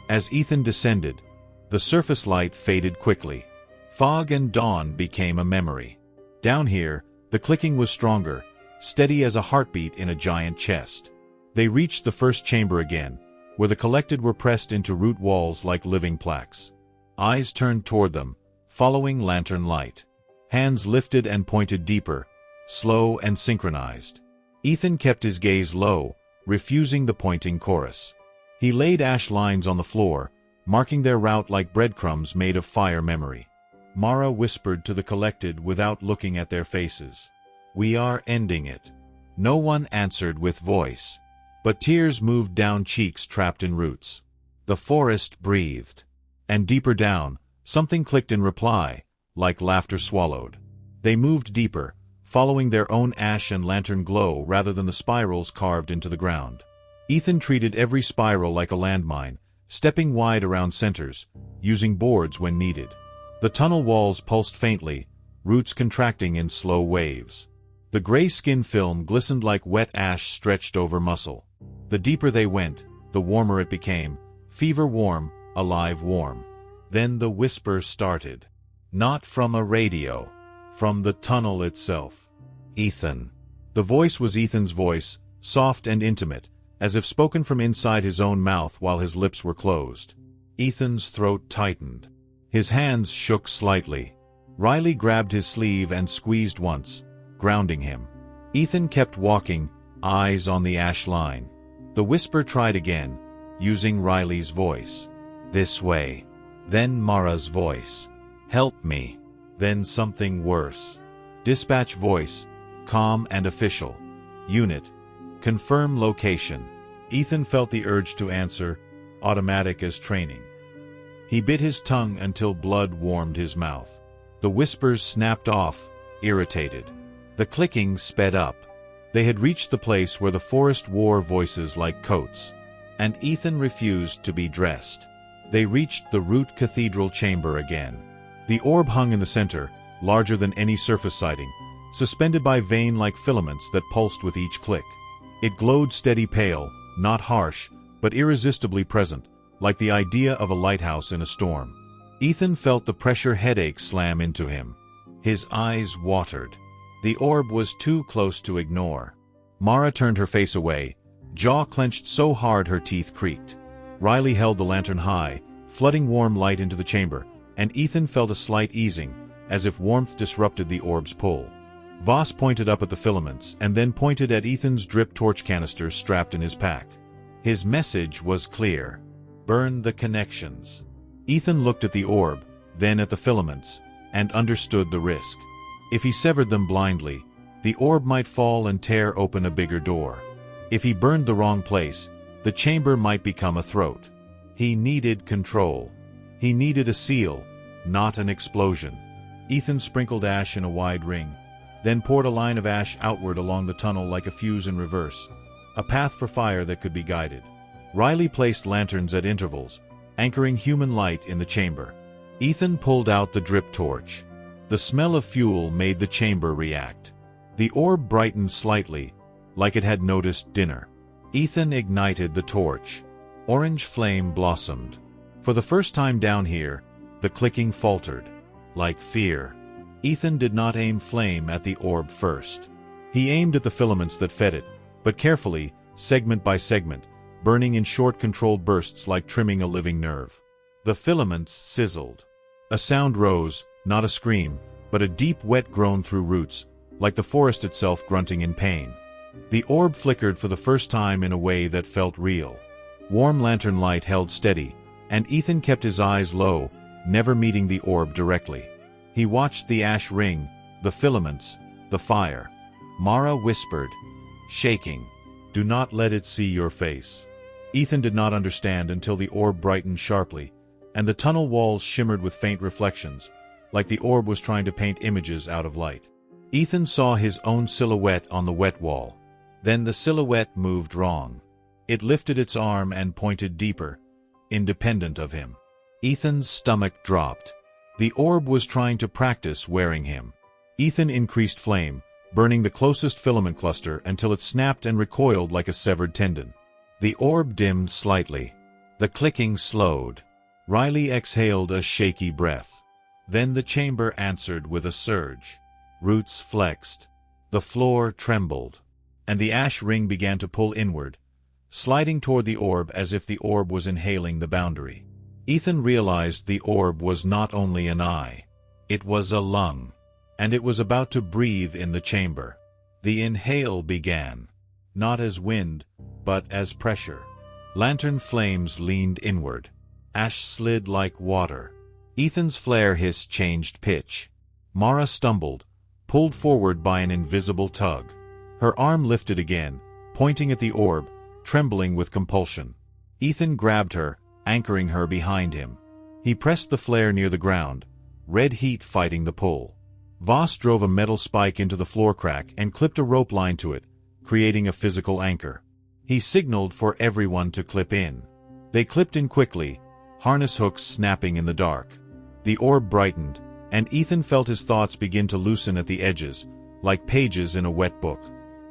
As Ethan descended, the surface light faded quickly. Fog and dawn became a memory. Down here, the clicking was stronger, steady as a heartbeat in a giant chest. They reached the first chamber again, where the collected were pressed into root walls like living plaques. Eyes turned toward them, following lantern light. Hands lifted and pointed deeper, slow and synchronized. Ethan kept his gaze low, refusing the pointing chorus. He laid ash lines on the floor, marking their route like breadcrumbs made of fire memory. Mara whispered to the collected without looking at their faces. "We are ending it." No one answered with voice. But tears moved down cheeks trapped in roots. The forest breathed. And deeper down, something clicked in reply, like laughter swallowed. They moved deeper, following their own ash and lantern glow rather than the spirals carved into the ground. Ethan treated every spiral like a landmine, stepping wide around centers, using boards when needed. The tunnel walls pulsed faintly, roots contracting in slow waves. The gray skin film glistened like wet ash stretched over muscle. The deeper they went, the warmer it became, fever warm, alive warm. Then the whisper started. Not from a radio, from the tunnel itself. "Ethan." The voice was Ethan's voice, soft and intimate, as if spoken from inside his own mouth while his lips were closed. Ethan's throat tightened. His hands shook slightly. Riley grabbed his sleeve and squeezed once, grounding him. Ethan kept walking, eyes on the ash line. The whisper tried again, using Riley's voice. "This way." Then Mara's voice. "Help me." Then something worse. Dispatch voice, calm and official. "Unit. Confirm location." Ethan felt the urge to answer, automatic as training. He bit his tongue until blood warmed his mouth. The whispers snapped off, irritated. The clicking sped up. They had reached the place where the forest wore voices like coats. And Ethan refused to be dressed. They reached the root cathedral chamber again. The orb hung in the center, larger than any surface sighting, suspended by vein-like filaments that pulsed with each click. It glowed steady pale, not harsh, but irresistibly present, like the idea of a lighthouse in a storm. Ethan felt the pressure headache slam into him. His eyes watered. The orb was too close to ignore. Mara turned her face away, jaw clenched so hard her teeth creaked. Riley held the lantern high, flooding warm light into the chamber, and Ethan felt a slight easing, as if warmth disrupted the orb's pull. Voss pointed up at the filaments and then pointed at Ethan's drip torch canister strapped in his pack. His message was clear. Burn the connections. Ethan looked at the orb, then at the filaments, and understood the risk. If he severed them blindly, the orb might fall and tear open a bigger door. If he burned the wrong place, the chamber might become a throat. He needed control. He needed a seal, not an explosion. Ethan sprinkled ash in a wide ring, then poured a line of ash outward along the tunnel like a fuse in reverse, a path for fire that could be guided. Riley placed lanterns at intervals, anchoring human light in the chamber. Ethan pulled out the drip torch. The smell of fuel made the chamber react. The orb brightened slightly, like it had noticed dinner. Ethan ignited the torch. Orange flame blossomed. For the first time down here, the clicking faltered, like fear. Ethan did not aim flame at the orb first. He aimed at the filaments that fed it, but carefully, segment by segment, burning in short controlled bursts like trimming a living nerve. The filaments sizzled. A sound rose, not a scream, but a deep wet groan through roots, like the forest itself grunting in pain. The orb flickered for the first time in a way that felt real. Warm lantern light held steady, and Ethan kept his eyes low, never meeting the orb directly. He watched the ash ring, the filaments, the fire. Mara whispered, shaking, "Do not let it see your face." Ethan did not understand until the orb brightened sharply, and the tunnel walls shimmered with faint reflections, like the orb was trying to paint images out of light. Ethan saw his own silhouette on the wet wall. Then the silhouette moved wrong. It lifted its arm and pointed deeper, independent of him. Ethan's stomach dropped. The orb was trying to practice wearing him. Ethan increased flame, burning the closest filament cluster until it snapped and recoiled like a severed tendon. The orb dimmed slightly. The clicking slowed. Riley exhaled a shaky breath. Then the chamber answered with a surge. Roots flexed. The floor trembled. And the ash ring began to pull inward, sliding toward the orb as if the orb was inhaling the boundary. Ethan realized the orb was not only an eye. It was a lung. And it was about to breathe in the chamber. The inhale began. Not as wind, but as pressure. Lantern flames leaned inward. Ash slid like water. Ethan's flare hiss changed pitch. Mara stumbled, pulled forward by an invisible tug. Her arm lifted again, pointing at the orb, trembling with compulsion. Ethan grabbed her, anchoring her behind him. He pressed the flare near the ground, red heat fighting the pull. Voss drove a metal spike into the floor crack and clipped a rope line to it, creating a physical anchor. He signaled for everyone to clip in. They clipped in quickly, harness hooks snapping in the dark. The orb brightened, and Ethan felt his thoughts begin to loosen at the edges, like pages in a wet book.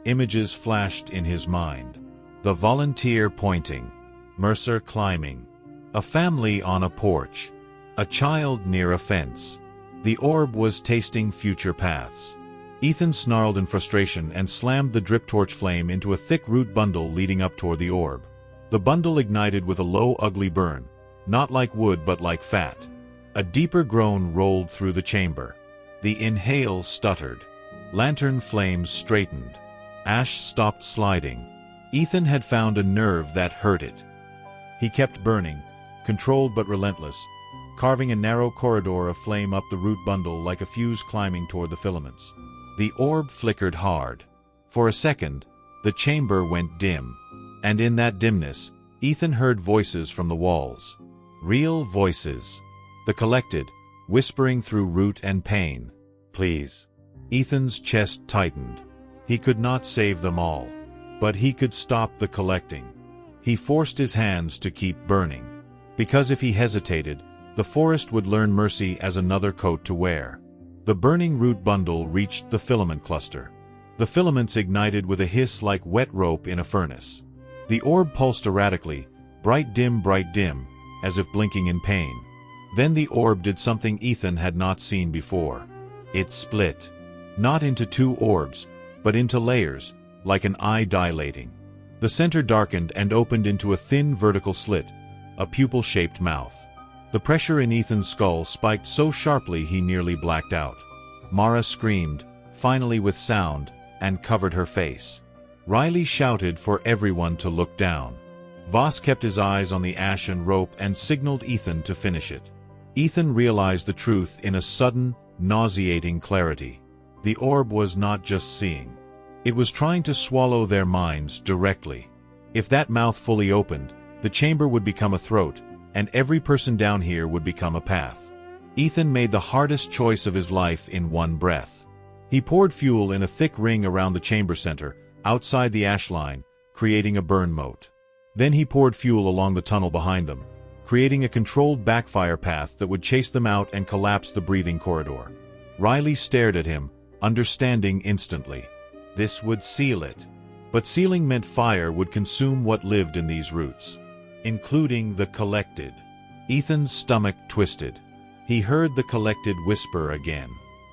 Images flashed in his mind. The volunteer pointing. Mercer climbing. A family on a porch. A child near a fence. The orb was tasting future paths. Ethan snarled in frustration and slammed the drip torch flame into a thick root bundle leading up toward the orb. The bundle ignited with a low, ugly burn, not like wood but like fat. A deeper groan rolled through the chamber. The inhale stuttered. Lantern flames straightened. Ash stopped sliding. Ethan had found a nerve that hurt it. He kept burning, controlled but relentless, carving a narrow corridor of flame up the root bundle like a fuse climbing toward the filaments. The orb flickered hard. For a second, the chamber went dim. And in that dimness, Ethan heard voices from the walls. Real voices. The collected, whispering through root and pain. Please. Ethan's chest tightened. He could not save them all. But he could stop the collecting. He forced his hands to keep burning. Because if he hesitated, the forest would learn mercy as another coat to wear. The burning root bundle reached the filament cluster. The filaments ignited with a hiss like wet rope in a furnace. The orb pulsed erratically, bright dim, as if blinking in pain. Then the orb did something Ethan had not seen before. It split. Not into two orbs, but into layers, like an eye dilating. The center darkened and opened into a thin vertical slit, a pupil-shaped mouth. The pressure in Ethan's skull spiked so sharply he nearly blacked out. Mara screamed, finally with sound, and covered her face. Riley shouted for everyone to look down. Voss kept his eyes on the ash and rope and signaled Ethan to finish it. Ethan realized the truth in a sudden, nauseating clarity. The orb was not just seeing. It was trying to swallow their minds directly. If that mouth fully opened, the chamber would become a throat, and every person down here would become a path. Ethan made the hardest choice of his life in one breath. He poured fuel in a thick ring around the chamber center, outside the ash line, creating a burn moat. Then he poured fuel along the tunnel behind them, creating a controlled backfire path that would chase them out and collapse the breathing corridor. Riley stared at him, understanding instantly. This would seal it. But sealing meant fire would consume what lived in these roots, including the collected. Ethan's stomach twisted. He heard the collected whisper again.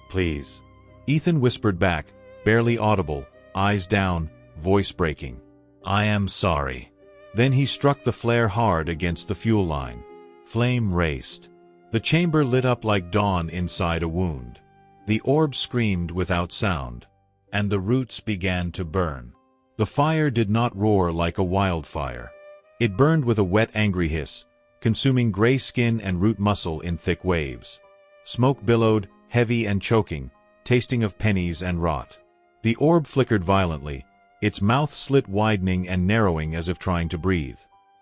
Please. Ethan whispered back, barely audible, eyes down, voice breaking. I am sorry. Then he struck the flare hard against the fuel line. Flame raced. The chamber lit up like dawn inside a wound. The orb screamed without sound. And the roots began to burn. The fire did not roar like a wildfire. It burned with a wet, angry hiss, consuming gray skin and root muscle in thick waves. Smoke billowed, heavy and choking, tasting of pennies and rot. The orb flickered violently, its mouth slit widening and narrowing as if trying to breathe.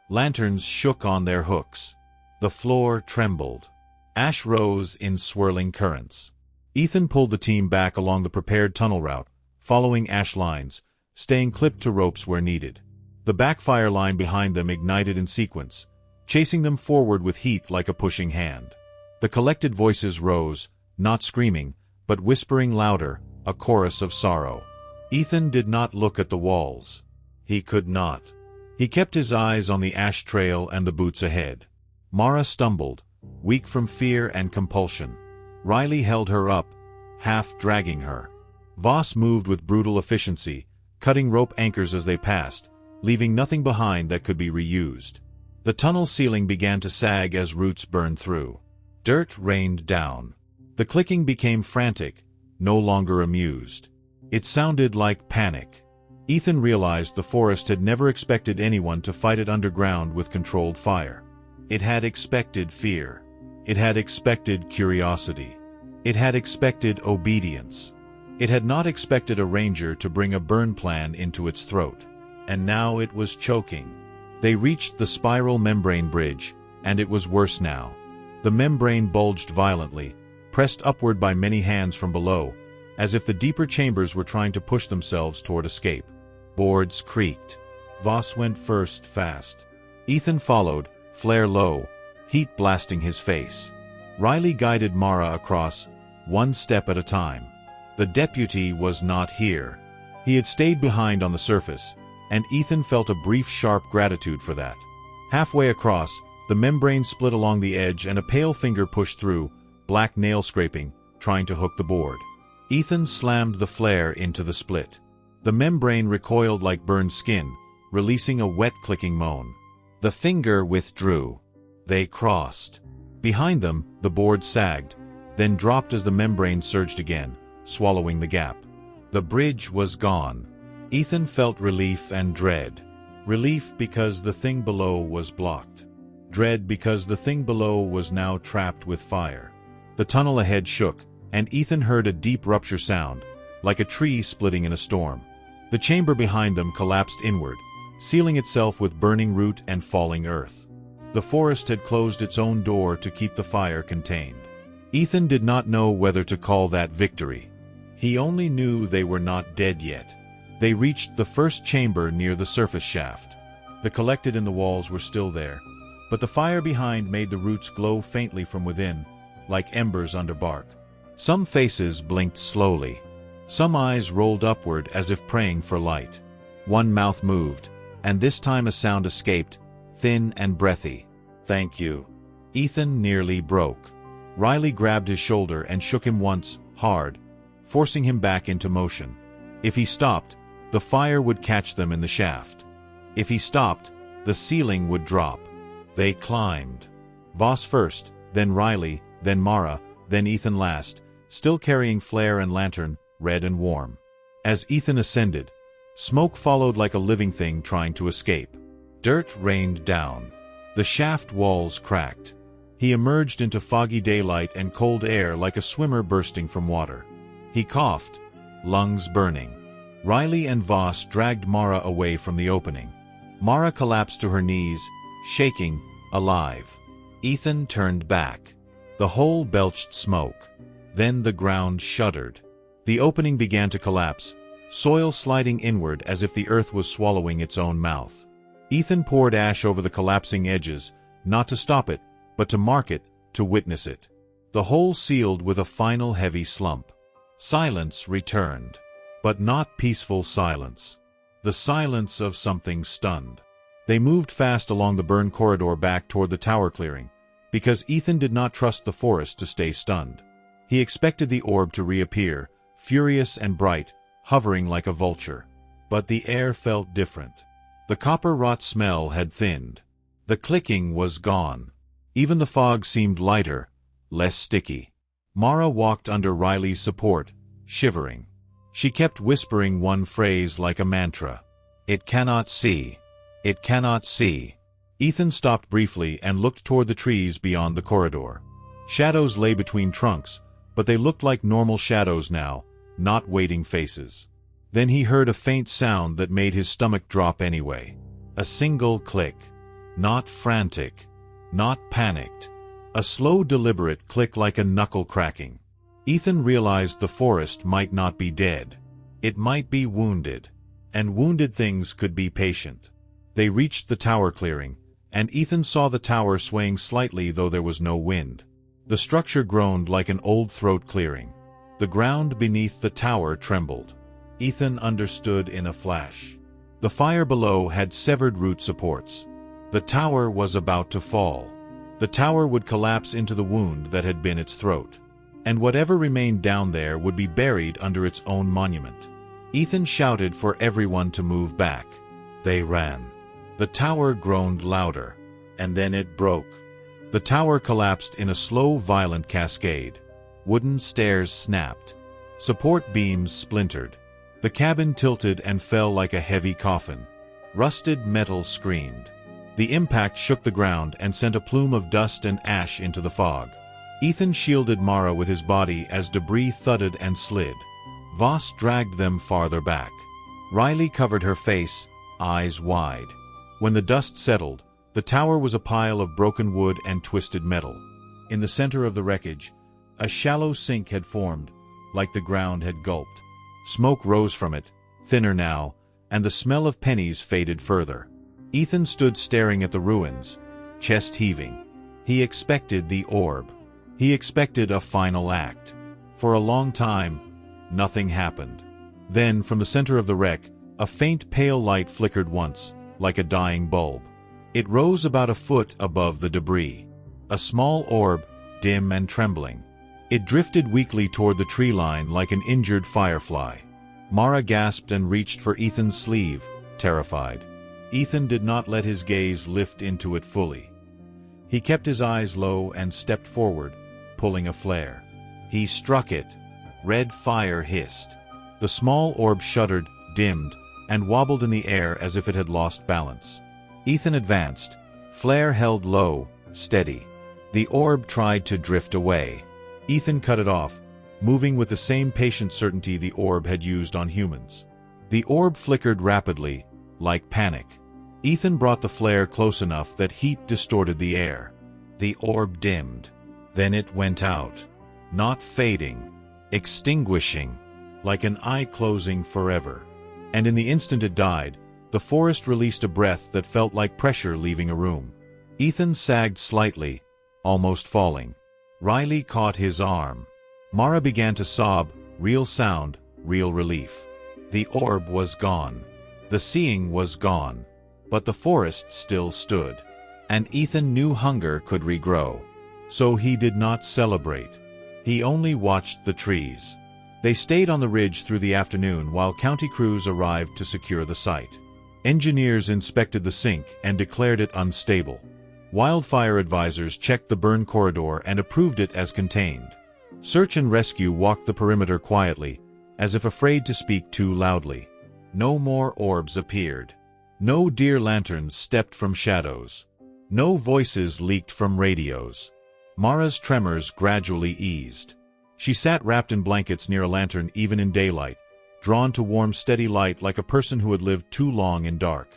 Lanterns shook on their hooks. The floor trembled. Ash rose in swirling currents. Ethan pulled the team back along the prepared tunnel route, following ash lines, staying clipped to ropes where needed. The backfire line behind them ignited in sequence, chasing them forward with heat like a pushing hand. The collected voices rose, not screaming, but whispering louder, a chorus of sorrow. Ethan did not look at the walls. He could not. He kept his eyes on the ash trail and the boots ahead. Mara stumbled, weak from fear and compulsion. Riley held her up, half dragging her. Voss moved with brutal efficiency, cutting rope anchors as they passed, leaving nothing behind that could be reused. The tunnel ceiling began to sag as roots burned through. Dirt rained down. The clicking became frantic, no longer amused. It sounded like panic. Ethan realized the forest had never expected anyone to fight it underground with controlled fire. It had expected fear. It had expected curiosity. It had expected obedience. It had not expected a ranger to bring a burn plan into its throat. And now it was choking. They reached the spiral membrane bridge, and it was worse now. The membrane bulged violently, pressed upward by many hands from below, as if the deeper chambers were trying to push themselves toward escape. Boards creaked. Voss went first, fast. Ethan followed, flare low, heat blasting his face. Riley guided Mara across, one step at a time. The deputy was not here. He had stayed behind on the surface, and Ethan felt a brief, sharp gratitude for that. Halfway across, the membrane split along the edge and a pale finger pushed through, black nail scraping, trying to hook the board. Ethan slammed the flare into the split. The membrane recoiled like burned skin, releasing a wet clicking moan. The finger withdrew. They crossed. Behind them, the board sagged, then dropped as the membrane surged again, swallowing the gap. The bridge was gone. Ethan felt relief and dread. Relief because the thing below was blocked. Dread because the thing below was now trapped with fire. The tunnel ahead shook, and Ethan heard a deep rupture sound, like a tree splitting in a storm. The chamber behind them collapsed inward, sealing itself with burning root and falling earth. The forest had closed its own door to keep the fire contained. Ethan did not know whether to call that victory. He only knew they were not dead yet. They reached the first chamber near the surface shaft. The collected in the walls were still there, but the fire behind made the roots glow faintly from within, like embers under bark. Some faces blinked slowly. Some eyes rolled upward as if praying for light. One mouth moved, and this time a sound escaped, thin and breathy. "Thank you." Ethan nearly broke. Riley grabbed his shoulder and shook him once, hard, forcing him back into motion. If he stopped, the fire would catch them in the shaft. If he stopped, the ceiling would drop. They climbed. Voss first, then Riley, then Mara, then Ethan last, still carrying flare and lantern, red and warm. As Ethan ascended, smoke followed like a living thing trying to escape. Dirt rained down. The shaft walls cracked. He emerged into foggy daylight and cold air like a swimmer bursting from water. He coughed, lungs burning. Riley and Voss dragged Mara away from the opening. Mara collapsed to her knees, shaking, alive. Ethan turned back. The hole belched smoke. Then the ground shuddered. The opening began to collapse, soil sliding inward as if the earth was swallowing its own mouth. Ethan poured ash over the collapsing edges, not to stop it, but to mark it, to witness it. The hole sealed with a final heavy slump. Silence returned. But not peaceful silence. The silence of something stunned. They moved fast along the burned corridor back toward the tower clearing, because Ethan did not trust the forest to stay stunned. He expected the orb to reappear, furious and bright, hovering like a vulture. But the air felt different. The copper-rot smell had thinned. The clicking was gone. Even the fog seemed lighter, less sticky. Mara walked under Riley's support, shivering. She kept whispering one phrase like a mantra. "It cannot see. It cannot see." Ethan stopped briefly and looked toward the trees beyond the corridor. Shadows lay between trunks, but they looked like normal shadows now, not waiting faces. Then he heard a faint sound that made his stomach drop anyway. A single click. Not frantic. Not panicked. A slow, deliberate click like a knuckle cracking. Ethan realized the forest might not be dead. It might be wounded. And wounded things could be patient. They reached the tower clearing, and Ethan saw the tower swaying slightly though there was no wind. The structure groaned like an old throat clearing. The ground beneath the tower trembled. Ethan understood in a flash. The fire below had severed root supports. The tower was about to fall. The tower would collapse into the wound that had been its throat. And whatever remained down there would be buried under its own monument. Ethan shouted for everyone to move back. They ran. The tower groaned louder. And then it broke. The tower collapsed in a slow, violent cascade. Wooden stairs snapped. Support beams splintered. The cabin tilted and fell like a heavy coffin. Rusted metal screamed. The impact shook the ground and sent a plume of dust and ash into the fog. Ethan shielded Mara with his body as debris thudded and slid. Voss dragged them farther back. Riley covered her face, eyes wide. When the dust settled, the tower was a pile of broken wood and twisted metal. In the center of the wreckage, a shallow sink had formed, like the ground had gulped. Smoke rose from it, thinner now, and the smell of pennies faded further. Ethan stood staring at the ruins, chest heaving. He expected the orb. He expected a final act. For a long time, nothing happened. Then, from the center of the wreck, a faint pale light flickered once, like a dying bulb. It rose about a foot above the debris. A small orb, dim and trembling. It drifted weakly toward the tree line like an injured firefly. Mara gasped and reached for Ethan's sleeve, terrified. Ethan did not let his gaze lift into it fully. He kept his eyes low and stepped forward, pulling a flare. He struck it. Red fire hissed. The small orb shuddered, dimmed, and wobbled in the air as if it had lost balance. Ethan advanced, flare held low, steady. The orb tried to drift away. Ethan cut it off, moving with the same patient certainty the orb had used on humans. The orb flickered rapidly, like panic. Ethan brought the flare close enough that heat distorted the air. The orb dimmed. Then it went out. Not fading, extinguishing, like an eye closing forever. And in the instant it died, the forest released a breath that felt like pressure leaving a room. Ethan sagged slightly, almost falling. Riley caught his arm. Mara began to sob, real sound, real relief. The orb was gone. The seeing was gone. But the forest still stood. And Ethan knew hunger could regrow. So he did not celebrate. He only watched the trees. They stayed on the ridge through the afternoon while county crews arrived to secure the site. Engineers inspected the sink and declared it unstable. Wildfire advisors checked the burn corridor and approved it as contained. Search and rescue walked the perimeter quietly, as if afraid to speak too loudly. No more orbs appeared. No deer lanterns stepped from shadows. No voices leaked from radios. Mara's tremors gradually eased. She sat wrapped in blankets near a lantern even in daylight, drawn to warm, steady light like a person who had lived too long in dark.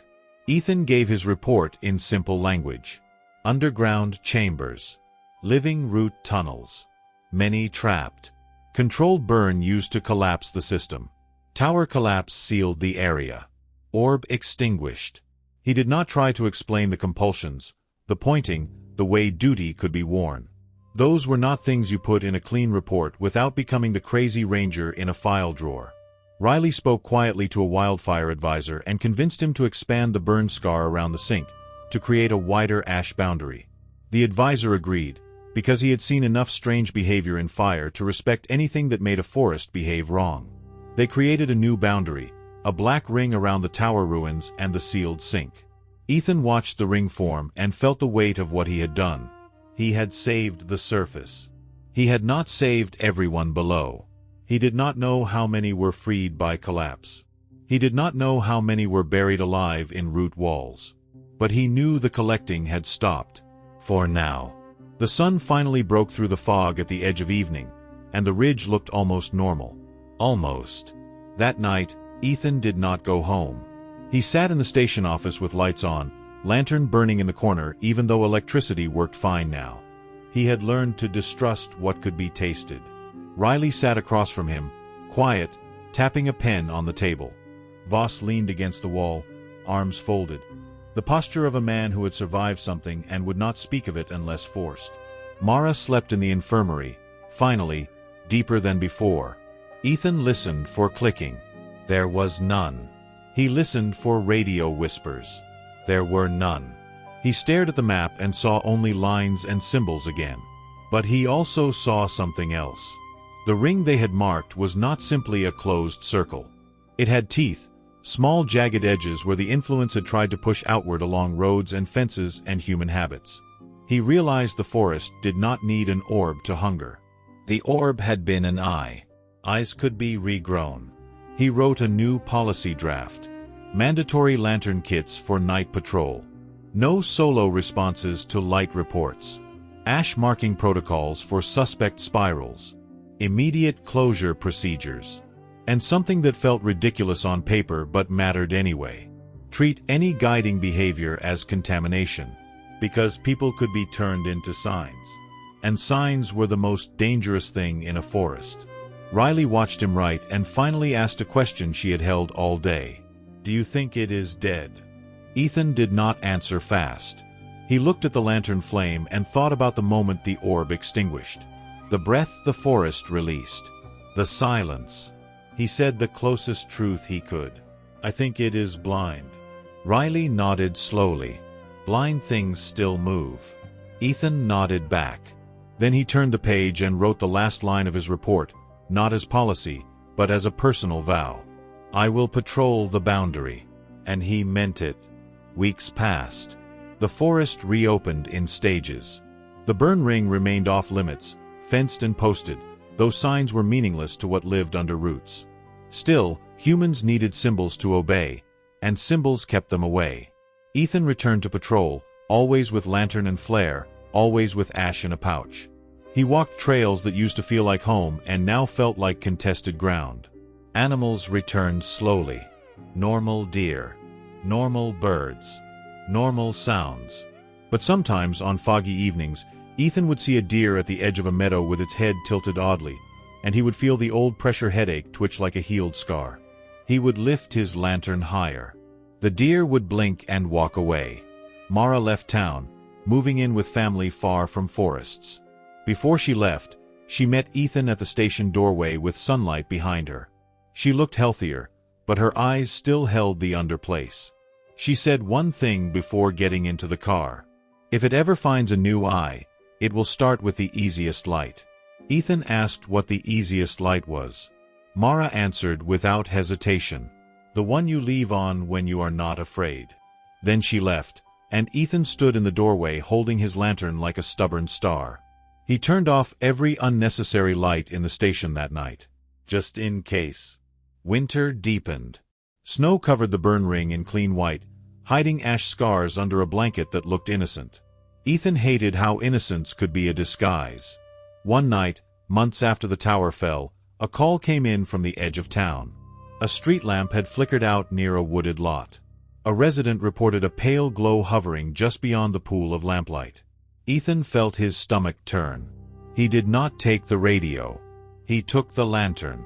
Ethan gave his report in simple language. Underground chambers. Living root tunnels. Many trapped. Controlled burn used to collapse the system. Tower collapse sealed the area. Orb extinguished. He did not try to explain the compulsions, the pointing, the way duty could be worn. Those were not things you put in a clean report without becoming the crazy ranger in a file drawer. Riley spoke quietly to a wildfire advisor and convinced him to expand the burn scar around the sink, to create a wider ash boundary. The advisor agreed, because he had seen enough strange behavior in fire to respect anything that made a forest behave wrong. They created a new boundary, a black ring around the tower ruins and the sealed sink. Ethan watched the ring form and felt the weight of what he had done. He had saved the surface. He had not saved everyone below. He did not know how many were freed by collapse. He did not know how many were buried alive in root walls. But he knew the collecting had stopped. For now. The sun finally broke through the fog at the edge of evening, and the ridge looked almost normal. Almost. That night, Ethan did not go home. He sat in the station office with lights on, lantern burning in the corner even though electricity worked fine now. He had learned to distrust what could be tasted. Riley sat across from him, quiet, tapping a pen on the table. Voss leaned against the wall, arms folded. The posture of a man who had survived something and would not speak of it unless forced. Mara slept in the infirmary, finally, deeper than before. Ethan listened for clicking. There was none. He listened for radio whispers. There were none. He stared at the map and saw only lines and symbols again. But he also saw something else. The ring they had marked was not simply a closed circle. It had teeth, small jagged edges where the influence had tried to push outward along roads and fences and human habits. He realized the forest did not need an orb to hunger. The orb had been an eye. Eyes could be regrown. He wrote a new policy draft. Mandatory lantern kits for night patrol. No solo responses to light reports. Ash marking protocols for suspect spirals. Immediate closure procedures. And something that felt ridiculous on paper but mattered anyway. Treat any guiding behavior as contamination. Because people could be turned into signs. And signs were the most dangerous thing in a forest. Riley watched him write and finally asked a question she had held all day. Do you think it is dead? Ethan did not answer fast. He looked at the lantern flame and thought about the moment the orb extinguished. The breath the forest released. The silence. He said the closest truth he could. I think it is blind. Riley nodded slowly. Blind things still move. Ethan nodded back. Then he turned the page and wrote the last line of his report, not as policy, but as a personal vow. "I will patrol the boundary." And he meant it. Weeks passed. The forest reopened in stages. The burn ring remained off limits, fenced and posted, though signs were meaningless to what lived under roots. Still, humans needed symbols to obey, and symbols kept them away. Ethan returned to patrol, always with lantern and flare, always with ash in a pouch. He walked trails that used to feel like home and now felt like contested ground. Animals returned slowly. Normal deer. Normal birds. Normal sounds. But sometimes, on foggy evenings, Ethan would see a deer at the edge of a meadow with its head tilted oddly, and he would feel the old pressure headache twitch like a healed scar. He would lift his lantern higher. The deer would blink and walk away. Mara left town, moving in with family far from forests. Before she left, she met Ethan at the station doorway with sunlight behind her. She looked healthier, but her eyes still held the underplace. She said one thing before getting into the car. "If it ever finds a new eye, it will start with the easiest light." Ethan asked what the easiest light was. Mara answered without hesitation, "The one you leave on when you are not afraid." Then she left, and Ethan stood in the doorway holding his lantern like a stubborn star. He turned off every unnecessary light in the station that night, just in case. Winter deepened. Snow covered the burn ring in clean white, hiding ash scars under a blanket that looked innocent. Ethan hated how innocence could be a disguise. One night, months after the tower fell, a call came in from the edge of town. A street lamp had flickered out near a wooded lot. A resident reported a pale glow hovering just beyond the pool of lamplight. Ethan felt his stomach turn. He did not take the radio. He took the lantern.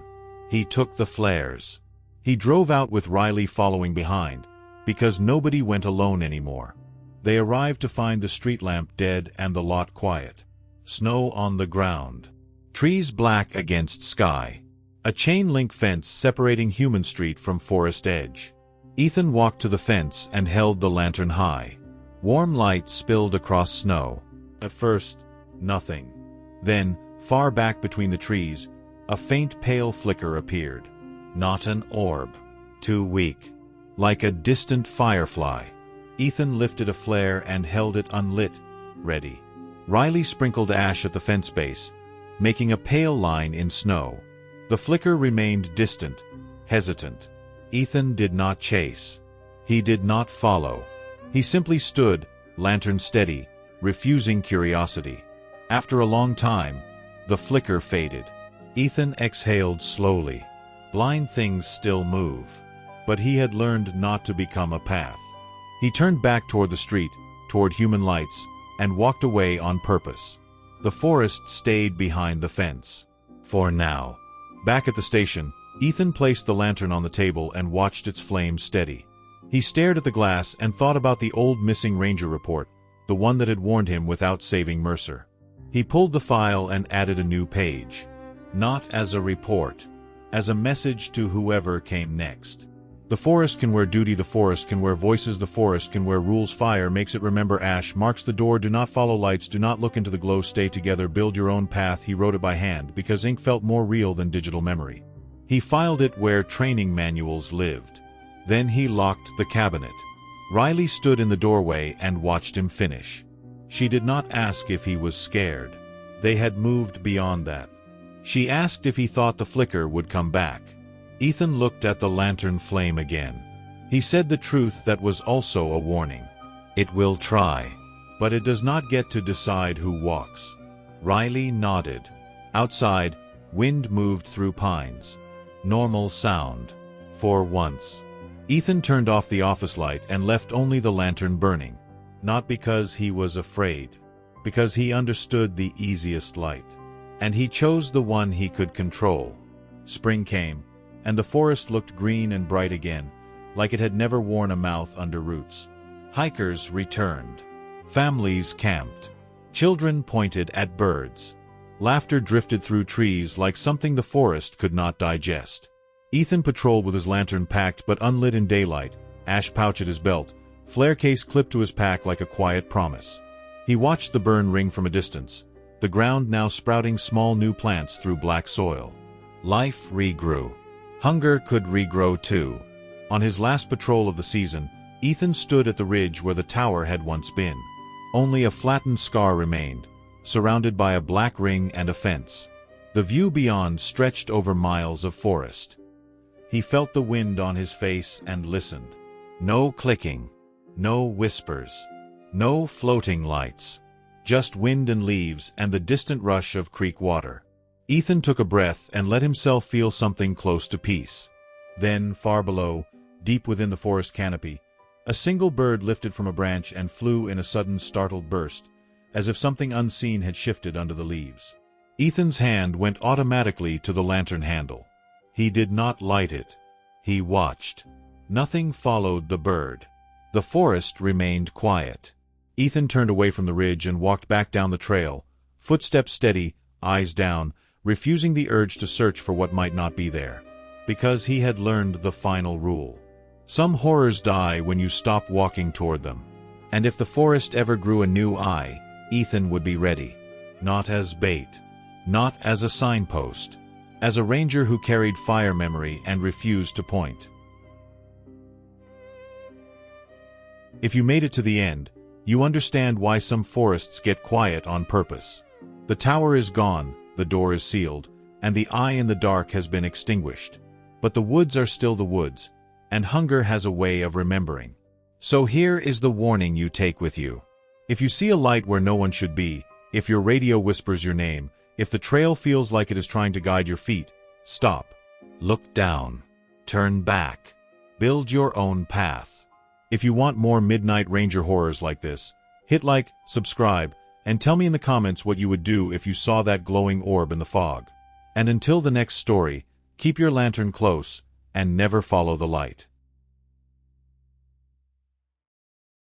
He took the flares. He drove out with Riley following behind, because nobody went alone anymore. They arrived to find the street lamp dead and the lot quiet. Snow on the ground. Trees black against sky. A chain-link fence separating Human Street from Forest Edge. Ethan walked to the fence and held the lantern high. Warm light spilled across snow. At first, nothing. Then, far back between the trees, a faint pale flicker appeared. Not an orb. Too weak. Like a distant firefly. Ethan lifted a flare and held it unlit, ready. Riley sprinkled ash at the fence base, making a pale line in snow. The flicker remained distant, hesitant. Ethan did not chase. He did not follow. He simply stood, lantern steady, refusing curiosity. After a long time, the flicker faded. Ethan exhaled slowly. Blind things still move. But he had learned not to become a path. He turned back toward the street, toward human lights, and walked away on purpose. The forest stayed behind the fence. For now. Back at the station, Ethan placed the lantern on the table and watched its flame steady. He stared at the glass and thought about the old missing ranger report, the one that had warned him without saving Mercer. He pulled the file and added a new page. Not as a report. As a message to whoever came next. The forest can wear duty, the forest can wear voices, the forest can wear rules. Fire makes it remember, ash marks the door, do not follow lights, do not look into the glow, stay together, build your own path. He wrote it by hand because ink felt more real than digital memory. He filed it where training manuals lived. Then he locked the cabinet. Riley stood in the doorway and watched him finish. She did not ask if he was scared. They had moved beyond that. She asked if he thought the flicker would come back. Ethan looked at the lantern flame again. He said the truth that was also a warning. It will try. But it does not get to decide who walks. Riley nodded. Outside, wind moved through pines. Normal sound. For once. Ethan turned off the office light and left only the lantern burning. Not because he was afraid. Because he understood the easiest light. And he chose the one he could control. Spring came, and the forest looked green and bright again, like it had never worn a mouth under roots. Hikers returned. Families camped. Children pointed at birds. Laughter drifted through trees like something the forest could not digest. Ethan patrolled with his lantern packed but unlit in daylight, ash pouch at his belt, flare case clipped to his pack like a quiet promise. He watched the burn ring from a distance, the ground now sprouting small new plants through black soil. Life regrew. Hunger could regrow too. On his last patrol of the season, Ethan stood at the ridge where the tower had once been. Only a flattened scar remained, surrounded by a black ring and a fence. The view beyond stretched over miles of forest. He felt the wind on his face and listened. No clicking, no whispers, no floating lights. Just wind and leaves and the distant rush of creek water. Ethan took a breath and let himself feel something close to peace. Then, far below, deep within the forest canopy, a single bird lifted from a branch and flew in a sudden startled burst, as if something unseen had shifted under the leaves. Ethan's hand went automatically to the lantern handle. He did not light it. He watched. Nothing followed the bird. The forest remained quiet. Ethan turned away from the ridge and walked back down the trail, footsteps steady, eyes down, refusing the urge to search for what might not be there. Because he had learned the final rule. Some horrors die when you stop walking toward them. And if the forest ever grew a new eye, Ethan would be ready. Not as bait. Not as a signpost. As a ranger who carried fire memory and refused to point. If you made it to the end, you understand why some forests get quiet on purpose. The tower is gone, the door is sealed, and the eye in the dark has been extinguished. But the woods are still the woods, and hunger has a way of remembering. So here is the warning you take with you. If you see a light where no one should be, if your radio whispers your name, if the trail feels like it is trying to guide your feet, stop. Look down. Turn back. Build your own path. If you want more Midnight Ranger horrors like this, hit like, subscribe, and tell me in the comments what you would do if you saw that glowing orb in the fog. And until the next story, keep your lantern close, and never follow the light.